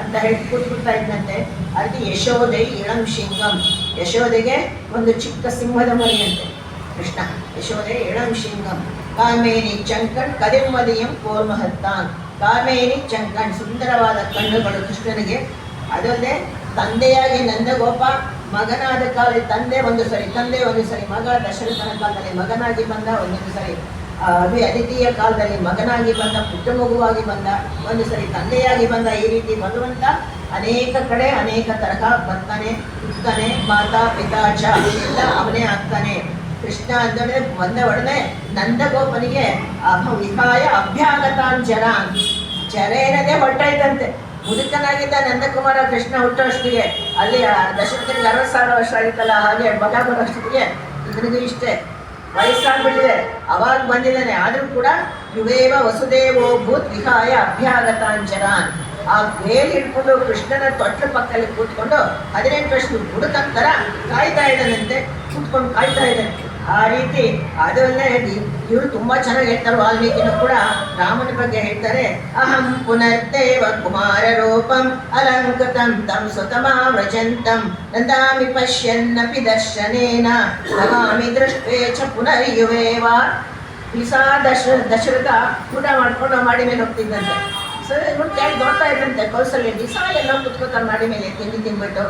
ಅಂತ ಹೇಳಿ ಕೂತ್ಬಿಡ್ತಾ ಇದ್ದಂತೆ. ಅದಕ್ಕೆ ಯಶೋದೆ ಇಳಂ ಶಿಂಗಂ, ಯಶೋದೆಗೆ ಒಂದು ಚಿಕ್ಕ ಸಿಂಹದ ಮರಿಯಂತೆ ಕೃಷ್ಣ. ಯಶೋದೆ ಇಳಂ ಶಿಂಗಂ ಕಾಮೇನಿ ಚಂಕಣ್ ಕದಿರ್ಮದಿಯಂ ಕೋರ್ಮಹತ್ತಾನ್. ಕಾಮೇನಿ ಚಂಕಣ್, ಸುಂದರವಾದ ಕಣ್ಣುಗಳು ಕೃಷ್ಣನಿಗೆ. ಅದಲ್ಲದೆ ತಂದೆಯಾಗಿ ನಂದಗೋಪ, ಮಗನಾದ ಕಾಲದಲ್ಲಿ ತಂದೆ ಒಂದು ಸರಿ ಮಗ, ದಶರಥನ ಕಾಲದಲ್ಲಿ ಮಗನಾಗಿ ಬಂದ, ಒಂದೊಂದು ಸರಿ ಅದಿತಿಯ ಕಾಲದಲ್ಲಿ ಮಗನಾಗಿ ಬಂದ, ಪುಟ್ಟ ಮಗುವಾಗಿ ಬಂದ, ಒಂದು ಸರಿ ತಂದೆಯಾಗಿ ಬಂದ. ಈ ರೀತಿ ಭಗವಂತ ಅನೇಕ ಕಡೆ ಅನೇಕ ತರಹ ಬರ್ತಾನೆ, ಹುಡ್ತಾನೆ. ಮಾತಾ ಪಿತಾಚ ಎಲ್ಲ ಅವನೇ ಆಗ್ತಾನೆ. ಕೃಷ್ಣ ಅಂದರೆ ಬಂದ ಒಡನೆ ನಂದಗೋಪನಿಗೆ ವಿಹಾಯ ಅಭ್ಯಾಗತಾನ್ ಜರ ಏನದೇ ಹೊರಟಾಯ್ತಂತೆ. ಮುದುಕನಾಗಿದ್ದ ನಂದಕುಮಾರ ಕೃಷ್ಣ ಹುಟ್ಟೋಷ್ಟಿಗೆ, ಅಲ್ಲಿ ದಶರಥನಿಗೆ 60,000 ವರ್ಷ ಆಗಿತ್ತಲ್ಲ, ಹಾಗೆ ಮಗ ಬರೋಷ್ಟಿಗೆ ಇವನಿಗೂ ಇಷ್ಟೇ ವಯಸ್ಸಾಗ್ಬಿಟ್ಟಿದೆ. ಅವಾಗ ಬಂದಿದ್ದಾನೆ. ಆದರೂ ಕೂಡ ಯುವೇವ ವಸುದೇವೋ ಭೂತ್ ವಿಹಾಯ ಅಭ್ಯಾಗತಾನ್ ಜರಾನ್. ಆ ಬೇಲಿ ಹಿಡ್ಕೊಂಡು ಕೃಷ್ಣನ ತೊಟ್ಲ ಪಕ್ಕದಲ್ಲಿ ಕೂತ್ಕೊಂಡು 18 ವರ್ಷದ ಹುಡುಕಂತರ ಕಾಯ್ತಾ ಇದ್ದಾನಂತೆ, ಕೂತ್ಕೊಂಡು ಕಾಯ್ತಾ ಇದ್ದಾನೆ. ಆ ರೀತಿ ಅದಲ್ಲೇ ಇವರು ತುಂಬಾ ಚೆನ್ನಾಗಿ ಹೇಳ್ತಾರೆ. ವಾಲ್ಮೀಕಿನೂ ಕೂಡ ರಾಮನ ಬಗ್ಗೆ ಹೇಳ್ತಾರೆ. ಅಹಂ ಪುನರ್ದೇವ ಕುಮಾರ ರೂಪಂ ಅಲಂಕೃತಂ ತಂ ಸುತಮಾವ್ರಜಂತಂ ನಂದಾಮಿ ಪಶ್ಯನ್ನಪಿ ದರ್ಶನೇನ ನಮಾಮಿ ದೃಷ್ಟೇ ಚ ಪುನರ್ಯುವೇವ. ದಿಸಾ ದಶರಥ ಊಟ ಮಾಡ್ಕೊಂಡು ಮಾಡಿ ಮೇಲೆ ಹೋಗ್ತಿದ್ದಂತೆ. ಸರಿ, ಇವ್ರು ಕೇಳಿ ನೋಡ್ತಾ ಇದ್ದಂತೆ ಕೌಸಲ್ಯ. ದಿಸಾ ಎಲ್ಲ ಕುತ್ಕೋತಾರೆ ಮಾಡಿ ಮೇಲೆ ತಿಂಡಿ ತಿನ್ಬಿಟ್ಟು.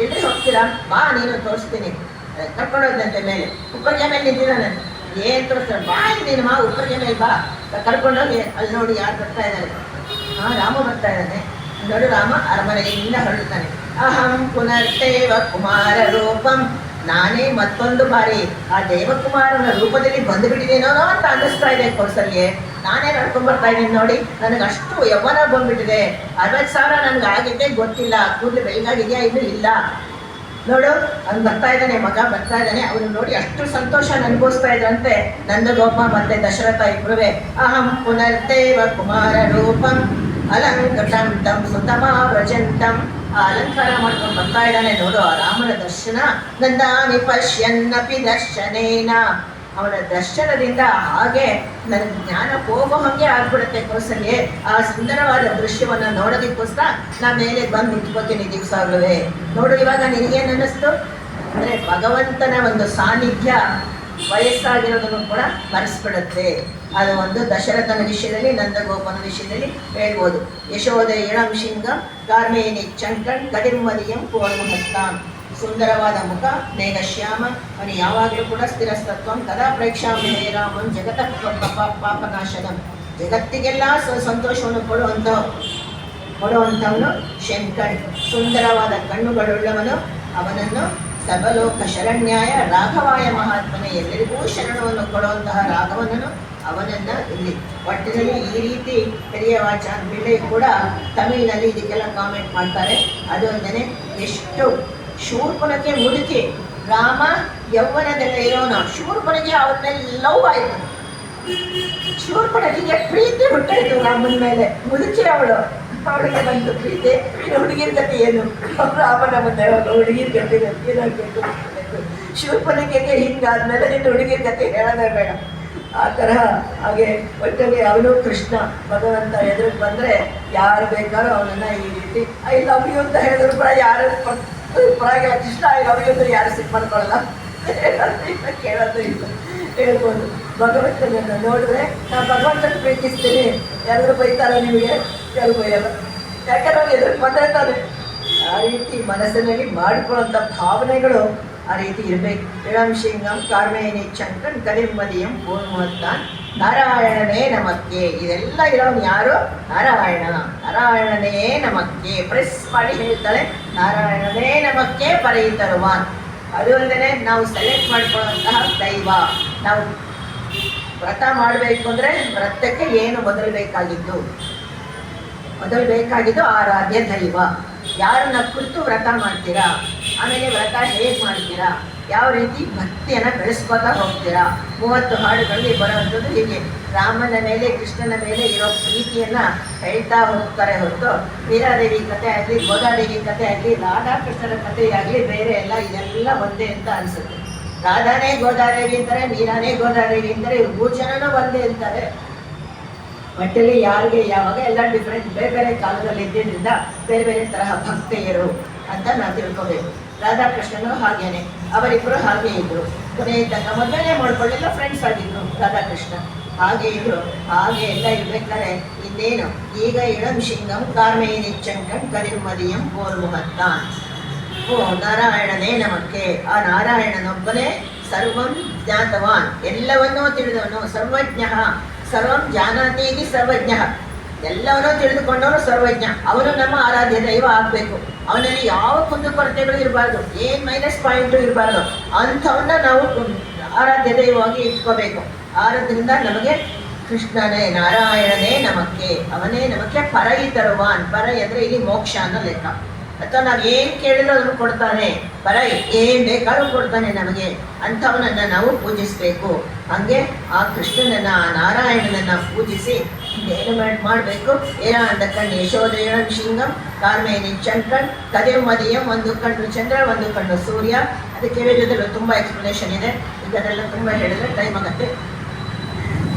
ಎಲ್ಲಿ ಹೋಗ್ತೀರಾ? ಬಾ, ನೀನು ತೋರಿಸ್ತೀನಿ. ಕರ್ಕೊಂಡೋದಂತೆ ಮೇಲೆ, ಉಪ್ಪರಿಗೆ ಮೇಲೆ ನಿಂತಿದ್ದಾನೆ. ಏನು ತೋರಿಸ್ತಾರೆ? ಬಾ ನೀನು ಮಾ, ಉಪ್ಪರಿಗೆ ಮೇಲೆ ಬಾ. ಕರ್ಕೊಂಡೋಗಿ ಅಲ್ಲಿ ನೋಡಿ ಯಾರು ಬರ್ತಾ ಇದ್ದಾರೆ. ರಾಮ ಬರ್ತಾ ಇದ್ದಾನೆ. ನೋಡು, ರಾಮ ಅರಮನೆಯಿಂದ ಹೊರಡ್ತಾನೆ. ಅಹಂ ಪುನರ್ತೇವ ಕುಮಾರ ರೂಪಂ. ನಾನೇ ಮತ್ತೊಂದು ಬಾರಿ ಆ ದೇವಕುಮಾರನ ರೂಪದಲ್ಲಿ ಬಂದು ಬಿಟ್ಟಿದ್ದೇನೋ ಅಂತ ಅನ್ನಿಸ್ತಾ ಇದೆ ಕೌಸಲ್ಯೆ. ನಾನೇ ನಡ್ಕೊಂಡ್ಬರ್ತಾ ಇದ್ದೀನಿ ನೋಡಿ, ನನಗಷ್ಟು ಯೌವನ ಬಂದ್ಬಿಟ್ಟಿದೆ. 60,000 ನನಗೆ ಆಗಿದ್ದೇ ಗೊತ್ತಿಲ್ಲ. ಕೂದಲು ಬೆಳಗಾಗಿದೆಯಾ ಇನ್ನೂ ಇಲ್ಲ. ನೋಡು, ಅವ್ನು ಬರ್ತಾ ಇದ್ದಾನೆ, ಮಗ ಬರ್ತಾ ಇದ್ದಾನೆ. ಅವನು ನೋಡಿ ಅಷ್ಟು ಸಂತೋಷ ಅನುಭವಿಸ್ತಾ ಇದ್ರಂತೆ ನಂದಗೋಪ ಮತ್ತೆ ದಶರಥ ಇಬ್ಬರುವೆ. ಅಹಂ ಪುನರ್ತೇವ ಕುಮಾರ ರೂಪಂ ಅಲಂಕೃತಂ ತಂ ಸುತಮಾವ್ರಜಂತಂ. ಆ ಅಲಂಕಾರ ಮಾಡ್ಕೊಂಡು ಬರ್ತಾ ಇದ್ದಾನೆ. ನೋಡು ಆ ರಾಮನ ದರ್ಶನ. ನಂದಾಮಿ ಪಶ್ಯನ್ನಪಿ ದರ್ಶನೇನ. ಅವನ ದರ್ಶನದಿಂದ ಹಾಗೆ ನನಗೆ ಜ್ಞಾನ ಹೋಗೋ ಹಾಗೆ ಆಗ್ಬಿಡುತ್ತೆ ಕೌಸಲ್ಯೆ. ಆ ಸುಂದರವಾದ ದೃಶ್ಯವನ್ನು ನೋಡೋದಕ್ಕೋಸ್ಕರ ನಾ ಮೇಲೆ ಬಂದು ನಿಂತ್ಕೋತೀನಿ ದಿವಸಗಳೇ. ನೋಡು, ಇವಾಗ ನಿನಗೇನು ಅನ್ನಿಸ್ತು ಅಂದರೆ ಭಗವಂತನ ಒಂದು ಸಾನ್ನಿಧ್ಯ ವಯಸ್ಸಾಗಿರೋದನ್ನು ಕೂಡ ಮರೆಸ್ಬಿಡುತ್ತೆ. ಅದು ಒಂದು ದಶರಥನ ವಿಷಯದಲ್ಲಿ, ನಂದಗೋಪನ ವಿಷಯದಲ್ಲಿ ಹೇಳ್ಬೋದು. ಯಶೋದೆ ಇಳಂ ಶಿಂಗಂ ಕಾರ್ಮೇನಿ ಚಂಕಣ್ ಕಡಿರ್ಮದಿಯಂ ಪೂರ್ಣಹಸ್ತಾಂ. ಸುಂದರವಾದ ಮುಖ, ಮೇಘಶ್ಯಾಮ, ಅವನು ಯಾವಾಗಲೂ ಕೂಡ ಸ್ಥಿರಸ್ತತ್ವಂ ಕದಾ ಪ್ರೇಕ್ಷಾಮಿ ಹೇ ರಾಮಂ ಜಗತಃ ಪಾಪನಾಶನಂ. ಜಗತ್ತಿಗೆಲ್ಲ ಸಂತೋಷವನ್ನು ಕೊಡುವಂಥವನು ಶಂಕರ್. ಸುಂದರವಾದ ಕಣ್ಣುಗಳುಳ್ಳವನು. ಅವನನ್ನು ಸರ್ವಲೋಕ ಶರಣ್ಯಾಯ ರಾಘವಾಯ ಮಹಾತ್ಮನೆ, ಎಲ್ಲರಿಗೂ ಶರಣವನ್ನು ಕೊಡುವಂತಹ ರಾಘವನನು ಅವನನ್ನ ಇಲ್ಲಿ ಒಟ್ಟಿನಲ್ಲಿ ಈ ರೀತಿ ಪೆರಿಯವಾಚಾನ್ ಪಿಳ್ಳೈ ಕೂಡ ತಮಿಳಿನಲ್ಲಿ ಇದಕ್ಕೆಲ್ಲ ಕಾಮೆಂಟ್ ಮಾಡ್ತಾರೆ. ಅದು ಅಲ್ಲದೆ ಎಷ್ಟು ಶೂರ್ಪನಖೆ ಮುದುಕಿ, ರಾಮ ಯೌವನದಲ್ಲೇ ಇರೋನು. ಶೂರ್ಪನಿಗೆ ಅವ್ರ ಮೇಲೆ ಲವ್ ಆಯಿತು. ಶೂರ್ಪನಖಿಗೆ ಪ್ರೀತಿ ಹುಟ್ಟಾಯಿತು ರಾಮನ ಮೇಲೆ. ಮುದುಕಿ ಅವಳಿಗೆ ಬಂತು ಪ್ರೀತಿ. ಹುಡುಗಿನ ಗತಿ ಏನು? ರಾಮನ ಮುಂದೆ ಹುಡುಗಿನ ಗತಿ ಏನಾಗಬೇಕು? ಶೂರ್ಪನಖಿಗೆ ಹಿಂಗಾದ್ಮೇಲೆ ನಿನ್ನ ಹುಡುಗಿನ ಗತಿ ಹೇಳೋದೇ ಬೇಡ. ಆ ತರಹ ಹಾಗೆ ಒಟ್ಟಿಗೆ ಅವನು ಕೃಷ್ಣ ಭಗವಂತ ಎದುರಿಗೆ ಬಂದರೆ ಯಾರು ಬೇಕಾದ್ರೂ ಅವನನ್ನು ಈ ರೀತಿ ಐ ಲವ್ ಯು ಅಂತ ಹೇಳಿದ್ರು ಕೂಡ ಯಾರು ಪರವಾಗಿಲ್ಲ. ಕೃಷ್ಣ ಐ ಲವ್ ಯು ಅಂದ್ರೆ ಯಾರು ಸಿಕ್ ಮಾಡ್ಕೊಳ್ಳಲ್ಲ, ಕೇಳೋದು ಇಲ್ಲ, ಹೇಳ್ಬೋದು. ಭಗವಂತನನ್ನು ನೋಡಿದ್ರೆ ನಾನು ಭಗವಂತನ ಪ್ರೀತಿಸ್ತೀನಿ, ಎಲ್ಲರೂ ಬೈತಾರೆ ನಿಮಗೆ, ಯಾರು ಬೈಯಲ್ಲ, ಯಾಕಂದ್ರೆ ಅವ್ನು ಎದುರಿಗೆ ಬಂದಿರ್ತಾನೆ. ಆ ರೀತಿ ಮನಸ್ಸಿನಲ್ಲಿ ಮಾಡಿಕೊಳ್ಳುವಂಥ ಭಾವನೆಗಳು ಆ ರೀತಿ ಇರಬೇಕು. ಇಳಂಶಿಂಗಂ ಕಾರ್ಮೇನಿ ಚಂಕನ್ ಕಲಿರ್ಮದಿಯಂ ಪೂರ್ಣವತ್ತಾನ್ ನಾರಾಯಣನೇ ನಮಕ್ಕೆ. ಇದೆಲ್ಲ ಇರೋನು ಯಾರು? ನಾರಾಯಣ. ನಾರಾಯಣನೇ ನಮಕ್ಕೆ ಪ್ರೆಸ್ ಮಾಡಿ ಹೇಳ್ತಾಳೆ, ನಾರಾಯಣನೇ ನಮಕ್ಕೆ ಪರಯಿತರುವಾನ್. ಅದು ಅಲ್ಲದೆ ನಾವು ಸೆಲೆಕ್ಟ್ ಮಾಡ್ಕೊಳ್ಳುವಂತಹ ದೈವ. ನಾವು ವ್ರತ ಮಾಡಬೇಕು ಅಂದರೆ ವ್ರತಕ್ಕೆ ಏನು ಮೊದಲು ಬೇಕಾಗಿದ್ದು ಆರಾಧ್ಯ ದೈವ. ಯಾರನ್ನ ಕುರಿತು ವ್ರತ ಮಾಡ್ತೀರಾ, ಆಮೇಲೆ ವ್ರತ ಹೇಗೆ ಮಾಡ್ತೀರಾ, ಯಾವ ರೀತಿ ಭಕ್ತಿಯನ್ನು ಬೆಳೆಸ್ಕೊತಾ ಹೋಗ್ತೀರಾ. 30 ಹಾಡುಗಳಲ್ಲಿ ಬರುವಂಥದ್ದು ಹೀಗೆ ರಾಮನ ಮೇಲೆ ಕೃಷ್ಣನ ಮೇಲೆ ಇರೋ ಪ್ರೀತಿಯನ್ನು ಹೇಳ್ತಾ ಹೋಗ್ತಾರೆ ಹೊರತು ಮೀರಾದೇವಿ ಕಥೆ ಆಗಲಿ, ಗೋದಾದೇವಿ ಕಥೆ ಆಗಲಿ, ರಾಧಾಕೃಷ್ಣನ ಕಥೆಯಾಗಲಿ ಬೇರೆ ಎಲ್ಲ ಇದೆಲ್ಲ ಒಂದೇ ಅಂತ ಅನಿಸುತ್ತೆ. ರಾಧಾನೇ ಗೋದಾದೇವಿ ಅಂತಾರೆ, ಮೀರಾನೇ ಗೋದಾದೇವಿ ಅಂತಾರೆ, 3 ಜನನೂ ಒಂದೇ ಅಂತಾರೆ. ಒಟ್ಟಲ್ಲಿ ಯಾರಿಗೆ ಯಾವಾಗ ಎಲ್ಲ ಡಿಫ್ರೆಂಟ್ ಬೇರೆ ಬೇರೆ ಕಾಲದಲ್ಲಿ ಇದ್ದಿದ್ದರಿಂದ ಬೇರೆ ಬೇರೆ ತರಹ ಭಕ್ತೆಯರು ಅಂತ ನಾವು ತಿಳ್ಕೋಬೇಕು. ರಾಧಾಕೃಷ್ಣನು ಹಾಗೇನೆ, ಅವರಿಬ್ಬರು ಹಾಗೆ ಇದ್ರು. ಕೊನೆಯ ತನಕ ಮದುವೆನೇ ಮಾಡ್ಕೊಳ್ಳಿಲ್ಲ, ಫ್ರೆಂಡ್ಸ್ ಆಗಿದ್ರು ರಾಧಾಕೃಷ್ಣ. ಹಾಗೆ ಇದ್ರು. ಹಾಗೆ ಎಲ್ಲ ಇರ್ಬೇಕಾದ್ರೆ ಇನ್ನೇನು ಈಗ ಇಳಂ ಶಿಂಗಂ ಕಾರ್ಮೇನಿ ಚಂಕಂ ಕಲಿರ್ಮದಿಯಂ ಪೋರ್ಮುಹತ್ತಾನ್. ಓ ನಾರಾಯಣನೇ ನಮಕ್ಕೆ. ಆ ನಾರಾಯಣನೊಬ್ಬನೇ ಸರ್ವಂ ಜ್ಞಾತವಾನ್, ಎಲ್ಲವನ್ನೂ ತಿಳಿದವನು. ಸರ್ವಜ್ಞ, ಸರ್ವಂ ಜಾನಾತೀತಿ ಸರ್ವಜ್ಞ, ಎಲ್ಲವನ್ನೂ ತಿಳಿದುಕೊಂಡವನು ಸರ್ವಜ್ಞ. ಅವನು ನಮ್ಮ ಆರಾಧ್ಯ ದೈವ ಆಗಬೇಕು. ಅವನಲ್ಲಿ ಯಾವ ಕುಂದುಕೊರತೆಗಳು ಇರಬಾರ್ದು, ಏನು ಮೈನಸ್ ಪಾಯಿಂಟು ಇರಬಾರ್ದು. ಅಂಥವನ್ನ ನಾವು ಆರಾಧ್ಯ ದೈವವಾಗಿ ಇಟ್ಕೋಬೇಕು. ಆರಾದ್ರಿಂದ ನಮಗೆ ಕೃಷ್ಣನೇ ನಾರಾಯಣನೇ ನಮಕ್ಕೆ, ಅವನೇ ನಮಗೆ ಪರಯಿ ತರುವಾನ್. ಪರೈ ಅಂದರೆ ಇಲ್ಲಿ ಮೋಕ್ಷ ಅನ್ನೋ ಲೆಕ್ಕ. ಅಥವಾ ನಾವು ಏನು ಕೇಳಿದ್ರು ಅದನ್ನು ಕೊಡ್ತಾನೆ. ಪರೈ ಏನು ಬೇಕಾದ್ರೂ ಕೊಡ್ತಾನೆ ನಮಗೆ. ಅಂಥವನನ್ನು ನಾವು ಪೂಜಿಸಬೇಕು. ಹಾಗೆ ಆ ಕೃಷ್ಣನನ್ನು, ಆ ನಾರಾಯಣನನ್ನು ಪೂಜಿಸಿ ಏನು ಮಾಡಬೇಕು? ಏನ ಅಂದ ಕಣ್ಣು ಯಶೋದಯಂ ಶಿಂಗಂ ಕಾರ್ಮೇನಿ ಚಂಕನ್ ಕದಿರ್ಮದಿಯಂ. ಒಂದು ಕಣ್ಣು ಚಂದ್ರ, ಒಂದು ಕಣ್ಣು ಸೂರ್ಯ. ಅದಕ್ಕೆ ವೇದದಲ್ಲೂ ತುಂಬ ಎಕ್ಸ್ಪ್ಲನೇಷನ್ ಇದೆ. ಈಗ ಅದೆಲ್ಲ ತುಂಬ ಹೇಳಿದ್ರೆ ಟೈಮ್ ಆಗುತ್ತೆ.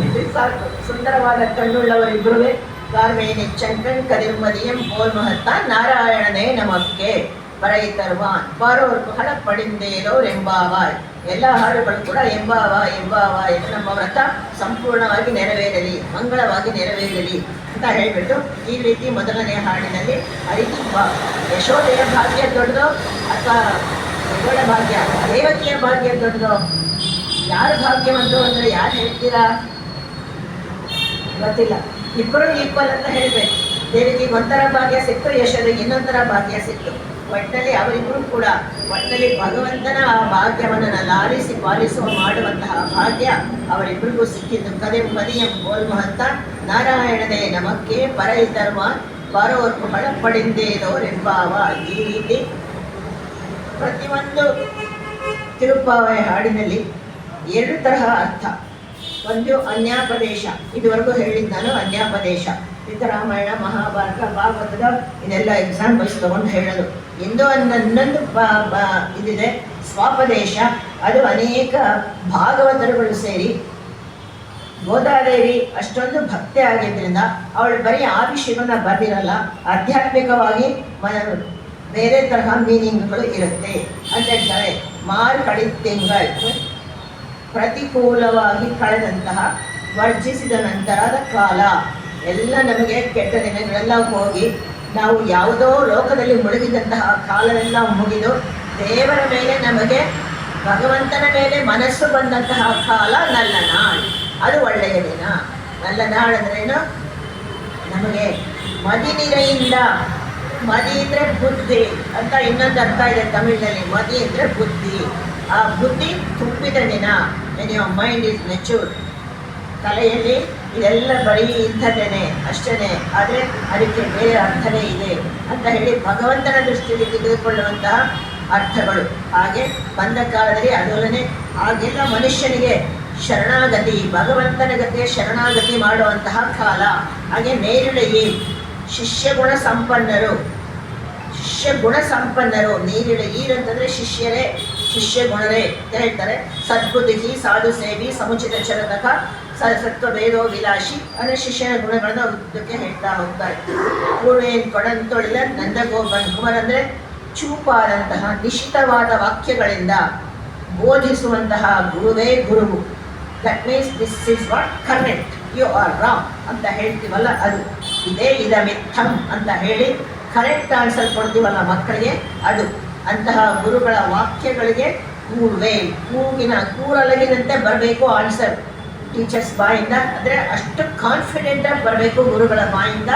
ಇದು ಸಾಕು. ಸುಂದರವಾದ ಕಣ್ಣುಳ್ಳವರಿಬ್ಬರುವೆ. ಕಾರ್ಮೇನಿ ಚಂಕನ್ ಕದಿರ್ಮದಿಯಂ ಪೋರ್ಮಹತ್ತಾನ್ ನಾರಾಯಣನೇ ನಮಕ್ಕೆ ಪರಯಿತರ್ವಾನ್. ಪಾರೋರ್ ಬಹಳ ಪಡಿಂದೇರೋರ್ ಎಂಬಾವಾಯ್. ಎಲ್ಲ ಹಾಡುಗಳು ಕೂಡ ಎಂಬಾವ ಎಂಬಾವ ಎಂದು ನಮ್ಮ ವ್ರತ ಸಂಪೂರ್ಣವಾಗಿ ನೆರವೇರಲಿ, ಮಂಗಳವಾಗಿ ನೆರವೇರಲಿ ಅಂತ ಹೇಳಿಬಿಟ್ಟು ಈ ರೀತಿ ಮೊದಲನೆಯ ಹಾಡಿನಲ್ಲಿ ಆ ರೀತಿ ಯಶೋದೆಯ ಭಾಗ್ಯ ದೊಡ್ಡದು ಅಥವಾ ದೊಡ್ಡ ಭಾಗ್ಯ, ದೇವಕಿಯ ಭಾಗ್ಯ ದೊಡ್ಡದು? ಯಾರು ಭಾಗ್ಯವಂತು ಅಂದರೆ ಯಾರು ಹೇಳ್ತೀರಾ? ಗೊತ್ತಿಲ್ಲ. ಇಬ್ಬರು ಈಕ್ವಲ್ ಅಂತ ಹೇಳಬೇಕು. ದೇವಿಗೆ ಒಂಥರ ಭಾಗ್ಯ ಸಿಕ್ತು, ಯಶೋದೆಗೆ ಇನ್ನೊಂಥರ ಭಾಗ್ಯ ಸಿಕ್ತು. ಒಟ್ಟಲ್ಲಿ ಅವರಿಬ್ಬರು ಕೂಡ ಒಟ್ಟಲ್ಲಿ ಭಗವಂತನ ಆ ಭಾಗ್ಯವನ್ನು ಲಾಲಿಸಿ ಪಾಲಿಸುವ ಮಾಡುವಂತಹ ಭಾಗ್ಯ ಅವರಿಬ್ಬರಿಗೂ ಸಿಕ್ಕಿದ್ದು. ಕದಿರ್ಮದಿಯಂ ಪೋರ್ಮಹತ್ತ ನಾರಾಯಣನೇ ನಮಕ್ಕೆ ಪರಯಿತರ್ವ ಬರೋರ್ಕು ಹೊಳಪಡಿಂದೇದೋರೆಂಬಾವ. ಈ ರೀತಿ ಪ್ರತಿಯೊಂದು ತಿರುಪಾವಯ ಹಾಡಿನಲ್ಲಿ 2 ತರಹ ಅರ್ಥ. ಒಂದು ಅನ್ಯಾಪದೇಶ, ಇದುವರೆಗೂ ಹೇಳಿದ್ದು ನಾನು ಅನ್ಯಾಪದೇಶ. ಸಿದ್ದರಾಮಾಯಣ, ಮಹಾಭಾರತ, ಭಾಗವತದ ಇದೆಲ್ಲ ಎಕ್ಸಾಂಪಲ್ಸ್ ತಗೊಂಡು ಹೇಳೋದು. ಇನ್ನೊಂದು ಇದಿದೆ ಸ್ವಾಪದೇಶ. ಅದು ಅನೇಕ ಭಾಗವತರುಗಳು ಸೇರಿ ಗೋದಾದೇವಿ ಅಷ್ಟೊಂದು ಭಕ್ತಿ ಆಗಿದ್ದರಿಂದ ಅವಳು ಬರೀ ಆ ವಿಷಯವನ್ನು ಬರೆದಿರಲ್ಲ, ಆಧ್ಯಾತ್ಮಿಕವಾಗಿ ಬೇರೆ ತರಹ ಮೀನಿಂಗ್ಗಳು ಇರುತ್ತೆ ಅಂತ ಹೇಳ್ತಾರೆ. ಕಳಿತಿಂಗಳು ಪ್ರತಿಕೂಲವಾಗಿ ಕಳೆದಂತಹ ವರ್ಜಿಸಿದ ನಂತರದ ಕಾಲ ಎಲ್ಲ ನಮಗೆ ಕೆಟ್ಟ ದಿನಗಳೆಲ್ಲ ಹೋಗಿ ನಾವು ಯಾವುದೋ ಲೋಕದಲ್ಲಿ ಮುಳುಗಿದಂತಹ ಕಾಲವೆಲ್ಲ ಮುಗಿದು ದೇವರ ಮೇಲೆ ನಮಗೆ ಭಗವಂತನ ಮೇಲೆ ಮನಸ್ಸು ಬಂದಂತಹ ಕಾಲ ನಲ್ಲ ನಾಳು. ಅದು ಒಳ್ಳೆಯ ದಿನ. ನಲ್ಲ ನಾಳು ಅಂದ್ರೇನು? ನಮಗೆ ಮದಿನಿರೆಯಿಂದ, ಮದಿ ಅಂದರೆ ಬುದ್ಧಿ ಅಂತ ಇನ್ನೊಂದು ಅರ್ಥ ಇದೆ ತಮಿಳಿನಲ್ಲಿ. ಮದಿ ಅಂದರೆ ಬುದ್ಧಿ. ಆ ಬುದ್ಧಿ ತುಂಬಿದ ದಿನ. When your mind is matured. ತಲೆಯಲ್ಲಿ ಇದೆಲ್ಲ ಬರೀ ಇಂಥದ್ದೇನೆ ಅಷ್ಟೇ, ಆದರೆ ಅದಕ್ಕೆ ಬೇರೆ ಅರ್ಥನೇ ಇದೆ ಅಂತ ಹೇಳಿ ಭಗವಂತನ ದೃಷ್ಟಿಯಲ್ಲಿ ತೆಗೆದುಕೊಳ್ಳುವಂತಹ ಅರ್ಥಗಳು. ಹಾಗೆ ಬಂದ ಕಾಲದಲ್ಲಿ ಅದೊಲನೆ ಆಗೆಲ್ಲ ಮನುಷ್ಯನಿಗೆ ಶರಣಾಗತಿ, ಭಗವಂತನ ಗತಿಯ ಶರಣಾಗತಿ ಮಾಡುವಂತಹ ಕಾಲ. ಹಾಗೆ ನೇರಿಳೆಯಿ ಶಿಷ್ಯ ಗುಣ ಸಂಪನ್ನರು, ಶಿಷ್ಯ ಗುಣ ಸಂಪನ್ನರು. ನೀರಿಳೆಯೀರ್ ಅಂತಂದ್ರೆ ಶಿಷ್ಯರೇ, ಶಿಷ್ಯ ಗುಣರೇ ಅಂತ ಹೇಳ್ತಾರೆ. ಸದ್ಬುದ್ಧಿ, ಸಾಧು ಸೇವಿ, ಸಮುಚಿತ ಚರತಕ, ಸತ್ವ ಭೇದೋ ವಿಲಾಸಿ ಅಂದರೆ ಶಿಷ್ಯನ ಗುಣಗಳನ್ನ ಉದ್ದಕ್ಕೆ ಹೇಳ್ತಾ ಹೋಗ್ತಾರೆ. ಪೂರ್ವೇನ್ ಕೊಡಂತೊಳಿದ ನಂದಗೋಪನ್ ಕುಮಾರ್ ಅಂದರೆ ಚೂಪಾದಂತಹ ನಿಶ್ಚಿತವಾದ ವಾಕ್ಯಗಳಿಂದ ಬೋಧಿಸುವಂತಹ ಗುರುವೇ ಗುರುವು. That means this is what correct, you are wrong ಅಂತ ಹೇಳ್ತೀವಲ್ಲ ಅದು. ಇದೇ ಮಿಥ್ಯಂ ಅಂತ ಹೇಳಿ ಕರೆಕ್ಟ್ ಆನ್ಸರ್ ಕೊಡ್ತೀವಲ್ಲ ಮಕ್ಕಳಿಗೆ, ಅದು. ಅಂತಹ ಗುರುಗಳ ವಾಕ್ಯಗಳಿಗೆ ಕೂರ್ವೆ, ಕೂಗಿನ ಕೂರಲಗಿನಂತೆ ಬರಬೇಕು ಆನ್ಸರ್ ಟೀಚರ್ಸ್ ಬಾಯಿಂದ. ಅಂದರೆ ಅಷ್ಟು ಕಾನ್ಫಿಡೆಂಟಾಗಿ ಬರಬೇಕು ಗುರುಗಳ ಬಾಯಿಂದ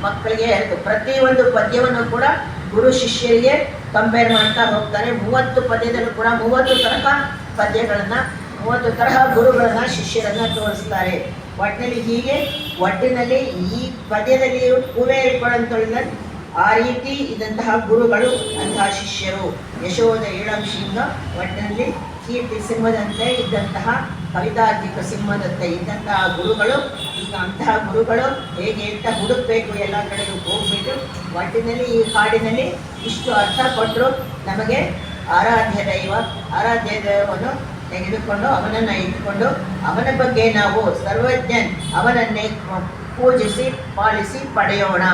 ಮಕ್ಕಳಿಗೆ. ಪ್ರತಿಯೊಂದು ಪದ್ಯವನ್ನು ಕೂಡ ಗುರು ಶಿಷ್ಯರಿಗೆ ಕಂಪೇರ್ ಮಾಡ್ತಾ ಹೋಗ್ತಾರೆ. 30 ಪದ್ಯದಲ್ಲೂ ಕೂಡ 30 ತರಹ ಪದ್ಯಗಳನ್ನು, 30 ತರಹ ಗುರುಗಳನ್ನ ಶಿಷ್ಯರನ್ನ ತೋರಿಸ್ತಾರೆ. ಒಟ್ಟಿನಲ್ಲಿ ಹೀಗೆ, ಒಟ್ಟಿನಲ್ಲಿ ಈ ಪದ್ಯದಲ್ಲಿಯೂ ಕೂವೇ ಕೊಡಂತೊಳಿದ ಆ ರೀತಿ ಇದ್ದಂತಹ ಗುರುಗಳು, ಅಂತಹ ಶಿಷ್ಯರು. ಯಶೋಧ ಇಳಂ ಸಿಂಹ, ಒಟ್ಟಿನಲ್ಲಿ ಕೀರ್ತಿ ಸಿಂಹದಂತೆ ಇದ್ದಂತಹ, ಕವಿತಾರ್ಜಿಕ ಸಿಂಹದಂತೆ ಇದ್ದಂತಹ ಗುರುಗಳು. ಈಗ ಅಂತಹ ಗುರುಗಳು ಹೇಗೆ ಅಂತ ಹುಡುಕಬೇಕು, ಎಲ್ಲ ಕಡೆಗೂ ಹೋಗ್ಬಿಟ್ಟು. ಒಟ್ಟಿನಲ್ಲಿ ಈ ಹಾಡಿನಲ್ಲಿ ಇಷ್ಟು ಅರ್ಥ ಕೊಟ್ಟರು ನಮಗೆ. ಆರಾಧ್ಯ ದೈವವನ್ನು ತೆಗೆದುಕೊಂಡು ಅವನನ್ನು ಇಟ್ಕೊಂಡು ಅವನ ಬಗ್ಗೆ ನಾವು ಸರ್ವಜ್ಞನ್ ಅವನನ್ನೇ ಪೂಜಿಸಿ ಪಾಲಿಸಿ ಪಡೆಯೋಣ.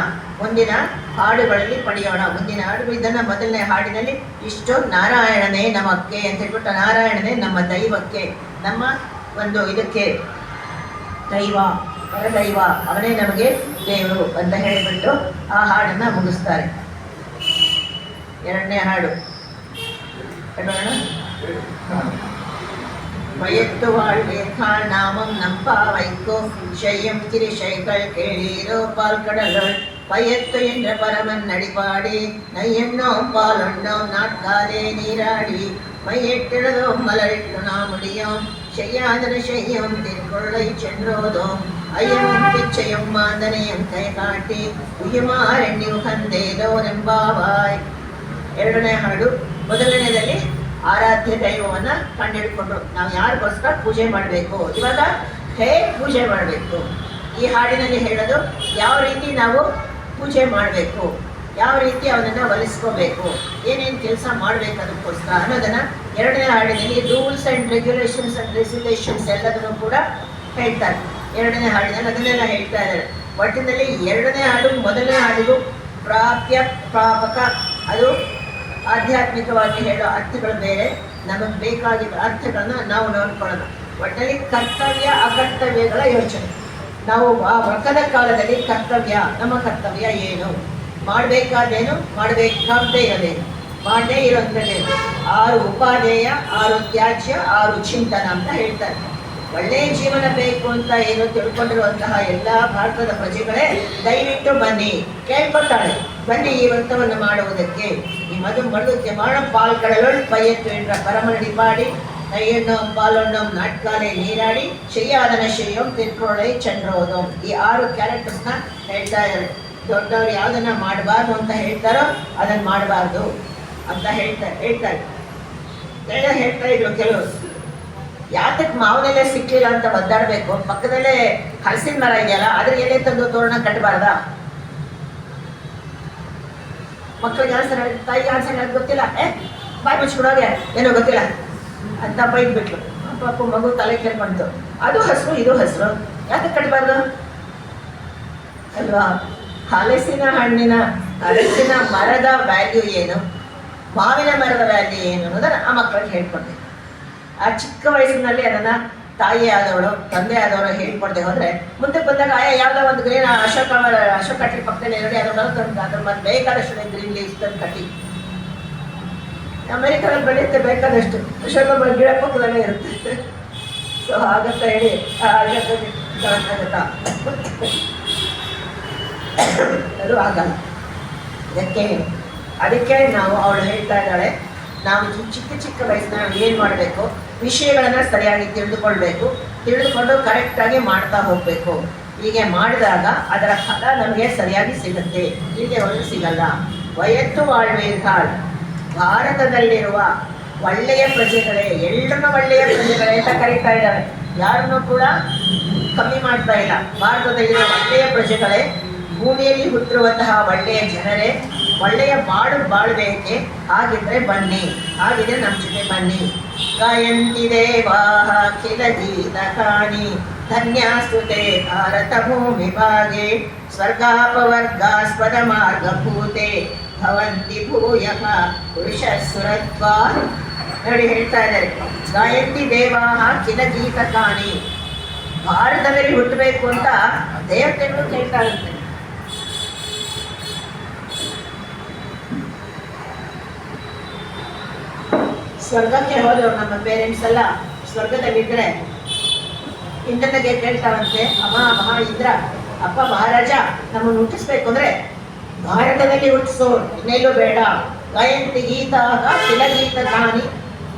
ಮುಂದಿನ ಹಾಡುಗಳಲ್ಲಿ ಪಡೆಯೋಣ. ಮುಂದಿನ ಹಾಡು ಇದನ್ನು ಮೊದಲನೇ ಹಾಡಿನಲ್ಲಿ ಇಷ್ಟು ನಾರಾಯಣನೇ ನಮಕ್ಕೆ ಅಂತ ಹೇಳ್ಬಿಟ್ಟು, ನಾರಾಯಣನೇ ನಮ್ಮ ದೈವಕ್ಕೆ, ನಮ್ಮ ಒಂದು ಇದಕ್ಕೆ ದೈವ, ಪರದೈವ, ಅವನೇ ನಮಗೆ ದೇವರು ಅಂತ ಹೇಳಿಬಿಟ್ಟು ಆ ಹಾಡನ್ನು ಮುಗಿಸ್ತಾರೆ. ಎರಡನೇ ಹಾಡು ಹೇಳೋಣ. வயத்து வாழ்வேற்கால் நாமம் நம்பாவைக்கோ செய்யும் திரிசைகள் கேளீரோ பால் கடலுள் பயத்து என்ற பரமன் நடிபாடி நையெண்ணோம் பாலொண்ணோம் நாட்காலே நீராடி மையெட்டிழதோம் மலரிட்டு நாமுடியோம் செய்யாதன செய்யும் திருக்குறளை சென்றோதோம் ஐயமும் பிச்சையும் மாந்தனையும் கை காட்டி ಉಯ್ಯುಮಾರೆಣ್ಣಿ ಉಗಂದೇದೋರೆಂಬಾವಾಯ್. ಎರಡನೇ ಹಾಡು. ಮೊದಲನೇದಲ್ಲಿ ಆರಾಧ್ಯ ದೈವವನ್ನು ಕಂಡುಹಿಡ್ಕೊಂಡ್ರು. ನಾವು ಯಾರಿಗೋಸ್ಕರ ಪೂಜೆ ಮಾಡಬೇಕು, ಇವಾಗ ಹೇಗೆ ಪೂಜೆ ಮಾಡಬೇಕು, ಈ ಹಾಡಿನಲ್ಲಿ ಹೇಳೋದು ಯಾವ ರೀತಿ ನಾವು ಪೂಜೆ ಮಾಡಬೇಕು, ಯಾವ ರೀತಿ ಅವನನ್ನು ಒಲಿಸ್ಕೋಬೇಕು, ಏನೇನು ಕೆಲಸ ಮಾಡಬೇಕು ಅದಕ್ಕೋಸ್ಕರ ಅನ್ನೋದನ್ನು ಎರಡನೇ ಹಾಡಿನಲ್ಲಿ ರೂಲ್ಸ್ ಆ್ಯಂಡ್ ರೆಗ್ಯುಲೇಷನ್ಸ್ ಆ್ಯಂಡ್ ರೆಸ್ಯುಲೇಷನ್ಸ್ ಎಲ್ಲದನ್ನು ಕೂಡ ಹೇಳ್ತಾರೆ. ಎರಡನೇ ಹಾಡಿನಲ್ಲಿ ಅದನ್ನೆಲ್ಲ ಹೇಳ್ತಾ ಇದ್ದಾರೆ. ಒಟ್ಟಿನಲ್ಲಿ ಎರಡನೇ ಹಾಡು ಮೊದಲನೇ ಹಾಡಿಗೂ ಪ್ರಾಪ್ಯ ಪ್ರಾಪಕ, ಅದು ಆಧ್ಯಾತ್ಮಿಕವಾಗಿ ಹೇಳೋ ಅರ್ಥಗಳು ಬೇರೆ, ನಮಗೆ ಬೇಕಾಗಿದ್ದ ಅರ್ಥಗಳನ್ನ ನಾವು ನೋಡ್ಕೊಳ್ಳೋಣ. ಒಟ್ಟಿನಲ್ಲಿ ಕರ್ತವ್ಯ ಅಕರ್ತವ್ಯಗಳ ಯೋಚನೆ. ನಾವು ಆ ವ್ರತದ ಕಾಲದಲ್ಲಿ ಕರ್ತವ್ಯ, ನಮ್ಮ ಕರ್ತವ್ಯ ಏನು, ಮಾಡಬೇಕಾದೇನು, ಮಾಡಬೇಕಾಗದೇ ಇರೋದೇನು, ಮಾಡದೇ ಇರೋದ್ರಲ್ಲೇನು, 6 ಉಪಾದೇಯ, 6 ತ್ಯಾಜ್ಯ, 6 ಚಿಂತನ ಅಂತ ಹೇಳ್ತಾರೆ. ಒಳ್ಳೆಯ ಜೀವನ ಬೇಕು ಅಂತ ಏನು ತಿಳ್ಕೊಂಡಿರುವಂತಹ ಎಲ್ಲ ಭಾರತದ ಪ್ರಜೆಗಳೇ ದಯವಿಟ್ಟು ಬನ್ನಿ, ಕೇಳ್ಕೊತಾಳೆ, ಬನ್ನಿ ಈ ವ್ರತವನ್ನು ಮಾಡುವುದಕ್ಕೆ. ಈ ಮಡುಕ್ಕೆ ಮಾಡ ಪಾಲ್ ಕಡಲೊಳ್ ಪಯ್ಯತ್ತು ಎன்ற ಪರಮಡಿ ಪಾಡಿ ನೈಯಣ್ಣೋಂ ಪಾಲೊಣ್ಣೋಂ ನಾಟ್ಕಾಲೆ ನೀರಾಡಿ ಶಯ್ಯಾದನ ಶಯ್ಯೋಂ ತಿರ್ಕೊಳೈ ಚಂದ್ರೋದೋಂ. ಈ 6 ಕ್ಯಾರೆಕ್ಟರ್ಸ್ನ ಹೇಳ್ತಾ ಇದ್ದಾರೆ. ದೊಡ್ಡವ್ರು ಯಾವುದನ್ನ ಮಾಡಬಾರ್ದು ಅಂತ ಹೇಳ್ತಾರೋ ಅದನ್ನು ಮಾಡಬಾರ್ದು ಅಂತ ಹೇಳ್ತಾರೆ. ಹೇಳ್ತಾ ಇದ್ರು ಕೆಲವರು. ಯಾತಕ್ಕೆ ಮಾವನೆಲೆ ಸಿಕ್ಲಿಲ್ಲ ಅಂತ ಒದ್ದಾಡಬೇಕು, ಪಕ್ಕದಲ್ಲೇ ಹಲಸಿನ ಮರ ಇದೆಯಲ್ಲ ಅದ್ರ ಎಲೆ ತಂದು ತೋರಣ ಕಟ್ಟಬಾರ್ದ? ಮಕ್ಕಳಿಗೆ ಆನ್ಸರ್ ತಾಯಿಗೆ ಆನ್ಸರ್ ಗೊತ್ತಿಲ್ಲ, ಬಾಯ್ ಮುಚ್ಕೊಡೋಗೆ ಏನೋ ಗೊತ್ತಿಲ್ಲ ಅಂತ ಬೈದ್ಬಿಟ್ಲು. ಪಾಪ ಮಗು ತಲೆ ಕೇಳ್ಕೊಂತು. ಅದು ಹಸಿರು ಇದು ಹಸಿರು, ಯಾಕೆ ಕಟ್ಟಬಾರ್ದು ಅಲ್ವಾ? ಹಲಸಿನ ಮರದ ವ್ಯಾಲ್ಯೂ ಏನು, ಮಾವಿನ ಮರದ ವ್ಯಾಲ್ಯೂ ಏನು ಅನ್ನೋದನ್ನ ಆ ಮಕ್ಕಳಿಗೆ ಹೇಳ್ಕೊಡ್ತೀವಿ. ಆ ಚಿಕ್ಕ ವಯಸ್ಸಿನಲ್ಲಿ ಅದನ್ನ ತಾಯಿ ಆದವಳು ತಂದೆ ಆದವರು ಹೇಳ್ಕೊಡ್ದೆ ಹೋದ್ರೆ ಮುಂದೆ ಬಂದಾಗ ಯಾವುದೋ ಒಂದು ಗ್ರೀನ್ ಅಶೋಕ ಕಟ್ಟಿ ಪಕ್ಕದಲ್ಲಿ ಎರಡು ಅದ್ರ ಮತ್ತೆ ಬೇಕಾದಷ್ಟು ಗ್ರೀನ್ ಲೀವ್ಸ್ ತಂದು ಕಟ್ಟಿ. ಅಮೆರಿಕದಲ್ಲಿ ಬೆಳೆಯುತ್ತೆ ಬೇಕಾದಷ್ಟು ಅಶೋಕ ಗಿಡ ಪಕ್ಕದಲ್ಲೇ ಇರುತ್ತೆ. ಸೊ ಹಾಗಂತ ಹೇಳಿ ಅದು ಆಗಲ್ಲ. ಅದಕ್ಕೆ ನಾವು ಅವಳು ಹೇಳ್ತಾ ಇದ್ದಾಳೆ, ನಾವು ಚಿಕ್ಕ ವಯಸ್ಸಿನ ಏನು ಮಾಡಬೇಕು, ವಿಷಯಗಳನ್ನು ಸರಿಯಾಗಿ ತಿಳಿದುಕೊಂಡು ಕರೆಕ್ಟಾಗಿ ಮಾಡ್ತಾ ಹೋಗಬೇಕು. ಹೀಗೆ ಮಾಡಿದಾಗ ಅದರ ಫಲ ನಮಗೆ ಸರಿಯಾಗಿ ಸಿಗುತ್ತೆ, ಹೀಗೆ ಒಂದು ಸಿಗಲ್ಲ. ವಯತ್ತು வாழ்வேர்கள் ಭಾರತದಲ್ಲಿರುವ ಒಳ್ಳೆಯ ಪ್ರಜೆಗಳೇ, ಎಲ್ಲರನ್ನೂ ಒಳ್ಳೆಯ ಪ್ರಜೆಗಳೇ ಅಂತ ಕರೀತಾ ಇದ್ದಾರೆ. ಯಾರನ್ನೂ ಕೂಡ ಕಮ್ಮಿ ಮಾಡ್ತಾ ಇಲ್ಲ. ಭಾರತದಲ್ಲಿರುವ ಒಳ್ಳೆಯ ಪ್ರಜೆಗಳೇ, ಭೂಮಿಯಲ್ಲಿ ಹುಟ್ಟಿರುವಂತಹ ಒಳ್ಳೆಯ ಜನರೇ, ಒಳ್ಳೆಯ ಬಾಳ್ಬೇಕೆ. ಹಾಗಿದ್ರೆ ಬನ್ನಿ, ಹಾಗಿದೆ ನಮ್ಮ ಜೊತೆ ಬನ್ನಿ. ಗಾಯಂತಿ ದೇವಾಃ ಕಿಲ ಗೀತಕಾನಿ ಧನ್ಯಾಸ್ತುತೆ ಭಾರತ ಭೂಮಿ ಭಾಗೆ ಸ್ವರ್ಗಾಪವರ್ಗಾಸ್ಪದ ಮಾರ್ಗಭೂತೆ ಭವಂತಿ ಭೂಯಃ ಪುರುಷ ಸುರತ್ವಾ. ನೋಡಿ ಹೇಳ್ತಾ ಇದ್ದಾರೆ, ಗಾಯಂತಿ ದೇವಾಃ ಕಿಲ ಗೀತಕಾನಿ. ಭಾರತದಲ್ಲಿ ಹುಟ್ಟಬೇಕು ಅಂತ ದೇವತೆಗಳು ಕೇಳ್ತಾ ಇರುತ್ತೆ. ಸ್ವರ್ಗಕ್ಕೆ ಹೋದವ್ರು ನಮ್ಮ ಪೇರೆಂಟ್ಸ್ ಎಲ್ಲ ಸ್ವರ್ಗದಲ್ಲಿದ್ದರೆ ಇಂದ್ರನಿಗೆ ಕೇಳ್ತಾವಂತೆ, ಅಮ್ಮ ಮಹಾ ಇಂದ್ರ, ಅಪ್ಪ ಮಹಾರಾಜ, ನಮ್ಮನ್ನು ಹುಟ್ಟಿಸ್ಬೇಕು ಅಂದ್ರೆ ಭಾರತದಲ್ಲಿ ಹುಟ್ಟಿಸೋ, ಇನ್ನೆಲ್ಲೂ ಬೇಡ. ಗಾಯಂತಿ ಗೀತಾಗ ಕಿಲ ಗೀತಕಾನಿ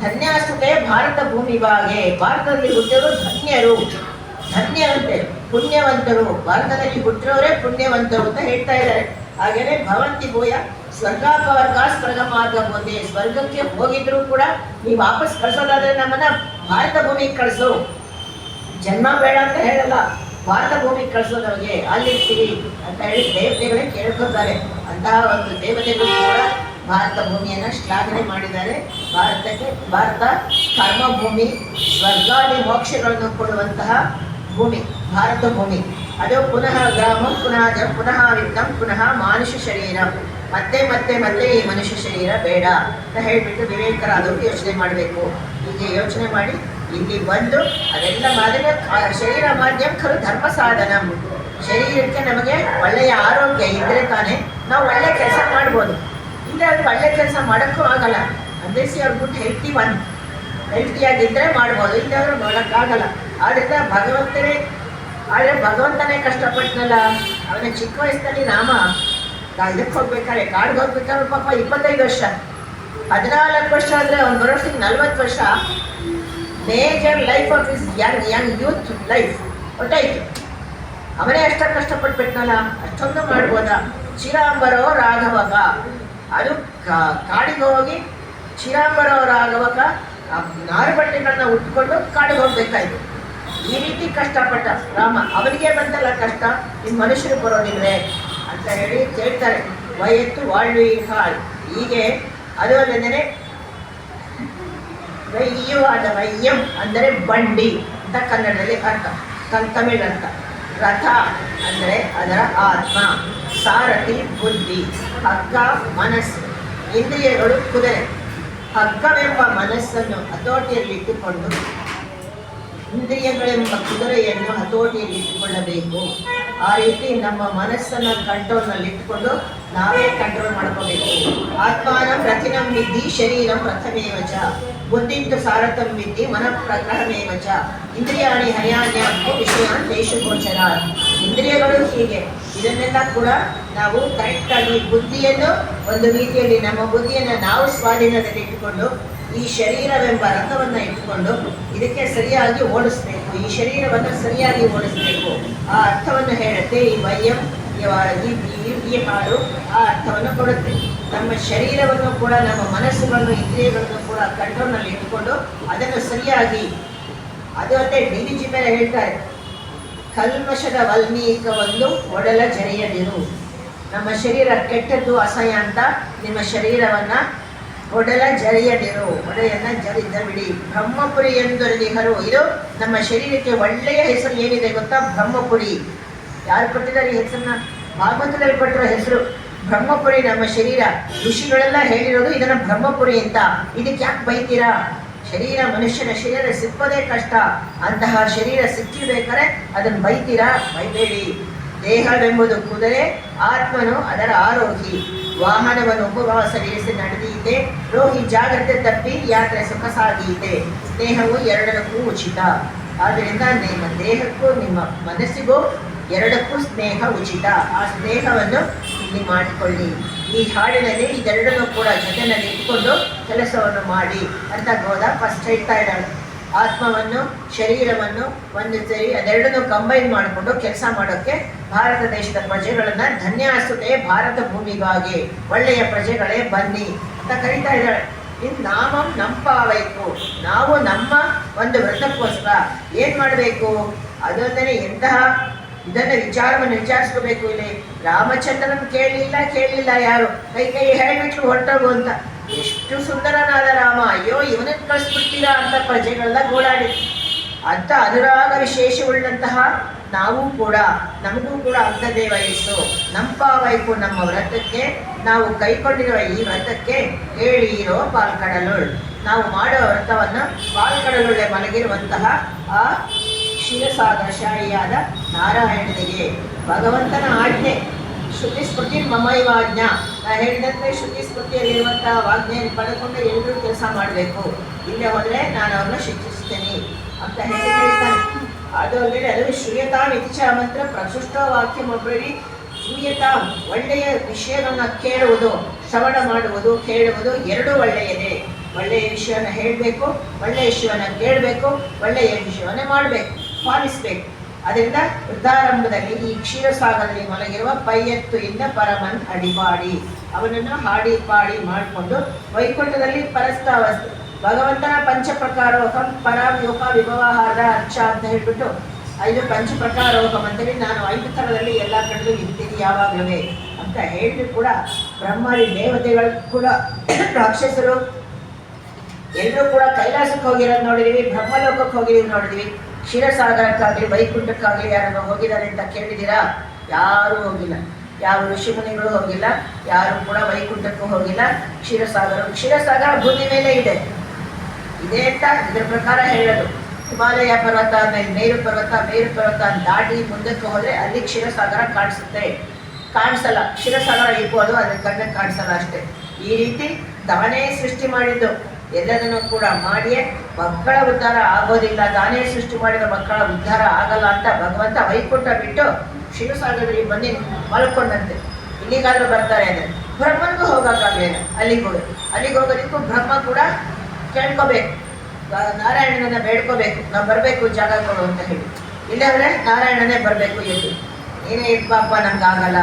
ಧನ್ಯಾಸ್ತುತೆ ಭಾರತ ಭೂಮಿ ಭಾಗೆ. ಭಾರತದಲ್ಲಿ ಹುಟ್ಟಿರೋರು ಧನ್ಯರು, ಧನ್ಯವಂತೆ, ಪುಣ್ಯವಂತರು. ಭಾರತದಲ್ಲಿ ಹುಟ್ಟಿರೋರೇ ಪುಣ್ಯವಂತರು ಅಂತ ಹೇಳ್ತಾ ಇದ್ದಾರೆ. ಹಾಗೇನೆ ಭವಂತಿ ಭೂಯ ಸ್ವರ್ಗಾಪವರ್ಗ ಸ್ವರ್ಗ ಮಾರ್ಗ ಬೋಧೆ. ಸ್ವರ್ಗಕ್ಕೆ ಹೋಗಿದ್ರು ಕೂಡ ನೀವು ವಾಪಸ್ ಕಳ್ಸೋದಾದ್ರೆ ನಮ್ಮನ್ನ ಭಾರತ ಭೂಮಿಗೆ ಕಳಿಸು. ಜನ್ಮ ಬೇಡ ಅಂತ ಹೇಳಲ್ಲ, ಭಾರತ ಭೂಮಿಗೆ ಕಳಿಸೋ ನಮಗೆ, ಅಲ್ಲಿರ್ತೀವಿ ಅಂತ ಹೇಳಿ ದೇವತೆಗಳೇ ಕೇಳ್ಕೊತಾರೆ. ಅಂತಹ ಒಂದು ದೇವತೆಗಳು ಕೂಡ ಭಾರತ ಭೂಮಿಯನ್ನು ಶ್ಲಾಘನೆ ಮಾಡಿದ್ದಾರೆ. ಭಾರತ ಕರ್ಮ ಭೂಮಿ, ಸ್ವರ್ಗಾದಿ ಮೋಕ್ಷಗಳನ್ನು ಕೊಡುವಂತಹ ಭೂಮಿ ಭಾರತ ಭೂಮಿ. ಅದು ಪುನಃ ಗ್ರಾಮಂ ಪುನಃ ವಿತ್ತಂ ಪುನಃ ಮಾನುಷ ಶರೀರ. ಮತ್ತೆ ಮತ್ತೆ ಮತ್ತೆ ಈ ಮನುಷ್ಯ ಶರೀರ ಬೇಡ ಅಂತ ಹೇಳಿಬಿಟ್ಟು ವಿವೇಕರಾದವರು ಯೋಚನೆ ಮಾಡಬೇಕು. ಹೀಗೆ ಯೋಚನೆ ಮಾಡಿ ಇಲ್ಲಿ ಬಂದು ಅದೆಲ್ಲ ಮಾಡಿದ್ರೆ ಶರೀರ ಮಾಧ್ಯಮ ಖರು ಧರ್ಮ ಸಾಧನ. ಶರೀರಕ್ಕೆ ನಮಗೆ ಒಳ್ಳೆಯ ಆರೋಗ್ಯ ಇದ್ದರೆ ತಾನೇ ನಾವು ಒಳ್ಳೆ ಕೆಲಸ ಮಾಡ್ಬೋದು. ಇಲ್ಲ ಅದು ಒಳ್ಳೆ ಕೆಲಸ ಮಾಡೋಕ್ಕೂ ಆಗಲ್ಲ. ಅಂದೇಸಿ ಅವ್ರ ಗುಡ್ ಹೆಲ್ತಿಯಾಗಿದ್ದರೆ ಮಾಡ್ಬೋದು, ಇಲ್ಲಾದ್ರೂ ಮಾಡೋಕ್ಕಾಗಲ್ಲ. ಆದ್ದರಿಂದ ಭಗವಂತನೇ ಕಷ್ಟಪಟ್ಟನಲ್ಲ. ಅವನ ಚಿಕ್ಕ ವಯಸ್ಸಿನಲ್ಲಿ ನಾಮ ಇದಕ್ಕೆ ಹೋಗ್ಬೇಕಾದ್ರೆ, ಕಾಡಿಗೆ ಹೋಗ್ಬೇಕಾದ್ರೆ ಪಾಪ 25 ವರ್ಷ, 14 ವರ್ಷ ಆದರೆ ಅವ್ನು ಬರೋಷ್ಟಿಗೆ 40 ವರ್ಷ. Major life of his young youth life ಒಟ್ಟಾಯ್ತು. ಅವನೇ ಅಷ್ಟ ಕಷ್ಟಪಟ್ಬಿಟ್ನಲ್ಲ, ಅಷ್ಟೊಂದು ಮಾಡ್ಬೋದ. ಚಿರಾಂಬರೋ ರಾಘವಕ, ಅದು ಕಾಡಿಗೆ ಹೋಗಿ ಚಿರಾಂಬರೋ ರಾಘವಕ ನಾರು ಬಟ್ಟೆಗಳನ್ನ ಉಟ್ಕೊಂಡು ಕಾಡಿಗೆ ಹೋಗ್ಬೇಕಾಯ್ತು. ಈ ರೀತಿ ಕಷ್ಟಪಟ್ಟ ರಾಮ. ಅವನಿಗೆ ಬಂತಲ್ಲ ಕಷ್ಟ, ನಿಮ್ಮ ಮನುಷ್ಯರು ಬರೋದಿಲ್ವೇ ಅಂತ ಹೇಳಿ ಕೇಳ್ತಾರೆ. ವಯತ್ತು ವಾಳ್ವಿ ಹಾಳ್. ಹೀಗೆ ಅದು ಅಲ್ಲದೇ ವಯ್ಯವಾದ ವಯ್ಯಂ ಅಂದರೆ ಬಂಡಿ ಅಂತ ಕನ್ನಡದಲ್ಲಿ ಅರ್ಥ, ತಮಿಳ್ ಅರ್ಥ. ರಥ ಅಂದರೆ ಅದರ ಆತ್ಮ, ಸಾರಥಿ ಬುದ್ಧಿ, ಹಗ್ಗ ಮನಸ್ಸು, ಇಂದ್ರಿಯಗಳು ಕುದುರೆ. ಹಗ್ಗವೆಂಬ ಮನಸ್ಸನ್ನು ಹತೋಟಿಯಲ್ಲಿಟ್ಟುಕೊಂಡು ಇಂದ್ರಿಯಗಳೆಂಬ ಕುದುರೆಯನ್ನು ಹತೋಟಿಯಲ್ಲಿಟ್ಟುಕೊಳ್ಳಬೇಕು. ಆ ರೀತಿ ನಮ್ಮ ಮನಸ್ಸನ್ನು ಕಂಟ್ರೋಲ್ನಲ್ಲಿಟ್ಟುಕೊಂಡು ನಾವೇ ಕಂಟ್ರೋಲ್ ಮಾಡ್ಕೋಬೇಕು. ಆತ್ಮಾನ ಪ್ರತಿನಂ ವಿದ್ಧಿ ಶರೀರಂ ಪ್ರಥಮೇವಚ ಬುದ್ಧಿಂತು ಸಾರಥಂ ವಿದ್ಧಿ ಮನಃ ಪ್ರಗ್ರಹಮೇವಚ ಇಂದ್ರಿಯಾಣಿ ಹರ್ಯಾಣ್ಯಾತ್ಮ ವಿಷಯಾನ್ ದೇಶಗೋಚರ. ಇಂದ್ರಿಯಗಳು ಹೀಗೆ, ಇದನ್ನೆಲ್ಲ ಕೂಡ ನಾವು ಕರೆಕ್ಟಾಗಿ ಬುದ್ಧಿಯನ್ನು ಒಂದು ರೀತಿಯಲ್ಲಿ ನಮ್ಮ ಬುದ್ಧಿಯನ್ನು ನಾವು ಸ್ವಾಧೀನದಲ್ಲಿ ಇಟ್ಟುಕೊಂಡು ಈ ಶರೀರವೆಂಬ ರಥವನ್ನು ಇಟ್ಟುಕೊಂಡು ಇದಕ್ಕೆ ಸರಿಯಾಗಿ ಓಡಿಸ್ಬೇಕು. ಈ ಶರೀರವನ್ನು ಸರಿಯಾಗಿ ಓಡಿಸ್ಬೇಕು. ಆ ಅರ್ಥವನ್ನು ಹೇಳುತ್ತೆ ಈ ವಯ್ಯಂ. ಈ ಹಾಡು ಆ ಅರ್ಥವನ್ನು ಕೊಡುತ್ತೆ. ನಮ್ಮ ಶರೀರವನ್ನು ಕೂಡ, ನಮ್ಮ ಮನಸ್ಸುಗಳನ್ನು, ಇಂದ್ರಿಯಗಳನ್ನು ಕೂಡ ಕಂಟ್ರೋಲ್ನಲ್ಲಿ ಇಟ್ಟುಕೊಂಡು ಅದನ್ನು ಸರಿಯಾಗಿ, ಅದು ಅದೇ DDG ಮೇಲೆ ಹೇಳ್ತಾರೆ, ಕಲ್ಮಶದ ವಲ್ಮೀಕವನ್ನು ಒಡಲ ಜರಿಯದಿರು. ನಮ್ಮ ಶರೀರ ಕೆಟ್ಟದ್ದು ಅಸಹ್ಯ ಅಂತ ನಿಮ್ಮ ಶರೀರವನ್ನು ಒಡಲ ಜರಿಯದಿರು, ಒಡೆಯನ್ನ ಜರಿದ ಬಿಡಿ. ಬ್ರಹ್ಮಪುರಿ ಎಂದೊಲಿಹರು. ಇದು ನಮ್ಮ ಶರೀರಕ್ಕೆ ಒಳ್ಳೆಯ ಹೆಸರು ಏನಿದೆ ಗೊತ್ತಾ? ಬ್ರಹ್ಮಪುರಿ. ಯಾರು ಕೊಟ್ಟಿದ್ದಾರೆ ಈ ಹೆಸರನ್ನ? ಭಾಗವತದಲ್ಲಿ ಕೊಟ್ಟಿರೋ ಹೆಸರು ಬ್ರಹ್ಮಪುರಿ. ನಮ್ಮ ಶರೀರ ಋಷಿಗಳೆಲ್ಲ ಹೇಳಿರೋದು ಇದನ್ನ ಬ್ರಹ್ಮಪುರಿ ಅಂತ. ಇದಕ್ಕೆ ಯಾಕೆ ಬೈತೀರಾ? ಶರೀರ, ಮನುಷ್ಯನ ಶರೀರ ಸಿಕ್ಕೋದೇ ಕಷ್ಟ. ಅಂತಹ ಶರೀರ ಸಿಕ್ಕಿರ್ಬೇಕಾದ್ರೆ ಅದನ್ನು ಬೈತೀರಾ? ಬೈಬೇಡಿ. ದೇಹವೆಂಬುದು ಕುದುರೆ, ಆತ್ಮನು ಅದರ ಆರೋಹಿ. ವಾಹನವನ್ನು ಉಪವಾಸವಿರಿಸಿ ನಡೆದೀತೆ, ರೋಹಿ ಜಾಗ್ರತೆ ತಪ್ಪಿ ಯಾತ್ರೆ ಸುಖ ಸಾಗೀತೆ. ಸ್ನೇಹವು ಎರಡಕ್ಕೂ ಉಚಿತ. ಆದ್ದರಿಂದ ನಿಮ್ಮ ದೇಹಕ್ಕೂ ನಿಮ್ಮ ಮನಸ್ಸಿಗೂ ಎರಡಕ್ಕೂ ಸ್ನೇಹ ಉಚಿತ. ಆ ಸ್ನೇಹವನ್ನು ಇಲ್ಲಿ ಮಾಡಿಕೊಳ್ಳಿ. ಈ ಹಾಡಿನಲ್ಲಿ ಇದೆರಡನ್ನೂ ಕೂಡ ಜೊತೆಯಲ್ಲಿ ಇಟ್ಕೊಂಡು ಕೆಲಸವನ್ನು ಮಾಡಿ ಅಂತ ಗೋದ ಫಸ್ಟ್ ಹೇಳ್ತಾ ಇದ್ದಾಳೆ. ಆತ್ಮವನ್ನು, ಶರೀರವನ್ನು ಒಂದು ಸೇರಿ ಅದೆರಡನ್ನು ಕಂಬೈನ್ ಮಾಡಿಕೊಂಡು ಕೆಲಸ ಮಾಡೋಕ್ಕೆ ಭಾರತ ದೇಶದ ಪ್ರಜೆಗಳನ್ನ ಧನ್ಯಾಸ್ತುತೆ ಭಾರತ ಭೂಮಿಗಾಗಿ, ಒಳ್ಳೆಯ ಪ್ರಜೆಗಳೇ ಬನ್ನಿ ಅಂತ ಕರೀತಾ ಇದ್ದಾಳೆ. ಇನ್ನು ನಾಮಂ ನಂಪಾವೈಕು, ನಾವು ನಮ್ಮ ಒಂದು ವ್ರತಕ್ಕೋಸ್ಕರ ಏನ್ ಮಾಡಬೇಕು ಅದೊಂದನೇ ಎಂತಹ ಇದನ್ನ ವಿಚಾರವನ್ನು ವಿಚಾರಿಸ್ಕೋಬೇಕು. ಇಲ್ಲಿ ರಾಮಚಂದ್ರನ್ ಕೇಳಲಿಲ್ಲ ಯಾರು, ಕೈ ಹೇಳ್ಬಿಟ್ರು ಹೊರಟೋಗು ಅಂತ. ಎಷ್ಟು ಸುಂದರನಾದ ರಾಮ, ಅಯ್ಯೋ ಇವನನ್ನು ಕಳಿಸ್ಬಿಡ್ತೀರಾ ಅಂತ ಪ್ರಜೆಗಳೆಲ್ಲ ಗೋಳಾಡಿ. ಅಂತ ಅನುರಾಗ ವಿಶೇಷವುಳ್ಳಂತಹ ನಾವು ಕೂಡ, ನಮಗೂ ಕೂಡ ಅಂಥದ್ದೇ ವಯಸ್ಸು. ನಂಪಾವೈಕು, ನಮ್ಮ ವ್ರತಕ್ಕೆ, ನಾವು ಕೈಕೊಂಡಿರುವ ಈ ವ್ರತಕ್ಕೆ ಹೇಳಿರೋ ಪಾಲ್ಕಡಲುಳ್, ನಾವು ಮಾಡೋ ವ್ರತವನ್ನು ಪಾಲ್ಕಡಲುಳ್ಳೆ ಮಲಗಿರುವಂತಹ ಆ ಕ್ಷೀರಸಾಗರಶಾಹಿಯಾದ ನಾರಾಯಣನಿಗೆ ಭಗವಂತನ ಆಜ್ಞೆ. ಶ್ರುತಿ ಸ್ಮೃತಿ ಮಮೈವಾಜ್ಞ, ನಾ ಹೇಳಿದಂತೆ ಶ್ರುತಿ ಸ್ಮೃತಿಯಲ್ಲಿರುವಂತಹ ವಾಜ್ಞೆಯನ್ನು ಪಡೆದುಕೊಂಡು ಎಲ್ಲರೂ ಕೆಲಸ ಮಾಡಬೇಕು, ಇಲ್ಲೇ ಹೋದರೆ ನಾನು ಅವ್ರನ್ನ ಶಿಕ್ಷಿಸ್ತೇನೆ ಅಂತ ಹೇಳ್ತಾನೆ. ಅದು ಅಲ್ಲದೆ ಅದು ಶ್ರೂಯತಾಂ ಇತಿಚ ಮಂತ್ರ ಪ್ರಸುಷ್ಟ ವಾಕ್ಯಮೊಬ್ಬರಿ ಶ್ರೂಯತಾಂ, ಒಳ್ಳೆಯ ವಿಷಯಗಳನ್ನ ಕೇಳುವುದು, ಶ್ರವಣ ಮಾಡುವುದು, ಕೇಳುವುದು ಎರಡೂ ಒಳ್ಳೆಯದೇ. ಒಳ್ಳೆಯ ವಿಷಯವನ್ನು ಹೇಳಬೇಕು, ಒಳ್ಳೆಯ ವಿಷಯವನ್ನು ಕೇಳಬೇಕು, ಒಳ್ಳೆಯ ವಿಷಯವನ್ನು ಮಾಡಬೇಕು, ಪಾಲಿಸಬೇಕು. ಅದರಿಂದ ವೃದ್ಧಾರಂಭದಲ್ಲಿ ಈ ಕ್ಷೀರಸಾಗರದಲ್ಲಿ ಮಲಗಿರುವ ಪೈಯತ್ತು ಇಂದ ಪರಮನ್ ಅಡಿಪಾಡಿ, ಅವನನ್ನು ಹಾಡಿ ಪಾಡಿ ಮಾಡಿಕೊಂಡು ವೈಕುಂಠದಲ್ಲಿ ಪರಸ್ತಾವಸ್ತು ಭಗವಂತನ ಪಂಚಪ್ರಕಾರೋಹಂ ಪರಾಯೋಗ ವಿಭವಾಹಾರ ಅರ್ಚ ಅಂತ ಹೇಳ್ಬಿಟ್ಟು 5 ಪಂಚಪ್ರಕಾರೋಹಂ ಅಂತೇಳಿ ನಾನು 5 ಥರದಲ್ಲಿ ಎಲ್ಲ ಕಡೆಗೂ ಇರ್ತೀನಿ ಯಾವಾಗಲೂ ಅಂತ ಹೇಳಿದ್ರು ಕೂಡ ಬ್ರಹ್ಮಾದಿ ದೇವತೆಗಳು ಕೂಡ ರಾಕ್ಷಸರು ಎಲ್ಲರೂ ಕೂಡ ಕೈಲಾಸಕ್ಕೆ ಹೋಗಿರೋದು ನೋಡಿದೀವಿ, ಬ್ರಹ್ಮಲೋಕಕ್ಕೆ ಹೋಗಿದ್ದೀವಿ ನೋಡಿದೀವಿ. ಕ್ಷೀರಸಾಗರಕ್ಕಾಗಲಿ ವೈಕುಂಠಕ್ಕಾಗಲಿ ಯಾರು ಹೋಗಿದ್ದಾರೆ ಅಂತ ಕೇಳಿದ್ದೀರಾ? ಯಾರೂ ಹೋಗಿಲ್ಲ. ಯಾವ ಋಷಿಮುನಿಗಳು ಹೋಗಿಲ್ಲ, ಯಾರು ಕೂಡ ವೈಕುಂಠಕ್ಕೂ ಹೋಗಿಲ್ಲ. ಕ್ಷೀರಸಾಗರ ಭೂಮಿ ಮೇಲೆ ಇದೆ ಅಂತ ಇದ್ರ ಪ್ರಕಾರ ಹೇಳೋದು. ಹಿಮಾಲಯ ಪರ್ವತ ಮೇಲೆ ಮೇರು ಪರ್ವತ ದಾಟಿ ಮುಂದಕ್ಕೆ ಹೋದ್ರೆ ಅಲ್ಲಿ ಕ್ಷೀರಸಾಗರ ಕಾಣಿಸುತ್ತೆ, ಕಾಣಿಸಲ್ಲ. ಕ್ಷೀರಸಾಗರ ಇರ್ಬೋದು, ಅದ್ರ ಕಣ್ಣಿಗೆ ಕಾಣಿಸಲ್ಲ ಅಷ್ಟೇ. ಈ ರೀತಿ ತಾನೇ ಸೃಷ್ಟಿ ಮಾಡಿದ್ದು ಎಲ್ಲದನ್ನು ಕೂಡ ಮಾಡಿಯೇ ಮಕ್ಕಳ ಉದ್ಧಾರ ಆಗೋದಿಲ್ಲ. ತಾನೇ ಸೃಷ್ಟಿ ಮಾಡಿದ ಮಕ್ಕಳ ಉದ್ಧಾರ ಆಗಲ್ಲ ಅಂತ ಭಗವಂತ ವೈಕುಂಠ ಬಿಟ್ಟು ಕ್ಷೀರಸಾಗರದಲ್ಲಿ ಬಂದು ಮಲ್ಕೊಂಡಂತೆ. ಇಲ್ಲಿಗಾದ್ರೂ ಬರ್ತಾರೆ ಅಂದರೆ ಬ್ರಹ್ಮನಿಗೂ ಹೋಗೋಕ್ಕಾಗಲಿಲ್ಲ. ಅಲ್ಲಿಗೆ ಹೋಗೋದಕ್ಕೂ ಬ್ರಹ್ಮ ಕೂಡ ಕೇಳ್ಕೋಬೇಕು, ನಾರಾಯಣನನ್ನ ಬೇಡ್ಕೋಬೇಕು, ನಾವು ಬರಬೇಕು ಜಾಗ ಕೊಡು ಅಂತ ಹೇಳಿ. ಇಲ್ಲವರೆ ನಾರಾಯಣನೇ ಬರಬೇಕು, ಎಲ್ಲಿ ಏನೇ ಇರ್ಬಪ್ಪ ನಮ್ಗಾಗಲ್ಲ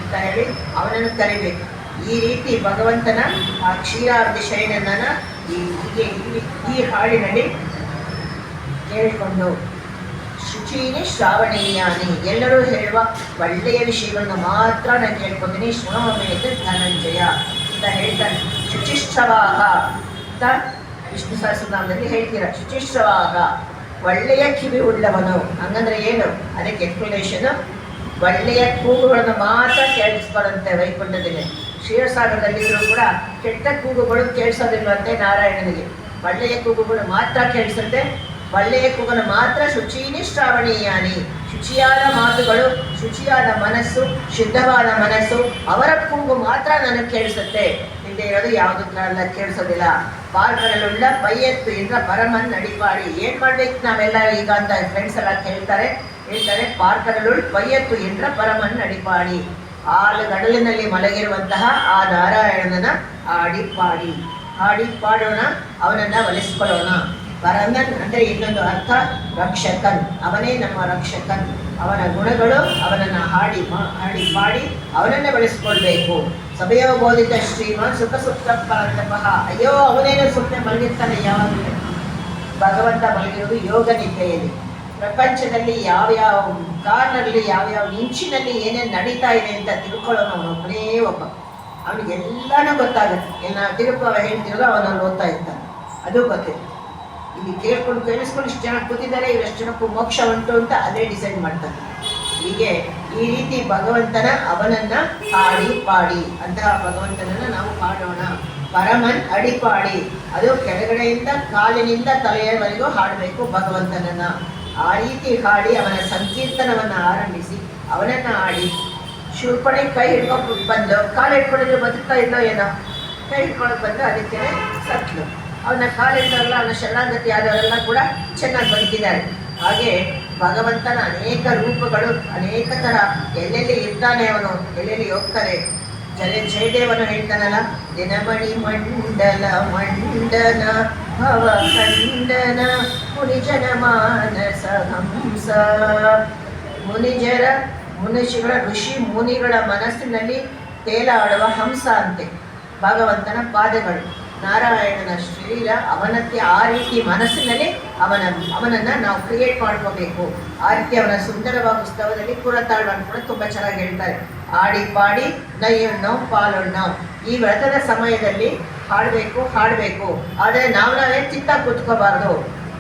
ಅಂತ ಹೇಳಿ ಅವನನ್ನು ಕರಿಬೇಕು. ಈ ರೀತಿ ಭಗವಂತನ ಆ ಕ್ಷೀರಾಬ್ಧಿ ಶಯನನ ಈ ಹಾಡಿನಲ್ಲಿ ಕೇಳಿಕೊಂಡು ಶುಚೀನಿ ಶ್ರಾವಣೀಯಾನಿ, ಎಲ್ಲರೂ ಹೇಳುವ ಒಳ್ಳೆಯ ವಿಷಯಗಳನ್ನು ಮಾತ್ರ ನಾನು ಕೇಳ್ಕೊತೀನಿ. ಶೃಣೋಮೇತ ಧನಂಜಯ ಅಂತ ಹೇಳ್ತಾನೆ. ಶುಚಿಶ್ರವಾಹ ಅಂತ ವಿಷ್ಣು ಸಹಸ್ರನಾಮದಲ್ಲಿ ಹೇಳ್ತೀರ. ಶುಚಿಶ್ರವಾಹ, ಒಳ್ಳೆಯ ಕಿವಿ ಉಳ್ಳವನು. ಹಂಗಂದ್ರೆ ಏನು? ಅದಕ್ಕೆ ಎಕ್ಸ್ಪ್ಲನೇಷನ್, ಒಳ್ಳೆಯ ಕೂಗುಗಳನ್ನು ಮಾತ್ರ ಕೇಳಿಸ್ಕೊಳ್ಳಂತೆ ವೈಕುಂಠದಲ್ಲಿ. ಕ್ಷೀರಸಾಗರದಲ್ಲಿದ್ದರೂ ಕೂಡ ಕೆಟ್ಟ ಕೂಗುಗಳು ಕೇಳಿಸೋದಿಲ್ವಂತೆ ನಾರಾಯಣನಿಗೆ. ಒಳ್ಳೆಯ ಕೂಗುಗಳು ಮಾತ್ರ ಕೇಳಿಸುತ್ತೆ. ಒಳ್ಳೆಯ ಕೂಗನ್ನು ಮಾತ್ರ ಶುಚೀನಿ ಶ್ರಾವಣೀಯಾನಿ, ಶುಚಿಯಾದ ಮಾತುಗಳು, ಶುಚಿಯಾದ ಮನಸ್ಸು, ಶುದ್ಧವಾದ ಮನಸ್ಸು, ಅವರ ಕೂಗು ಮಾತ್ರ ನನಗೆ ಕೇಳಿಸುತ್ತೆ. ಹಿಂದೆ ಇರೋದು ಯಾವುದು ಎಲ್ಲ ಕೇಳಿಸೋದಿಲ್ಲ. ಪಾರ್ಕರಲ್ಲುಳ್ಳ ಪೈಯತ್ತು ಇಂದ್ರ ಪರಮನ್ ನಡಿಪಾಡಿ. ಏನು ಮಾಡ್ಬೇಕು ನಾವೆಲ್ಲ ಈಗ ಅಂತ ಫ್ರೆಂಡ್ಸ್ ಎಲ್ಲ ಹೇಳ್ತಾರೆ. ಪಾರ್ಕರಲ್ಲುಳ್ ಪೈಯತ್ತು ಇಂದ್ರ ಪರಮನ್ ನಡಿಪಾಡಿ, ಗಡಲಿನಲ್ಲಿ ಮಲಗಿರುವಂತಹ ಆ ನಾರಾಯಣನ ಹಾಡಿ ಪಾಡೋಣ, ಅವನನ್ನ ಒಲಿಸ್ಕೊಳ್ಳೋಣ. ಪರಮನ್ ಅಂದ್ರೆ ಇನ್ನೊಂದು ಅರ್ಥ ರಕ್ಷಕನ್, ಅವನೇ ನಮ್ಮ ರಕ್ಷಕನ್. ಅವನ ಗುಣಗಳು, ಅವನನ್ನ ಹಾಡಿ ಪಾಡಿ ಅವನನ್ನೇ ಬಳಸ್ಕೊಳ್ಬೇಕು. ಸಭೆಯೋ ಬೋಧಿತ ಶ್ರೀಮಾನ್ ಸುಖ ಸುಪ್ತ ಪರಂತಪಃ. ಅಯ್ಯೋ ಅವನೇನೋ ಸುಮ್ಮನೆ ಮಲಗಿರ್ತಾನೆ ಯಾವಾಗಲೂ. ಭಗವಂತ ಮಲಗಿರುವುದು ಯೋಗ ನಿದ್ದೆಯಲ್ಲಿ. ಪ್ರಪಂಚದಲ್ಲಿ ಯಾವ್ಯಾವ ಕಾರ್ನಲ್ಲಿ ಯಾವ್ಯಾವ ಇಂಚಿನಲ್ಲಿ ಏನೇನು ನಡೀತಾ ಇದೆ ಅಂತ ತಿಳ್ಕೊಳ್ಳೋನು ಅವನೊಬ್ಬನೇ ಒಬ್ಬ. ಅವನಿಗೆಲ್ಲಾನು ಗೊತ್ತಾಗುತ್ತೆ. ನಾವು ತಿರುಪವ ಹೇಳ್ತಿರೋದು ಅವನಲ್ಲಿ ಓದ್ತಾ ಇರ್ತಾನೆ, ಅದು ಗೊತ್ತಿಲ್ಲ. ಇಲ್ಲಿ ಕೇಳಿಸ್ಕೊಂಡು ಇಷ್ಟು ಜನ ಕೂತಿದ್ದಾರೆ, ಇವಷ್ಟು ಜನಕ್ಕೂ ಮೋಕ್ಷ ಉಂಟು ಅಂತ ಅದೇ ಡಿಸೈಡ್ ಮಾಡ್ತಾರೆ. ಹೀಗೆ ಈ ರೀತಿ ಭಗವಂತನ ಅವನನ್ನ ಹಾಡಿ ಪಾಡಿ, ಅಂತಹ ಭಗವಂತನನ್ನ ನಾವು ಹಾಡೋಣ. ಪರಮನ್ ಅಡಿಪಾಡಿ, ಅದು ಕೆಳಗಡೆಯಿಂದ ಕಾಲಿನಿಂದ ತಲೆಯವರೆಗೂ ಹಾಡಬೇಕು ಭಗವಂತನನ್ನ. ಆ ರೀತಿ ಹಾಡಿ ಅವನ ಸಂಕೀರ್ತನವನ್ನು ಆರಂಭಿಸಿ ಅವನನ್ನ ಹಾಡಿ ಶೂರ್ಪಣೆ ಕೈ ಹಿಡ್ಕೊಂಡು ಬಂದು, ಕಾಲು ಹಿಡ್ಕೊಂಡಿದ್ರು ಬದುಕ್ತಾ ಇಲ್ಲೋ ಏನೋ, ಕೈ ಹಿಡ್ಕೊಳಕ್ ಬಂದು ಅದಕ್ಕೆ ಸತ್ಲು. ಅವನ ಕಾಲಿಂದಲ್ಲ, ಅವನ ಶರಣಾಗತಿ ಆದವರೆಲ್ಲ ಕೂಡ ಚೆನ್ನಾಗಿ ಬದುಕಿದ್ದಾರೆ. ಹಾಗೆ ಭಗವಂತನ ಅನೇಕ ರೂಪಗಳು, ಅನೇಕ ಥರ, ಎಲ್ಲೆಲ್ಲಿ ಇರ್ತಾನೆ ಅವನು, ಎಲ್ಲೆಲ್ಲಿ ಹೋಗ್ತಾರೆ. ಜಯದೇವನು ಹೇಳ್ತಾನಲ್ಲ, ದಿನಮಣಿ ಮಂಡಲ ಮಂಡನ ಭವ ಖಂಡನ ಮುನಿಜನ ಮಾನಸ ಹಂಸ. ಋಷಿ ಮುನಿಗಳ ಮನಸ್ಸಿನಲ್ಲಿ ತೇಲಾಡುವ ಹಂಸ ಅಂತೆ ಭಗವಂತನ ಪಾದಗಳು. ನಾರಾಯಣನ ಶರೀರ ಅವನಕ್ಕೆ ಆ ರೀತಿ ಮನಸ್ಸಿನಲ್ಲಿ ಅವನನ್ನು ನಾವು ಕ್ರಿಯೇಟ್ ಮಾಡ್ಕೋಬೇಕು. ಆ ರೀತಿ ಅವನ ಸುಂದರವಾದ ಉತ್ಸವದಲ್ಲಿ ಕುರತಾಳ್ವನ್ನು ಕೂಡ ತುಂಬ ಚೆನ್ನಾಗಿ ಹೇಳ್ತಾರೆ. ಆಡಿ ಪಾಡಿ ನೈಯಣ್ಣೋ ಪಾಲಣ್ಣೋ, ಈ ವ್ರತದ ಸಮಯದಲ್ಲಿ ಹಾಡಬೇಕು. ಆದರೆ ನಾವೇ ಚಿತ್ತ ಕೂತ್ಕೋಬಾರ್ದು.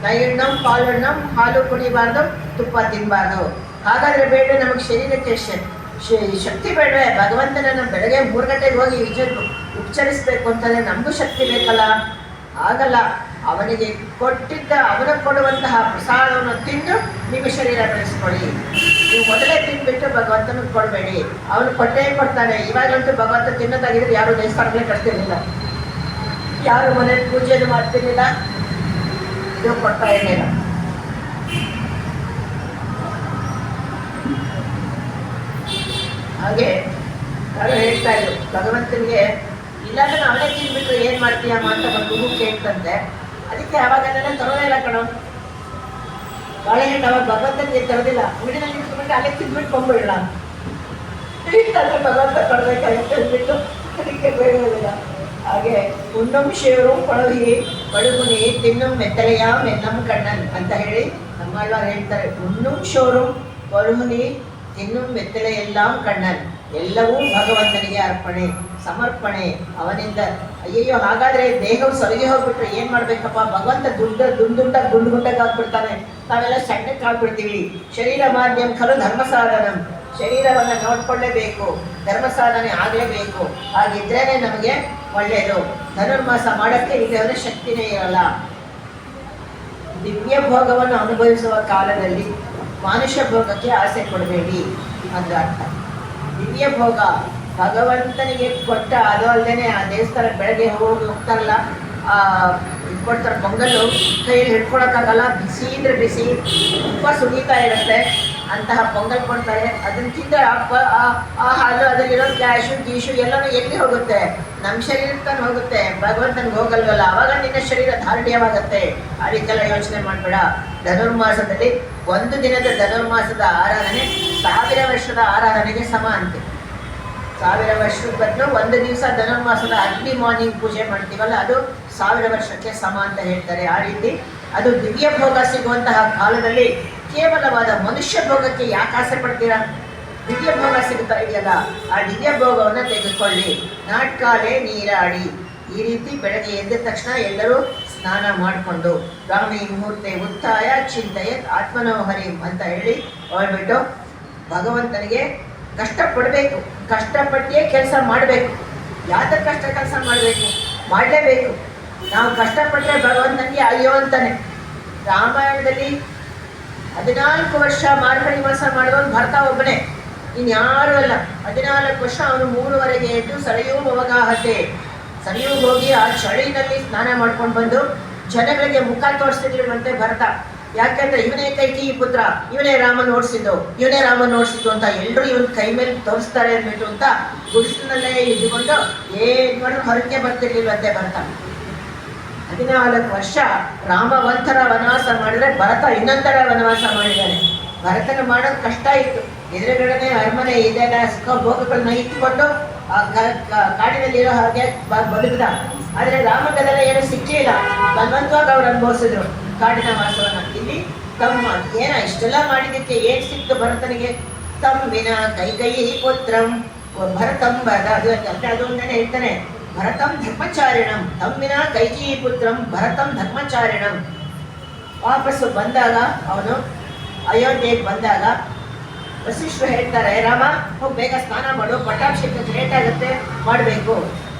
ನೈಯಣ್ಣೋ ಪಾಲಣ್ಣೋ, ಹಾಲು ಕುಡಿಬಾರ್ದು, ತುಪ್ಪ ತಿನ್ನಬಾರ್ದು. ಹಾಗಾದರೆ ಬೇಡ, ನಮಗೆ ಶರೀರಕ್ಕೆ ಶಕ್ತಿ ಬೇಡವೇ? ಭಗವಂತನನ್ನು ಬೆಳಗ್ಗೆ 3 ಗಂಟೆಗೆ ಹೋಗಿ ಉಚ್ಚರಿಸಬೇಕು ಅಂತಂದರೆ ನಮಗೂ ಶಕ್ತಿ ಬೇಕಲ್ಲ. ಆಗಲ್ಲ. ಅವನಿಗೆ ಅವನಿಗೆ ಕೊಡುವಂತಹ ಪ್ರಸಾದವನ್ನು ತಿಂದು ನಿಮ್ಮ ಶರೀರ ಬೆಳೆಸ್ಕೊಳ್ಳಿ. ನೀವು ಮೊದಲೇ ತಿಂದ್ಬಿಟ್ಟು ಭಗವಂತನಿಗೆ ಕೊಡಬೇಡಿ. ಅವನು ಕೊಡ್ತಾನೆ. ಇವಾಗಂತೂ ಭಗವಂತ ತಿನ್ನೋದಾಗಿದ್ರೆ ಯಾರು ದೇವಸ್ಥಾನಗಳೇ ಕಟ್ತಿರ್ಲಿಲ್ಲ, ಯಾರು ಮನೆ ಪೂಜೆಯನ್ನು ಮಾಡ್ತಿರ್ಲಿಲ್ಲ, ಇದು ಕೊಡ್ತಾ ಇರಲಿಲ್ಲ. ಹಾಗೆ ಯಾರು ಹೇಳ್ತಾ ಇದ್ರು ಭಗವಂತನಿಗೆ, ಇಲ್ಲಾಂದ್ರೆ ಅವನೇ ತಿಂದ್ಬಿಟ್ರೆ ಏನು ಮಾಡ್ತೀಯಮ್ಮ ಅಂತ ಒಂದು ಗುರು ಕೇಳ್ತಂತೆ. ಅದಕ್ಕೆ ಅವಾಗಲ್ಲೆಲ್ಲ ತರೋದೇ ಇಲ್ಲ ಕಣೋ. ಬಾಳೆಹಣ್ಣು ಅವಾಗ ಭಗವಂತನಿಗೆ ತರೋದಿಲ್ಲ, ಅಂಗಡಿನಲ್ಲಿ ಇಟ್ಕೊಂಡ್ಬಿಟ್ಟು ಅಲ್ಲೇ ತಿಂದ್ಬಿಟ್ಟು ಬಂದ್ಬಿಡಲ್ಲ. ಇಷ್ಟಾದ್ರೆ ಭಗವಂತ ಕೊಡಬೇಕಾಗಿತ್ತು ಅಂದ್ಬಿಟ್ಟು ಅದಕ್ಕೆ ಬೇಡೋದಿಲ್ಲ. ಹಾಗೆ ಉಣ್ಣಂ ಶೇರು ಪಳುಗುನಿ ತಿನ್ನುಂ ಮೆತ್ತಲೆಯ ಮೆನ್ನಂ ಕಣ್ಣನ್ ಅಂತ ಹೇಳಿ ನಮ್ಮಲ್ವಾರು ಹೇಳ್ತಾರೆ. ಉಣ್ಣುಂ ಶೋರು ಪಳುಗುನಿ ತಿನ್ನುಂ ಮೆತ್ತಲೆ ಎಲ್ಲಾಂ ಕಣ್ಣನ್, ಎಲ್ಲವೂ ಭಗವಂತನಿಗೆ ಅರ್ಪಣೆ, ಸಮರ್ಪಣೆ. ಅವನಿಂದ ಅಯ್ಯಯ್ಯೋ, ಹಾಗಾದ್ರೆ ದೇಹವು ಸೊರಗಿ ಹೋಗ್ಬಿಟ್ರೆ ಏನ್ ಮಾಡ್ಬೇಕಪ್ಪ? ಭಗವಂತ ಗುಂಡಾಗಿ ಹಾಕ್ಬಿಡ್ತಾನೆ, ನಾವೆಲ್ಲ ಸಣ್ಣಕ್ಕೆ ಹಾಕ್ಬಿಡ್ತೀವಿ. ಶರೀರ ಮಾಧ್ಯಮ ಖಲು ಧರ್ಮ ಸಾಧನಂ, ಶರೀರವನ್ನು ನೋಡ್ಕೊಳ್ಳೇಬೇಕು, ಧರ್ಮ ಸಾಧನೆ ಆಗಲೇಬೇಕು. ಹಾಗಿದ್ರೇನೆ ನಮಗೆ ಒಳ್ಳೆಯದು. ಧನುರ್ಮಾಸ ಮಾಡೋಕ್ಕೆ ಇದರ ಶಕ್ತಿನೇ ಇರಲ್ಲ. ದಿವ್ಯ ಭೋಗವನ್ನು ಅನುಭವಿಸುವ ಕಾಲದಲ್ಲಿ ಮಾನುಷ್ಯ ಭೋಗಕ್ಕೆ ಆಸೆ ಕೊಡಬೇಡಿ ಅಂತ ಅರ್ಥ. ದಿವ್ಯ ಭೋಗ ಭಗವಂತನಿಗೆ ಕೊಟ್ಟ, ಅದು ಅಲ್ಲದೆ ಆ ದೇವಸ್ಥಾನ ಬೆಳಗ್ಗೆ ಹೋಗ್ತಾರಲ್ಲ, ಕೊಡ್ತಾರೆ ಪೊಂಗಲ್ಲು, ಕೈಯಲ್ಲಿ ಹಿಡ್ಕೊಳಕ್ಕಾಗಲ್ಲ, ಬಿಸಿ ಇದ್ರೆ ಬಿಸಿ, ತುಂಬ ಸುನೀತಾ ಇರುತ್ತೆ, ಅಂತಹ ಪೊಂಗಲ್ ಕೊಡ್ತಾರೆ. ಅದನ್ನು ತಿಂದರೆ ಆ ಹಾಲು, ಅದರಲ್ಲಿರೋ ಗೀಶು ಎಲ್ಲನೂ ಎಲ್ಲಿ ಹೋಗುತ್ತೆ? ನಮ್ಮ ಶರೀರಕ್ಕೆ ಹೋಗುತ್ತೆ, ಭಗವಂತನಿಗೆ ಹೋಗಲ್ವಲ್ಲ. ಆವಾಗ ನಿನ್ನ ಶರೀರ ಧಾರಣ್ಯವಾಗುತ್ತೆ. ಆ ರೀತಿಯೆಲ್ಲ ಯೋಚನೆ ಮಾಡಬೇಡ. ಧನುರ್ಮಾಸದಲ್ಲಿ 1 ದಿನದ ಧನುರ್ಮಾಸದ ಆರಾಧನೆ 1000 ವರ್ಷದ ಆರಾಧನೆಗೆ ಸಮ ಅಂತೆ. 1000 ವರ್ಷದ ಬದಲು 1 ದಿವಸ ಧನುರ್ಮಾಸದ ಅರ್ಲಿ ಮಾರ್ನಿಂಗ್ ಪೂಜೆ ಮಾಡ್ತೀವಲ್ಲ, ಅದು 1000 ವರ್ಷಕ್ಕೆ ಸಮ ಅಂತ ಹೇಳ್ತಾರೆ. ಆ ರೀತಿ ಅದು ದಿವ್ಯ ಭೋಗ ಸಿಗುವಂತಹ ಕಾಲದಲ್ಲಿ ಕೇವಲವಾದ ಮನುಷ್ಯ ಭೋಗಕ್ಕೆ ಯಾಕೆ ಆಸೆ ಪಡ್ತೀರಾ? ದಿವ್ಯ ಭೋಗ ಸಿಗ್ತಾ ಇದೆಯಲ್ಲ, ಆ ದಿವ್ಯ ಭೋಗವನ್ನು ತೆಗೆದುಕೊಳ್ಳಿ. ನಾಟ್ಕಾಲೆ ನೀರಾಡಿ, ಈ ರೀತಿ ಬೆಳಗ್ಗೆ ಎದ್ದ ತಕ್ಷಣ ಎಲ್ಲರೂ ಸ್ನಾನ ಮಾಡಿಕೊಂಡು ಬ್ರಾಹ್ಮಿ ಮುಹೂರ್ತೆ ಉತ್ತಾಯ ಚಿಂತೆಯ ಆತ್ಮನೋಹರಿ ಅಂತ ಹೇಳಿ ಹೋಗ್ಬಿಟ್ಟು ಭಗವಂತನಿಗೆ ಕಷ್ಟಪಡಬೇಕು. ಕಷ್ಟಪಟ್ಟೇ ಕೆಲಸ ಮಾಡಬೇಕು. ಯಾತಕ್ಕೆ ಕಷ್ಟ ಕೆಲಸ ಮಾಡಬೇಕು? ಮಾಡಲೇಬೇಕು. ನಾವು ಕಷ್ಟಪಟ್ಟರೆ ಭಗವಂತನಿಗೆ ಅಯ್ಯೋ ಅಂತಾನೆ. ರಾಮಾಯಣದಲ್ಲಿ 14 ವರ್ಷ ಮಾರ್ಗಳಿ ಮಾಸ ಮಾಡುವನು ಭರತ ಒಬ್ಬನೇ, ಇನ್ಯಾರೂ ಅಲ್ಲ. 14 ವರ್ಷ ಅವನು 3ವರೆಗೆ ಎದ್ದು ಸರಿಯೂ ಅವಗಾಹತೆ, ಸರಿಯೂ ಹೋಗಿ ಆ ಚಳಿನಲ್ಲಿ ಸ್ನಾನ ಮಾಡ್ಕೊಂಡು ಬಂದು ಜನಗಳಿಗೆ ಮುಖ ತೋರಿಸ್ತಿರ್ಲಿಲ್ವಂತೆ ಭರತ. ಯಾಕೆಂದ್ರೆ ಇವನೇ ಕೈಕೇಯಿ ಪುತ್ರ, ಇವನೇ ರಾಮನ್ ಓಡಿಸಿದ್ದು ಅಂತ ಎಲ್ಲರೂ ಇವನ್ ಕೈ ಮೇಲೆ ತೋರಿಸ್ತಾರೆ ಅಂದ್ಬಿಟ್ಟು ಅಂತ ಗುಡಿಸಿನಲ್ಲೇ ಇದ್ದುಕೊಂಡು ಏನ್ ಮಾಡಿದ್ರು ಹೊರಕ್ಕೆ ಬರ್ತಿರ್ಲಿಲ್ವಂತೆ ಭರತ. 14 ವರ್ಷ ರಾಮವಂತರ ವನವಾಸ ಮಾಡಿದ್ರೆ ಭರತ ಇನ್ನೊಂದರ ವನವಾಸ ಮಾಡಿದ್ದಾನೆ. ಭರತನ ಮಾಡೋದು ಕಷ್ಟ ಇತ್ತು. ಎದುರುಗಡೆ ಅರಮನೆ ಇದೆಲ್ಲ ಭೋಗಗಳನ್ನ ಇಟ್ಕೊಂಡು ಕಾಡಿನಲ್ಲಿರೋ ಹಾಗೆ ಬದುಕಿದ. ಆದರೆ ರಾಮಗದೆಲ್ಲ ಏನು ಸಿಕ್ಕಿಲ್ಲ, ಬಲವಂತವಾಗಿ ಅವ್ರು ಅನುಭವಿಸಿದ್ರು ಕಾಡಿನ ವಾಸವನ್ನ. ಇಲ್ಲಿ ತಮ್ಮ ಇಷ್ಟೆಲ್ಲ ಮಾಡಿದಕ್ಕೆ ಏನ್ ಸಿಕ್ತು ಭರತನಿಗೆ? ತಮ್ಮಿನ ಕೈಕೇಯಿ ಪುತ್ರಂ ಭರತಂ ಅದು ಅಂತಾನೆ ಹೇಳ್ತಾನೆ. ಭರತಂ ಧರ್ಮಚಾರಿಣಂ, ತಮ್ಮಿನ ಕೈಕೇಯಿ ಪುತ್ರಂ ಭರತಂ ಧರ್ಮಚಾರಿಣಂ. ವಾಪಸ್ಸು ಬಂದಾಗ, ಅವನು ಅಯೋಧ್ಯೆಗೆ ಬಂದಾಗ ವಸಿಷ್ಠರು ಹೇಳ್ತಾರೆ, ರಾಮ ಹೋಗಿ ಬೇಗ ಸ್ನಾನ ಮಾಡು, ಪಟ್ಟಾಭಿಷೇಕಕ್ಕೆ ಲೇಟ್ ಆಗುತ್ತೆ, ಮಾಡಬೇಕು,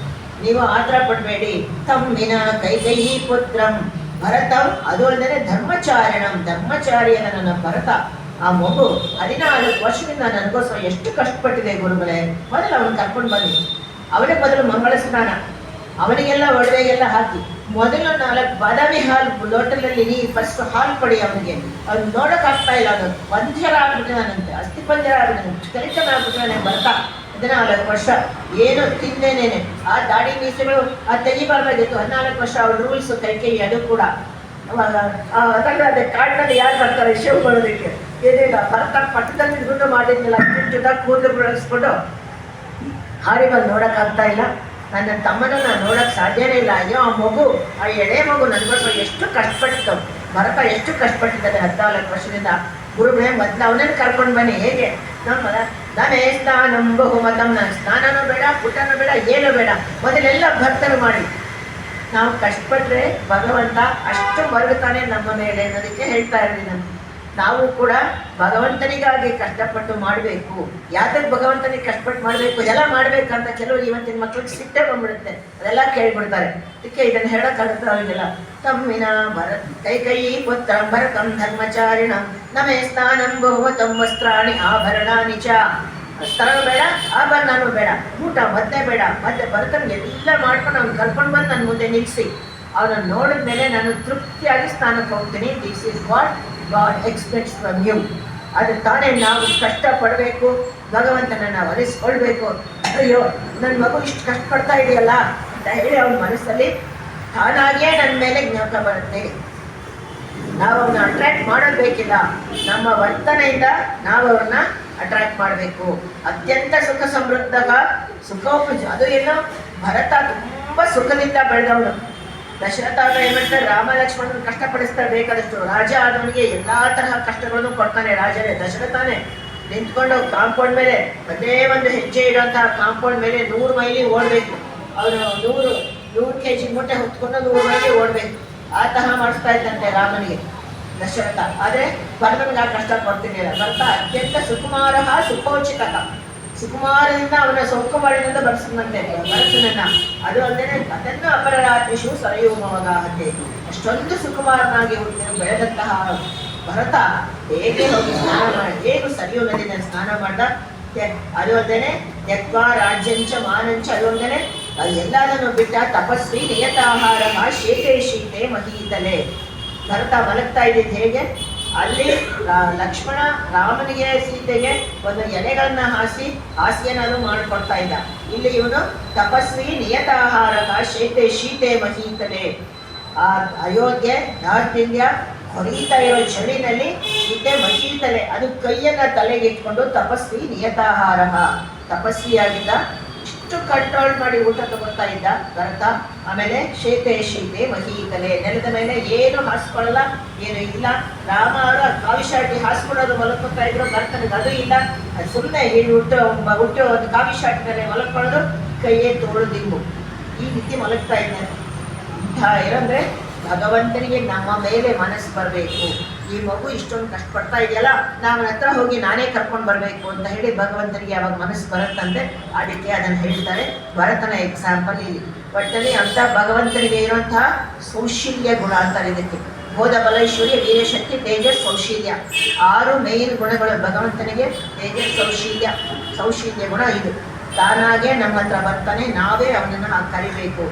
ನೀವು ಆತರ ಪಡಬೇಡಿ. ತಮ್ಮಿನ ಕೈಕೇಯಿ ಪುತ್ರಂ ಭರತಂ, ಅದು ಅಲ್ಲದೆ ಧರ್ಮಚಾರಿಣಂ, ಧರ್ಮಚಾರಿಯನ ನನ್ನ ಭರತ. ಆ ಮಗು 14 ವರ್ಷದಿಂದ ನನಗೋಸ್ಕರ ಎಷ್ಟು ಕಷ್ಟಪಟ್ಟಿದೆ ಗುರುಗಳೇ. ಮೊದಲು ಅವನು ಕರ್ಕೊಂಡು ಬನ್ನಿ, ಅವನಿಗೆ ಮೊದಲು ಮಂಗಳ ಸ್ನಾನ, ಅವನಿಗೆಲ್ಲ ಒಡವೆಗೆಲ್ಲ ಹಾಕಿ ಮೊದಲು 4 ಬಾದಾಮಿ ಹಾಲು ಲೋಟದಲ್ಲಿ ನೀರು ಫಸ್ಟ್ ಹಾಲು ಕೊಡಿ ಅವನಿಗೆ. ಅವ್ನು ನೋಡೋಕ್ಕಾಗ್ತಾ ಇಲ್ಲ, ಅದು ಪಂಚರ ಆಗ್ಬಿಟ್ಟಿದಾನಂತೆ, ಅಸ್ಥಿ ಪಂಜರ ಆಗ್ಬಿಟ್ಟಿದ್ದಾನೆ, ಕರಿತನ ಆಗ್ಬಿಟ್ಟಿದ್ದಾನೆ ಭರತ. 14 ವರ್ಷ ಏನು ತಿಂದೇನೇನೆ. ಆ ದಾಡಿ ಮೀಸೆಗಳು ತೆಗಿಬಾರ್ದಾಗಿತ್ತು. 14 ವರ್ಷ ಅವ್ರ ರೂಲ್ಸು ಕೈಕೇಯಿ. ಅದು ಕೂಡ ಅದಕ್ಕೆ ಕಾಡಿನಲ್ಲಿ ಯಾರು ಬರ್ತಾರೆ ಶಿವ ಬರೋದಕ್ಕೆ? ಏನಿಲ್ಲ ಭರತ ಪಟ್ಟದಲ್ಲಿ ಇದ್ಬಿಟ್ಟು ಮಾಡಿದ್ನಿಲ್ಲ ಜುಟ್ಟ ಕೂದಲು ಬೆಳೆಸ್ಕೊಂಡು ಹಾರಿ ಬಂದು ನೋಡೋಕ್ಕಾಗ್ತಾ ಇಲ್ಲ. ನನ್ನ ತಮ್ಮನ ನಾನು ನೋಡೋಕ್ಕೆ ಸಾಧ್ಯನೇ ಇಲ್ಲ. ಅಯ್ಯೋ ಆ ಮಗು, ಆ ಎಳೆ ಮಗು ನನ್ಗೋಸ್ಕರ ಎಷ್ಟು ಕಷ್ಟಪಟ್ಟಿತ್ತು. ಭರತ ಎಷ್ಟು ಕಷ್ಟಪಟ್ಟಿದ್ದಾರೆ 14 ವರ್ಷದಿಂದ. ಗುರುಗಳೇ ಮೊದಲು ಅವನನ್ನು ಕರ್ಕೊಂಡು ಬನ್ನಿ. ಹೇಗೆ ನಮ್ಮ ನಾನೇ ಸ್ನಾನಂ ಬಹುಮತಂ, ನಾನು ಸ್ನಾನನೂ ಬೇಡ, ಪುಟನೂ ಬೇಡ, ಏನೂ ಬೇಡ, ಮೊದಲೆಲ್ಲ ಭಕ್ತರು ಮಾಡಿ. ನಾವು ಕಷ್ಟಪಟ್ಟರೆ ಭಗವಂತ ಅಷ್ಟು ಮರುಗುತ್ತಾನೆ ನಮ್ಮ ಮೇಲೆ ಅನ್ನೋದಕ್ಕೆ ಹೇಳ್ತಾ ಇದ್ದೀನಿ ನಾನು. ನಾವು ಕೂಡ ಭಗವಂತನಿಗಾಗಿ ಕಷ್ಟಪಟ್ಟು ಮಾಡಬೇಕು. ಯಾವ್ದಕ್ಕೆ ಭಗವಂತನಿಗೆ ಕಷ್ಟಪಟ್ಟು ಮಾಡಬೇಕು, ಎಲ್ಲ ಮಾಡ್ಬೇಕಂತ ಕೆಲವರು ಇವತ್ತಿನ ಮಕ್ಕಳಿಗೆ ಸಿಟ್ಟೆ ಬಂದ್ಬಿಡುತ್ತೆ, ಅದೆಲ್ಲ ಕೇಳ್ಬಿಡ್ತಾರೆ. ಅದಕ್ಕೆ ಇದನ್ನು ಹೇಳೋಕ್ಕಾಗುತ್ತೆ ಅವರಿಗೆಲ್ಲ. ತಮ್ಮಿನ ಕೈ ಪುತ್ರ ಭರತಂ ಧರ್ಮಚಾರಿಣ ನಮೇ ಸ್ನಾನಂ ಬಹುಮತಂ ವಸ್ತ್ರಾಣಿ ಆಭರಣಾನಿ ಚ. ವಸ್ತ್ರನೂ ಬೇಡ, ಆಭರಣನೂ ಬೇಡ, ಊಟ ಮದ್ದೆ ಬೇಡ. ಮತ್ತೆ ಭರತನಿಗೆ ಎಲ್ಲ ಮಾಡ್ಕೊಂಡು ಅವ್ನು ಕರ್ಕೊಂಡು ಬಂದು ನನ್ನ ಮುಂದೆ ನಿಲ್ಲಿಸಿ ಅವನನ್ನು ನೋಡಿದ ಮೇಲೆ ನಾನು ತೃಪ್ತಿಯಾಗಿ ಸ್ನಾನಕ್ಕೆ ಹೋಗ್ತೀನಿ. This is what God expects from you. ಅದು ತಾನೇ ನಾವು ಕಷ್ಟಪಡಬೇಕು, ಭಗವಂತನನ್ನು ಒಲಿಸ್ಕೊಳ್ಬೇಕು. ಅಯ್ಯೋ ನನ್ನ ಮಗು ಇಷ್ಟು ಕಷ್ಟಪಡ್ತಾ ಇದೆಯಲ್ಲ ಅಂತ ಹೇಳಿ ಅವನ ಮನಸ್ಸಲ್ಲಿ ತಾನಾಗಿಯೇ ನನ್ನ ಮೇಲೆ ಜ್ಞಾಪಕ ಬರುತ್ತೆ. ನಾವು ಅವನ್ನ ಅಟ್ರಾಕ್ಟ್ ಮಾಡೋದು ಬೇಕಿಲ್ಲ, ನಮ್ಮ ವರ್ತನೆಯಿಂದ ನಾವು ಅವ್ರನ್ನ ಅಟ್ರಾಕ್ಟ್ ಮಾಡಬೇಕು. ಅತ್ಯಂತ ಸುಖ ಸಮೃದ್ಧ ಸುಖೋಪಜ. ಅದು ಏನೋ ಭರತ ತುಂಬ ಸುಖದಿಂದ ಬೆಳೆದವನು. ದಶರಥ ಆದ ಏನ್ ಮಾಡ್ತಾರೆ, ರಾಮ ಲಕ್ಷ್ಮಣನ ಕಷ್ಟಪಡಿಸ್ತಾರೆ ಬೇಕಾದಷ್ಟು. ರಾಜ ಆದವನಿಗೆ ಎಲ್ಲಾ ತರಹ ಕಷ್ಟಗಳನ್ನು ಕೊಡ್ತಾನೆ. ರಾಜನೇ ದಶರಥನೇ ನಿಂತ್ಕೊಂಡು ಕಾಂಪೌಂಡ್ ಮೇಲೆ ಒಂದೇ ಒಂದು ಹೆಜ್ಜೆ ಇಡುವಂತಹ ಕಾಂಪೌಂಡ್ ಮೇಲೆ 100 ಮೈಲಿ ಓಡಬೇಕು. ಅವನು 100 kg ಮೂಟೆ ಹೊತ್ಕೊಂಡು 100 ಮೈಲಿ ಓಡಬೇಕು. ಆ ತರಹ ಮಾಡಿಸ್ತಾ ಇದ್ದಂತೆ ರಾಮನಿಗೆ ದಶರಥ. ಆದ್ರೆ ಭರತನಿಗೆ ಆ ಕಷ್ಟ ಕೊಡ್ತೀನಿ. ಭರತ ಅತ್ಯಂತ ಸುಕುಮಾರ ಸುಖೋಚಿತ, ಸುಕುಮಾರದಿಂದ ಅವನ ಸೌಕುಮಾರದಿಂದ ಬರೆಸಿದಂತೆ ಭರತನನ್ನ. ಅದು ಅಲ್ಲದೆ ಅದನ್ನು ಅಪರರಾತ್ರಿಷು ಸರಯುಮವಗಾಹತೆ. ಅಷ್ಟೊಂದು ಸುಕುಮಾರನಾಗಿ ಬೆಳೆದಂತಹ ಭರತ ಹೇಗೆ ಹೋಗಿ ಸ್ನಾನ ಮಾಡಿ, ಹೇಗೆ ಸರಿಯು ನದಿನ ಸ್ನಾನ ಮಾಡ್ದ. ಅದು ಅಲ್ಲದೆ ತ್ಯಕ್ವಾ ರಾಜ್ಯಂಚ ಮಾನಂಚ, ಅದು ಅಲ್ಲದೆ ಎಲ್ಲದನ್ನು ಬಿಟ್ಟ ತಪಸ್ವಿ ನಿಯತಾಹಾರ ಶೀತೆ ಶೀತೆ ಮಹೀತಲೆ. ಭರತ ಮಲಗ್ತಾ ಇದ್ದಿದ್ದು ಹೇಗೆ, ಅಲ್ಲಿ ಲಕ್ಷ್ಮಣ ರಾಮನಿಗೆ ಸೀತೆಗೆ ಒಂದು ಎಲೆಗಳನ್ನ ಹಾಸಿಯನ್ನಾದ್ರು ಮಾಡಿಕೊಡ್ತಾ ಇದ್ದ. ಇಲ್ಲಿ ಇವನು ತಪಸ್ವಿ ನಿಯತಾಹಾರ ಶೀತೆ ಶೀತೆ ಮಹೀತಲೆ. ಆ ಅಯೋಧ್ಯೆ ನಾರ್ತ್ ಇಂಡಿಯಾ ಹೊರೀತಾ ಇರೋ ಚಳಿನಲ್ಲಿ ಸೀತೆ ಮಹೀತಲೆ, ಅದು ಕೈಯನ್ನ ತಲೆಗೆ ಇಟ್ಕೊಂಡು ತಪಸ್ವಿ ನಿಯತಾಹಾರ, ತಪಸ್ವಿಯಾಗಿದ್ದ. ಇಷ್ಟು ಕಂಟ್ರೋಲ್ ಮಾಡಿ ಊಟ ತಗೊಳ್ತಾ ಇದ್ದ ಭರತ. ಆಮೇಲೆ ಶೀತೆ ಶೀತೆ ಮಹೀತಲೆ, ನೆಲದ ಮೇಲೆ ಏನು ಹಾಸ್ಕೊಳ್ಳಲ್ಲ, ಏನು ಇಲ್ಲ. ರಾಮ ಅವರು ಕಾವಿ ಶಾಟಿ ಹಾಸ್ಕೊಳ್ಳೋದು ಮಲಕ್ಕೊತಾ ಇದ್ರು, ಭರತನಿಗೆ ಅದು ಇಲ್ಲ. ಅದು ಸುಮ್ಮನೆ ಹುಟ್ಟು ಒಂದು ಕಾವಿ ಶಾಟಿನಲ್ಲಿ ಮಲಕ್ಕೊಳ್ಳೋದು, ಕೈಯೇ ತೋಳು ದಿಂಬು, ಈ ರೀತಿ ಮಲಗ್ತಾ ಇದ್ದಾರೆ. ಇಂಥ ಏನಂದ್ರೆ ಭಗವಂತನಿಗೆ ನಮ್ಮ ಮೇಲೆ ಮನಸ್ಸು ಬರಬೇಕು. ಈ ಮಗು ಇಷ್ಟೊಂದು ಕಷ್ಟಪಡ್ತಾ ಇದೆಯಲ್ಲ, ನಾನು ಹತ್ರ ಹೋಗಿ ನಾನೇ ಕರ್ಕೊಂಡು ಬರಬೇಕು ಅಂತ ಹೇಳಿ ಭಗವಂತನಿಗೆ ಯಾವಾಗ ಮನಸ್ಸು ಬರುತ್ತಂತೆ ಅದಕ್ಕೆ ಅದನ್ನು ಹೇಳ್ತಾರೆ. ಭರತನ ಎಕ್ಸಾಂಪಲ್ ಇಲ್ಲಿ. ಒಟ್ಟಲ್ಲಿ ಅಂತ ಭಗವಂತನಿಗೆ ಇರುವಂತಹ ಸೌಶಲ್ಯ ಗುಣ ಅಂತಾರೆ ಇದಕ್ಕೆ. ಬೋಧ ಬಲೈಶ್ವರ್ಯ ವೀರಶಕ್ತಿ ತೇಜಸ್ ಸೌಶಲ್ಯ, 6 ಮೇನ್ ಗುಣಗಳು ಭಗವಂತನಿಗೆ. ತೇಜಸ್ ಸೌಶಲ್ಯ ಗುಣ ಇದು. ತಾನಾಗೆ ನಮ್ಮ ಹತ್ರ ಬರ್ತಾನೆ, ನಾವೇ ಅವನನ್ನು ಕರಿಬೇಕು.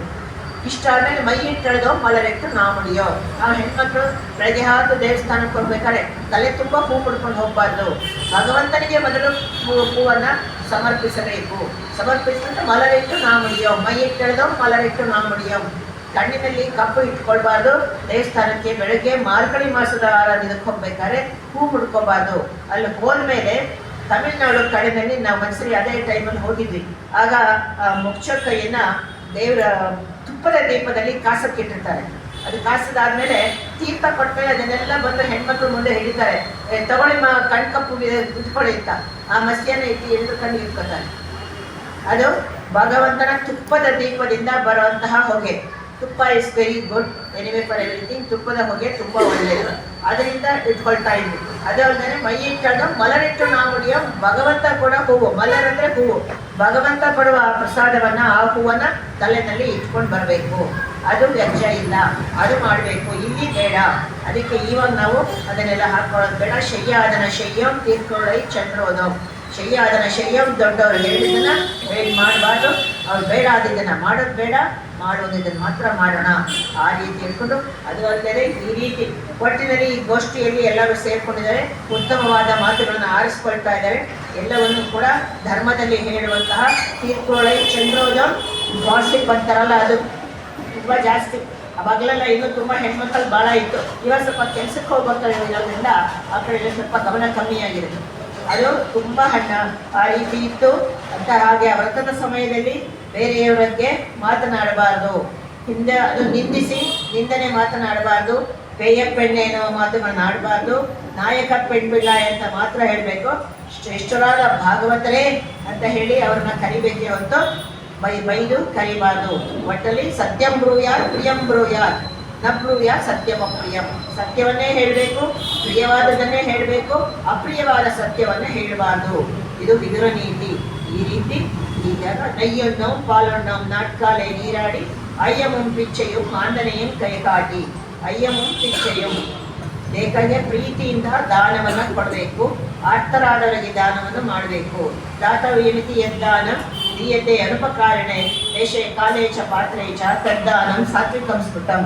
ಇಷ್ಟಾದ್ಮೇಲೆ ಮೈ ಇಟ್ಟೆಳೆದೋ ಮಲರೆಟ್ಟು ನಾಮಡಿಯೋ. ನಾವು ಹೆಣ್ಮಕ್ಳು ಬೆಳಗ್ಗೆ ಹಾಕು ದೇವಸ್ಥಾನಕ್ಕೆ ಹೋಗ್ಬೇಕಾದ್ರೆ ತಲೆ ತುಂಬ ಹೂ ಮುಡ್ಕೊಂಡು ಹೋಗ್ಬಾರ್ದು. ಭಗವಂತನಿಗೆ ಮೊದಲು ಹೂವನ್ನು ಸಮರ್ಪಿಸಬೇಕು. ಸಮರ್ಪಿಸಿದ್ರೆ ಮಲರೆಟ್ಟು ನಾಮಡಿಯೋ, ಮೈ ಇಟ್ಟೆಳೆದೋ ಮಲರೆಟ್ಟು ನಾಮಡಿಯೋ. ಕಣ್ಣಿನಲ್ಲಿ ಕಪ್ಪು ಇಟ್ಕೊಳ್ಬಾರ್ದು. ದೇವಸ್ಥಾನಕ್ಕೆ ಬೆಳಗ್ಗೆ ಮಾರ್ಗಳಿ ಮಾಸದ ಇದಕ್ಕೆ ಹೋಗ್ಬೇಕಾದ್ರೆ ಹೂ ಮುಡ್ಕೋಬಾರ್ದು. ಅಲ್ಲಿ ಹೋದ್ಮೇಲೆ ತಮಿಳ್ನಾಡು ಕಡೆಯಲ್ಲಿ ನಾವು ಒಂದ್ಸರಿ ಅದೇ ಟೈಮಲ್ಲಿ ಹೋಗಿದ್ವಿ. ಆಗ ಮುಚ್ಚ ಕೈಯನ್ನ ದೇವರ ತುಪ್ಪದ ದೀಪದಲ್ಲಿ ಕಾಸಕ್ಕಿಟ್ಟಿರ್ತಾರೆ. ಅದು ಕಾಸದಾದ್ಮೇಲೆ ತೀರ್ಥ ಕೊಟ್ಮೇಲೆ ಅದನ್ನೆಲ್ಲ ಬಂದು ಹೆಣ್ಮಕ್ಳು ಮುಂದೆ ಹಿಡಿತಾರೆ, ತಗೊಳ್ಳಿ ಕಣ್ಕಪ್ಪು ಇಟ್ಕೊಳ್ಳಿ ಅಂತ. ಆ ಮಸಿಯನ್ನು ಇಟ್ಟು ಎಲ್ಲರೂ ಕಣ್ಣು ಇಟ್ಕೊತಾರೆ. ಅದು ಭಗವಂತನ ತುಪ್ಪದ ದೀಪದಿಂದ ಬರುವಂತಹ ಹೊಗೆ. ತುಪ್ಪ is very good anyway for everything. ತುಪ್ಪದ ಹೊಗೆ ತುಂಬ ಒಳ್ಳೆಯದು, ಅದರಿಂದ ಇಟ್ಕೊಳ್ತಾ ಇದ್ವಿ. ಅದು ಅಲ್ಲದೆ ಮೈ ಇಟ್ಟನ್ನು ಮಲರಿಟ್ಟು ನಾವುಡಿಯೋ. ಭಗವಂತ ಕೂಡ ಹೂವು, ಮಲರ್ ಅಂದರೆ ಹೂವು. ಭಗವಂತ ಕೊಡುವ ಪ್ರಸಾದವನ್ನು, ಆ ಹೂವನ್ನು ತಲೆನಲ್ಲಿ ಇಟ್ಕೊಂಡು ಬರಬೇಕು. ಅದು ವೆಚ್ಚ ಇಲ್ಲ, ಅದು ಮಾಡಬೇಕು. ಇಲ್ಲಿ ಬೇಡ. ಅದಕ್ಕೆ ಇವಾಗ ನಾವು ಅದನ್ನೆಲ್ಲ ಹಾಕೊಳ್ಳೋದು ಬೇಡ. ಶಯ್ಯಾದನ ಶಯ್ಯಂ ತೀರ್ಕೊಳ್ಳೈ ಚಂದ್ರೋದಂ. ಶಯ್ಯಾದನ ಶಯ್ಯಂ ದೊಡ್ಡವರು ಹೇಳಿದ್ದನ್ನ ಹೇಳಿ ಮಾಡಬಾರ್ದು. ಅವ್ರು ಬೇಡ ಆದಿದ್ದನ್ನು ಮಾಡೋದು ಬೇಡ, ಮಾಡೋದಿದ್ದನ್ನು ಮಾತ್ರ ಮಾಡೋಣ. ಆ ರೀತಿ ಹೇಳ್ಕೊಂಡು ಅದು ಅಲ್ಲದೆ ಈ ರೀತಿ ಒಟ್ಟಿನಲ್ಲಿ ಈ ಗೋಷ್ಠಿಯಲ್ಲಿ ಎಲ್ಲರೂ ಸೇರ್ಕೊಂಡಿದ್ದಾರೆ. ಉತ್ತಮವಾದ ಮಾತುಗಳನ್ನು ಆರಿಸ್ಕೊಳ್ತಾ ಇದ್ದಾರೆ. ಎಲ್ಲವನ್ನು ಕೂಡ ಧರ್ಮದಲ್ಲಿ ಹೇಳುವಂತಹ ತೀರ್ಕೊಳ್ಳೈ ಚಂದ್ರೋದಂ, ಗಾಸಿಪ್ ಅಂತಾರಲ್ಲ, ಅದು ತುಂಬ ಜಾಸ್ತಿ ಅವಾಗಲೆಲ್ಲ ಇನ್ನೂ ತುಂಬ ಹೆಣ್ಮಕ್ಳು ಭಾಳ ಇತ್ತು. ಇವಾಗ ಸ್ವಲ್ಪ ಕೆಲಸಕ್ಕೆ ಹೋಗ್ತಾ ಇರೋದ್ರಿಂದ ಆ ಕಡೆ ಸ್ವಲ್ಪ ಗಮನ ಕಮ್ಮಿ ಆಗಿದೆ. ಅದು ತುಂಬ ಆ ರೀತಿ ಇತ್ತು ಅಂತ. ಹಾಗೆ ಆ ವ್ರತದ ಸಮಯದಲ್ಲಿ ಬೇರೆಯವರಿಗೆ ಮಾತನಾಡಬಾರ್ದು, ಹಿಂದೆ ಅದು ನಿಂದನೆ ಮಾತನಾಡಬಾರ್ದು, ಪೇಯ ಪೆಣ್ಣೆ ಅನ್ನೋ ಮಾತುಗಳನ್ನ ಆಡಬಾರ್ದು, ನಾಯಕ ಪೆಣ್ಬಿಲ್ಲ ಅಂತ ಮಾತ್ರ ಹೇಳಬೇಕು. ಶ್ರೇಷ್ಠರಾದ ಭಾಗವತರೇ ಅಂತ ಹೇಳಿ ಅವ್ರನ್ನ ಕರಿಬೇಕೆ ಹೊತ್ತು ಬೈದು ಕರಿಬಾರ್ದು. ಒಟ್ಟಲ್ಲಿ ಸತ್ಯಂ ಬ್ರೂಯಾತ್ ಪ್ರಿಯಂ ಬ್ರೂಯಾತ್ ನ ಬ್ರೂಯಾತ್ ಸತ್ಯಮ ಪ್ರಿಯಂ. ಸತ್ಯವನ್ನೇ ಹೇಳಬೇಕು, ಪ್ರಿಯವಾದದನ್ನೇ ಹೇಳಬೇಕು, ಅಪ್ರಿಯವಾದ ಸತ್ಯವನ್ನ ಹೇಳಬಾರ್ದು. ಇದು ವಿದುರ ನೀತಿ. ಈ ರೀತಿ ಈಗ ನಯ್ಯಣ್ಣಂ ಪಾಲಣ್ಣಂ ನಾಟ್ಕಾಲೆ ನೀರಾಡಿ ಅಯ್ಯಮಂ ಪಿಚ್ಚೆಯು ಆಂಜನೇಯಂ ಕೈಕಾಟಿ. ಅಯ್ಯಮಂ ಪಿಚ್ಚೆಯು ಬೇಕಾಗೆ ಪ್ರೀತಿಯಿಂದ ದಾನವನ್ನು ಕೊಡಬೇಕು, ಆರ್ತರಾದವರಿಗೆ ದಾನವನ್ನು ಮಾಡಬೇಕು. ದಾತವ್ಯಮಿತಿ ಯದ್ದಾನ ದೀಯತೆ ಅನುಪಕಾರಣೆ ದೇಶೆ ಕಾಲೇ ಚ ಪಾತ್ರೆ ಚ ತದ್ದಾನಂ ಸಾತ್ವಿಕಂ ಸ್ಮೃತಂ.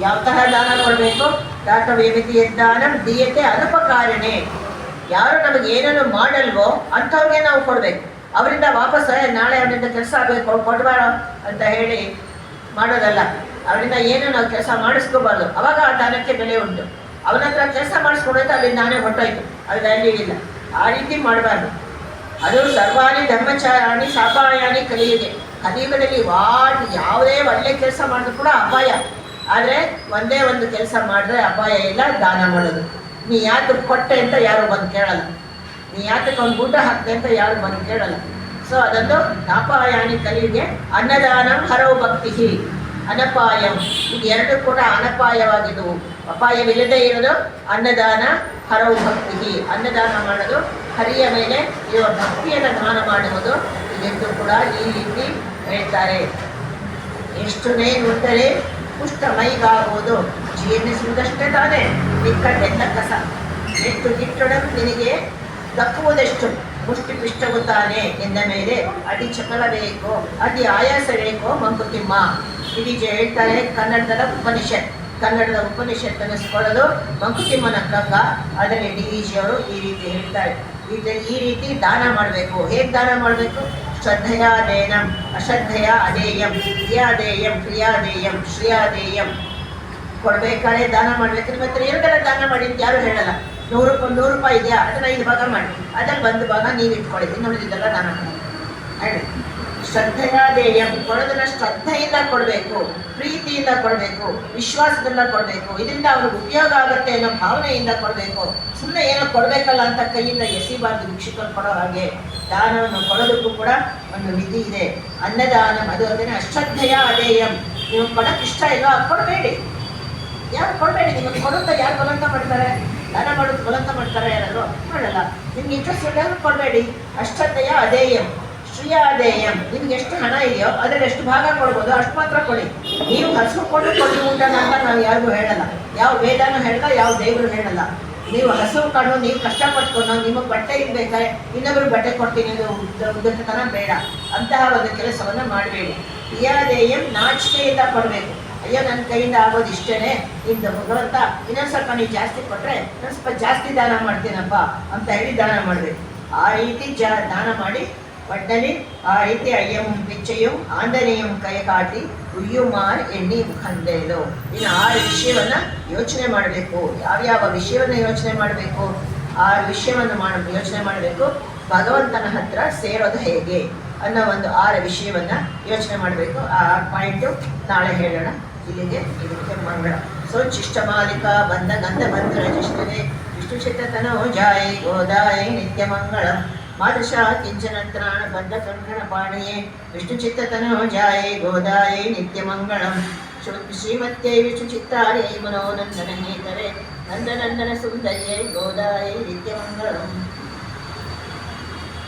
ಯಾವ ತರಹ ದಾನ ಕೊಡಬೇಕು? ದಾತವ್ಯಮಿತಿ ಯದ್ದಾನಂ ದೀಯತೆ ಅನುಪಕಾರಣೆ. ಯಾರು ನಮಗೆ ಏನನ್ನು ಮಾಡಲ್ವೋ ಅಂಥವ್ರಿಗೆ ನಾವು ಕೊಡಬೇಕು. ಅವರಿಂದ ವಾಪಸ್ ನಾಳೆ ಅವರಿಂದ ಕೆಲಸ ಆಗಬೇಕು ಕೊಡಬೇಡ ಅಂತ ಹೇಳಿ ಮಾಡೋದಲ್ಲ. ಅವರಿಂದ ಏನು ನಾವು ಕೆಲಸ ಮಾಡಿಸ್ಕೋಬಾರ್ದು. ಅವಾಗ ಆ ದಾನಕ್ಕೆ ಬೆಲೆ ಉಂಟು. ಅವನ ಹತ್ರ ಕೆಲಸ ಮಾಡಿಸ್ಕೊಡೋದು ಅಲ್ಲಿ ನಾನೇ ಹೊಟ್ಟೋಯ್ತು, ಅದು ವ್ಯಾಲ್ಯೂ ಇಲ್ಲ. ಆ ರೀತಿ ಮಾಡಬಾರ್ದು. ಅದು ಸರ್ವಾಣಿ ಧರ್ಮಚಾರಾಣಿ ಸಾಪಾಯಾಣಿ ಕಲಿಯುಗೆ. ಕಲಿಯುಗದಲ್ಲಿ ಯಾವುದೇ ಒಳ್ಳೆ ಕೆಲಸ ಮಾಡಿದ್ರು ಕೂಡ ಅಪಾಯ. ಆದರೆ ಒಂದೇ ಒಂದು ಕೆಲಸ ಮಾಡಿದ್ರೆ ಅಪಾಯ ಇಲ್ಲ, ದಾನ ಮಾಡೋದು. ನೀ ಯಾತಕ್ಕೆ ಕೊಟ್ಟೆ ಅಂತ ಯಾರು ಬಂದು ಕೇಳಲ್ಲ, ನೀ ಯಾತಕ್ಕೆ ಒಂದು ಊಟ ಹಾಕ್ತೆ ಅಂತ ಯಾರು ಬಂದು ಕೇಳಲ್ಲ. ಸೊ ಅದೊಂದು ಅಪಾಯಾಣಿ ಕಲಿಯುಗೆ. ಅನ್ನದಾನಂ ಹರವು ಭಕ್ತಿ ಅನಪಾಯಂ. ಇದು ಎರಡು ಕೂಡ ಅನಪಾಯವಾಗಿದ್ದವು. ಅಪಾಯವಿಲ್ಲದೆ ಇರೋದು ಅನ್ನದಾನ ಹರವು ಭಕ್ತಿ. ಅನ್ನದಾನ ಮಾಡೋದು, ಹರಿಯ ಮೇಲೆ ಇರುವ ಭಕ್ತಿಯನ್ನು ದಾನ ಮಾಡುವುದು. ಇದೆಂದು ಕೂಡ ಈ ರೀತಿ ಹೇಳ್ತಾರೆ. ಎಷ್ಟು ನುಂಡರೆ ಪುಷ್ಟ ಮೈಗಾಗುವುದು, ಜೀರ್ಣಿಸುವುದಷ್ಟೇ ತಾನೇ ನಿಕ್ಕಟ್ಟೆಲ್ಲ ಕಸ. ಎಷ್ಟು ಗಿಟ್ಟೊಡನು ನಿನಗೆ ದಕ್ಕುವುದೆಷ್ಟು ಮುಷ್ಟಿ ಪಿಷ್ಟಗುತ್ತಾನೆ ಎಂದ ಮೇಲೆ ಅತಿ ಚಪಲ ಬೇಕೋ, ಅತಿ ಆಯಾಸ ಬೇಕೋ ಮಂಕುತಿಮ್ಮ. ಇದೀಜೆ ಹೇಳ್ತಾರೆ ಕನ್ನಡದ ಉಪನಿಷತ್ ಅನ್ನಿಸ್ಕೊಳ್ಳೋದು ಮಂಕುತಿಮ್ಮನ ಕಗ್ಗ. ಅದರಲ್ಲಿ ಡಿವಿಜಿಯವರು ಈ ರೀತಿ ಹೇಳ್ತಾರೆ. ಈ ರೀತಿ ದಾನ ಮಾಡಬೇಕು. ಹೇಗೆ ದಾನ ಮಾಡಬೇಕು? ಶ್ರದ್ಧೆಯಾದೇನಂ ಅಶ್ರದ್ಧೆಯ ಅದೇಯಂ ಕ್ರಿಯಾದೇಯಂ ಕ್ರಿಯಾದೇಯಂ ಶ್ರಿಯಾದೇಯಂ. ಕೊಡ್ಬೇಕಾದ್ರೆ ದಾನ ಮಾಡ್ಬೇಕು. ಮತ್ತೆ ಎರಡೆಲ್ಲ ದಾನ ಮಾಡಿ ಅಂತ ಯಾರು ಹೇಳಲ್ಲ. 100 ರೂಪಾಯಿ ಇದೆಯಾ, ಅದನ್ನ 5 ಭಾಗ ಮಾಡಿ, ಅದ್ರಲ್ಲಿ 1 ಭಾಗ ನೀವು ಇಟ್ಕೊಳ್ಳಿ, ಇನ್ನುಳಿದಿದ್ದೆಲ್ಲ ದಾನ ಮಾಡಿ ಹೇಳಿ. ಶ್ರದ್ಧೆಯಾದೇಯಂ, ಕೊಡೋದನ್ನ ಶ್ರದ್ಧೆಯಿಂದ ಕೊಡಬೇಕು, ಪ್ರೀತಿಯಿಂದ ಕೊಡಬೇಕು, ವಿಶ್ವಾಸದಿಂದ ಕೊಡಬೇಕು. ಇದರಿಂದ ಅವ್ರಿಗೆ ಉಪಯೋಗ ಆಗುತ್ತೆ ಅನ್ನೋ ಭಾವನೆಯಿಂದ ಕೊಡಬೇಕು. ಸುಮ್ಮನೆ ಏನೋ ಕೊಡಬೇಕಲ್ಲ ಅಂತ ಕೈಯಿಂದ ಎಸಿಬಾರ್ದು. ಭಿಕ್ಷುಕರು ಕೊಡೋ ಹಾಗೆ ದಾನವನ್ನು ಕೊಡೋದಕ್ಕೂ ಕೂಡ ಒಂದು ಮಿತಿ ಇದೆ. ಅನ್ನದಾನ ಅದು ಅದನ್ನೇ ಅಶ್ರದ್ಧೆಯ ಅದೇಯಂ. ನೀವು ಕೊಡೋಕ್ಕೆ ಇಷ್ಟ ಇಲ್ಲೋ ಅದು ಕೊಡಬೇಡಿ. ಯಾರು ಕೊಡಬೇಡಿ. ನಿಮಗೆ ಕೊಡುತ್ತಾ ಯಾರು ಬಲವಂತ ಮಾಡ್ತಾರೆ? ದಾನ ಮಾಡೋದು ಬಲವಂತ ಮಾಡ್ತಾರೆ ಯಾರಾದ್ರು? ಮಾಡಲ್ಲ. ನಿಮ್ಗೆ ಇಂಟ್ರೆಸ್ಟ್ ಇಲ್ಲರೂ ಕೊಡಬೇಡಿ. ಅಶ್ರದ್ಧೆಯ ಅದೇಯಂ ಶ್ರೀಯಾದೇಯಂ. ನಿಮ್ಗೆ ಎಷ್ಟು ಹಣ ಇದೆಯೋ ಅದರಲ್ಲಿ ಎಷ್ಟು ಭಾಗ ಕೊಡ್ಬೋದು ಅಷ್ಟು ಮಾತ್ರ ಕೊಡಿ. ನೀವು ಹಸುಕೊಂಡು ಕೊಡಿ ಊಟನ ಅಂತ ನಾವು ಯಾರಿಗೂ ಹೇಳಲ್ಲ. ಯಾವ ವೇದನೂ ಹೇಳಲ್ಲ, ಯಾವ ದೇವರು ಹೇಳಲ್ಲ. ನೀವು ಹಸು ಕಂಡು ನೀವು ಕಷ್ಟಪಟ್ಕೊಂಡು ನಿಮಗೆ ಬಟ್ಟೆ ಇರ್ಬೇಕಾದ್ರೆ ಇನ್ನೊಬ್ರು ಬಟ್ಟೆ ಕೊಡ್ತೀನಿ ಉದ್ದತನ ಬೇಡ. ಅಂತಹ ಒಂದು ಕೆಲಸವನ್ನು ಮಾಡಬೇಡಿ. ಕ್ರಿಯಾದೇಯಂ ನಾಚಿಕೆಯಿಂದ ಕೊಡಬೇಕು. ಅಯ್ಯೋ ನನ್ನ ಕೈಯಿಂದ ಆಗೋದು ಇಷ್ಟೇ, ಇಂದ ಭಗವಂತ ಇನ್ನೊಂದು ಸ್ವಲ್ಪ ನೀವು ಜಾಸ್ತಿ ಕೊಟ್ಟರೆ ನಾನು ಸ್ವಲ್ಪ ಜಾಸ್ತಿ ದಾನ ಮಾಡ್ತೀನಪ್ಪ ಅಂತ ಹೇಳಿ ದಾನ ಮಾಡಬೇಕು. ಆ ರೀತಿ ದಾನ ಮಾಡಿ ಒಟ್ಟಲ್ಲಿ ಆ ರೀತಿ ಅಯ್ಯಂ ಪಿಚ್ಚೆಯು ಆಂಜನೇಯಂ ಕೈ ಕಾಟಿ ಉಯ್ಯುಮಾರ್ ಎಣ್ಣಿ ಮುಖಂದೇಲು. ಇನ್ನು 6 ವಿಷಯವನ್ನು ಯೋಚನೆ ಮಾಡಬೇಕು. ಯಾವ್ಯಾವ ವಿಷಯವನ್ನು ಯೋಚನೆ ಮಾಡಬೇಕು? 6 ವಿಷಯವನ್ನು ಯೋಚನೆ ಮಾಡಬೇಕು. ಭಗವಂತನ ಹತ್ರ ಸೇರೋದು ಹೇಗೆ ಅನ್ನೋ ಒಂದು 6 ವಿಷಯವನ್ನು ಯೋಚನೆ ಮಾಡಬೇಕು. ಆ ಪಾಯಿಂಟು ನಾಳೆ ಹೇಳೋಣ. ಇಲ್ಲಿಗೆ ಇದಕ್ಕೆ ಮಂಗಳ. ಸೊ ಚಿಷ್ಟಮಾಲಿಕ ಬಂದ ಗಂಧ ಮಂತ್ರ ಜಿಷ್ಠನೆ ವಿಷ್ಣು ಚಿತ್ತತನೋ ಜಾಯಿ ಗೋದಾಯಿ ನಿತ್ಯ ಮಂಗಳಂ. ಮಾದಶಾ ಕಿಂಚನಂತ್ರಾಣ ಬದ್ಧ ಕಂಕಣ ಪಾಣಿಯೇ ವಿಷ್ಣು ಚಿತ್ತತನೋ ಜಾಯೇ ಗೋದಾಯೇ ನಿತ್ಯ ಮಂಗಳಂ. ಶ್ರೀಮತ್ಯೈ ವಿಷ್ಣು ಚಿತ್ತಾಯೈ ಮನೋನಂದನ ಹೇತರೆ ನಂದನಂದನ ಸುಂದರ್ಯೈ ಗೋದಾಯೈ ನಿತ್ಯ ಮಂಗಳಂ.